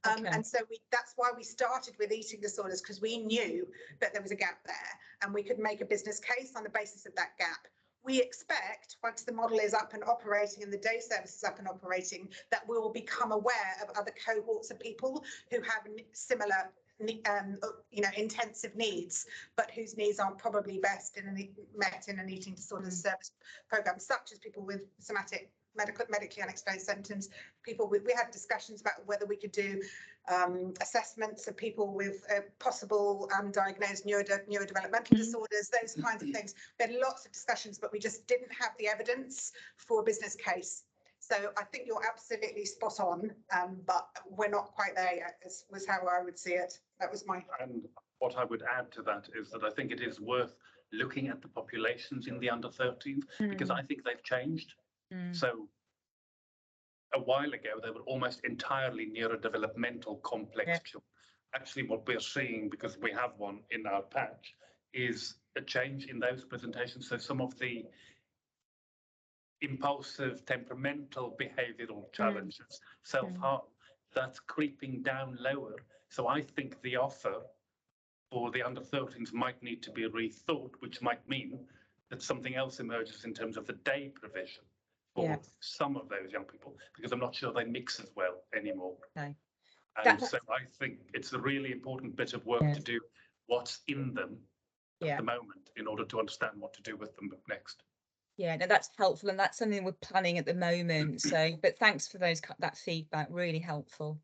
And so that's why we started with eating disorders, because we knew that there was a gap there and we could make a business case on the basis of that gap. We expect, once the model is up and operating and the day service is up and operating, that we will become aware of other cohorts of people who have similar intensive needs, but whose needs aren't probably best met in an eating disorders service programme, such as people with somatic medically unexplained symptoms. We had discussions about whether we could do assessments of people with possible undiagnosed neurodevelopmental disorders, those kinds of things. We had lots of discussions, but we just didn't have the evidence for a business case. So I think you're absolutely spot on, but we're not quite there yet, was how I would see it. That was my... And what I would add to that is that I think it is worth looking at the populations in the under 13s, because I think they've changed. So a while ago, they were almost entirely neurodevelopmental complex children. Actually, what we're seeing, because we have one in our patch, is a change in those presentations. So some of the impulsive, temperamental behavioral challenges, self-harm, that's creeping down lower. So I think the offer for the under 13s might need to be rethought, which might mean that something else emerges in terms of the day provision for some of those young people, because I'm not sure they mix as well anymore. Okay. And so I think it's a really important bit of work to do what's in them at the moment in order to understand what to do with them next. Yeah, no, that's helpful, and that's something we're planning at the moment. So, but thanks for that feedback, really helpful.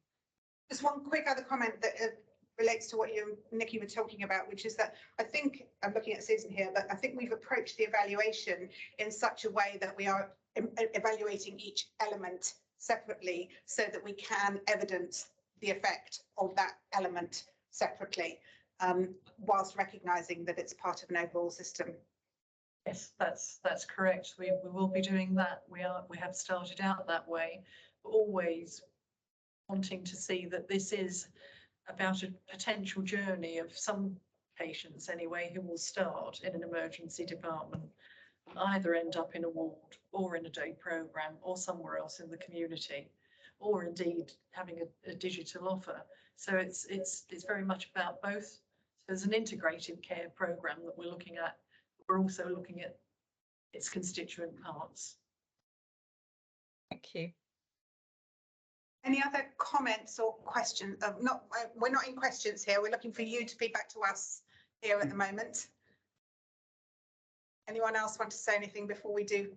Just one quick other comment that relates to what you and Nikki were talking about, which is that I think, I'm looking at Susan here, but I think we've approached the evaluation in such a way that we are evaluating each element separately so that we can evidence the effect of that element separately, whilst recognising that it's part of an overall system. Yes, that's correct. We will be doing that. We have started out that way, always wanting to see that this is about a potential journey of some patients anyway who will start in an emergency department and either end up in a ward or in a day programme or somewhere else in the community, or indeed having a digital offer. So it's very much about both. There's an integrated care programme that we're looking at. We're also looking at its constituent parts. Thank you. Any other comments or questions? We're not in questions here. We're looking for you to feed back to us here at the moment. Anyone else want to say anything before we do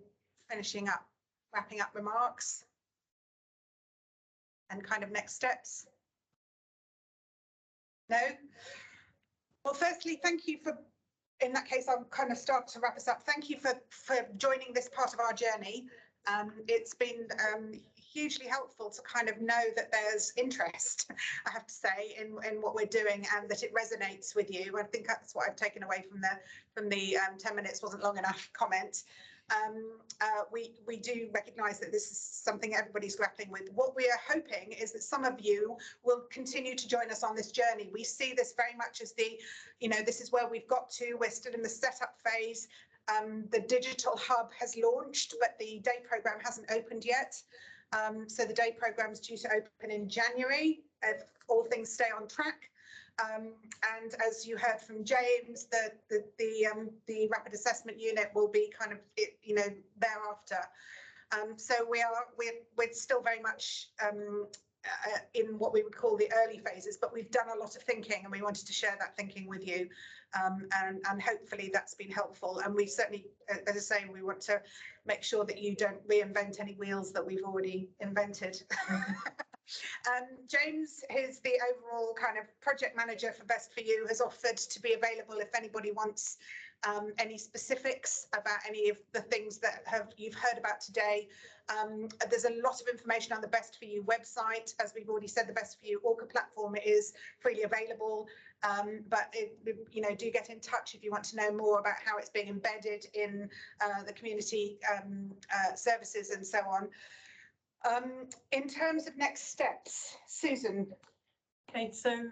wrapping up remarks and kind of next steps? No? Well, firstly, thank you for, in that case, I'll kind of start to wrap us up. Thank you for joining this part of our journey. It's been hugely helpful to kind of know that there's interest, I have to say, in what we're doing, and that it resonates with you. I think that's what I've taken away from the 10 minutes wasn't long enough comment. We do recognise that this is something everybody's grappling with. What we are hoping is that some of you will continue to join us on this journey. We see this very much as this is where we've got to. We're still in the setup phase. The digital hub has launched, but the day programme hasn't opened yet. So the day programme is due to open in January, if all things stay on track. And as you heard from James, the rapid assessment unit will be kind of thereafter. So we're still very much in what we would call the early phases, but we've done a lot of thinking and we wanted to share that thinking with you, and hopefully that's been helpful. And we certainly, as I say, we want to make sure that you don't reinvent any wheels that we've already invented. James, who's the overall kind of project manager for Best for You, has offered to be available if anybody wants any specifics about any of the things that you've heard about today. There's a lot of information on the Best for You website. As we've already said, the Best for You Orca platform is freely available, but do get in touch if you want to know more about how it's being embedded in the community services and so on. In terms of next steps, Susan. Okay, so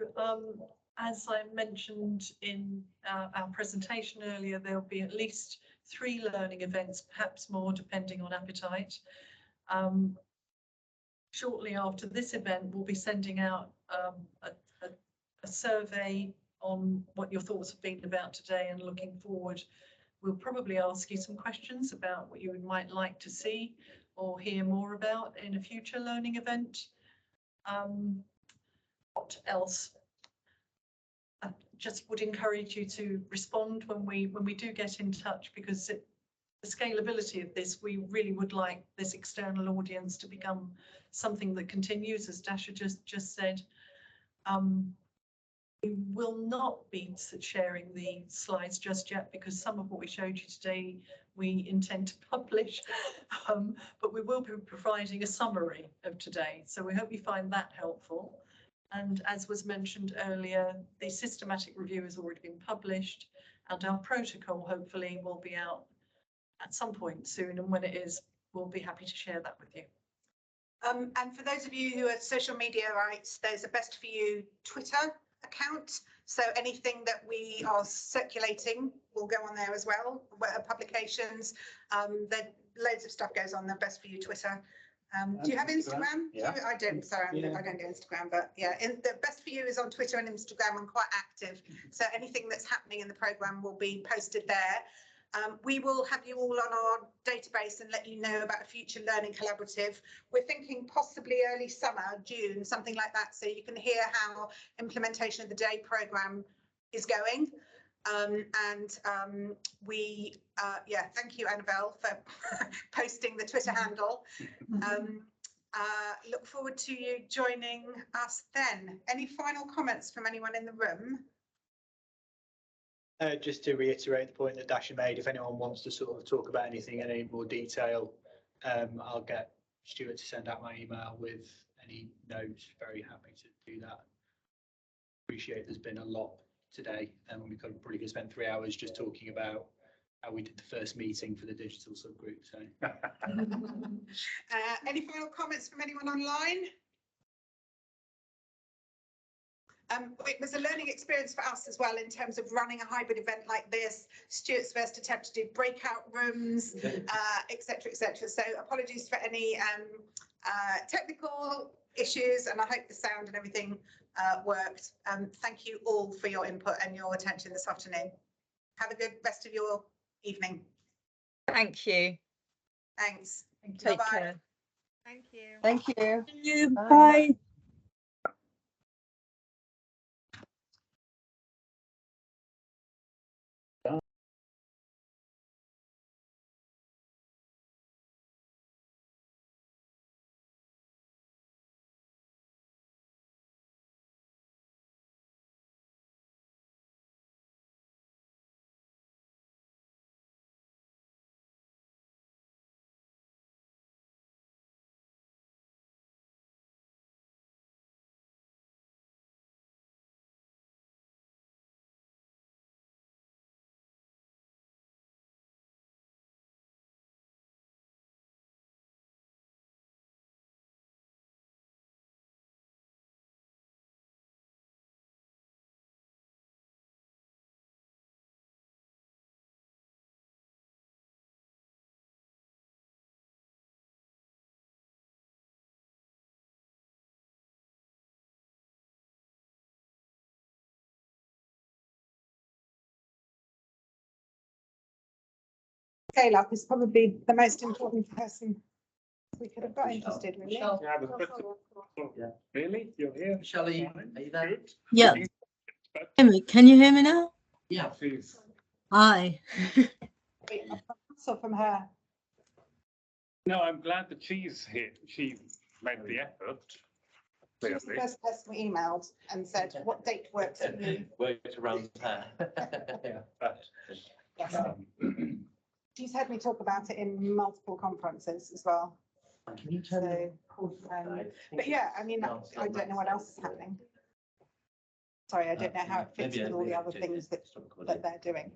as I mentioned in our presentation earlier, there'll be at least 3 learning events, perhaps more, depending on appetite. Shortly after this event, we'll be sending out a survey on what your thoughts have been about today, and looking forward, we'll probably ask you some questions about what you might like to see or hear more about in a future learning event. What else? I just would encourage you to respond when we do get in touch, because the scalability of this, we really would like this external audience to become something that continues, as Dasha just said. We will not be sharing the slides just yet, because some of what we showed you today we intend to publish, but we will be providing a summary of today. So we hope you find that helpful. And as was mentioned earlier, the systematic review has already been published, and our protocol hopefully will be out at some point soon. And when it is, we'll be happy to share that with you. And for those of you who are social media rights, there's a Best for You Twitter account. So anything that we are circulating will go on there as well. Publications, loads of stuff goes on the Best for You Twitter. Do you have Instagram? Yeah. I don't. Sorry, I don't do Instagram, but yeah, the Best for You is on Twitter and Instagram and quite active. So anything that's happening in the programme will be posted there. We will have you all on our database and let you know about a future learning collaborative. We're thinking possibly early summer, June, something like that, so you can hear how implementation of the day programme is going. Thank you, Annabelle, for posting the Twitter handle. Look forward to you joining us then. Any final comments from anyone in the room? Just to reiterate the point that Dasha made, if anyone wants to sort of talk about anything in any more detail, I'll get Stuart to send out my email with any notes. Very happy to do that. Appreciate there's been a lot today, and we could probably spend 3 hours just talking about how we did the first meeting for the digital subgroup. So, any final comments from anyone online? It was a learning experience for us as well in terms of running a hybrid event like this. Stuart's first attempt to do breakout rooms, etc., etc. So apologies for any technical issues, and I hope the sound and everything worked. Thank you all for your input and your attention this afternoon. Have a good rest of your evening. Thank you. Thanks. Take Bye-bye. care. Thank you. Thank you. Bye. Scale up is probably the most important person we could have got interested, really. Yeah, really? You're here? Michelle, are you there? Good. Yeah. But- Amy, can you hear me now? Yeah. Please. Hi. So from her. No, I'm glad that she's here. She made the effort. She was the Clearly. first person we emailed and said, what date works for you? Worked around her. But, Yes. um, She's heard me talk about it in multiple conferences as well. Can you turn the So, but yeah, I mean, I don't know what else is happening. Sorry, I don't know how it fits with all the other things that they're doing.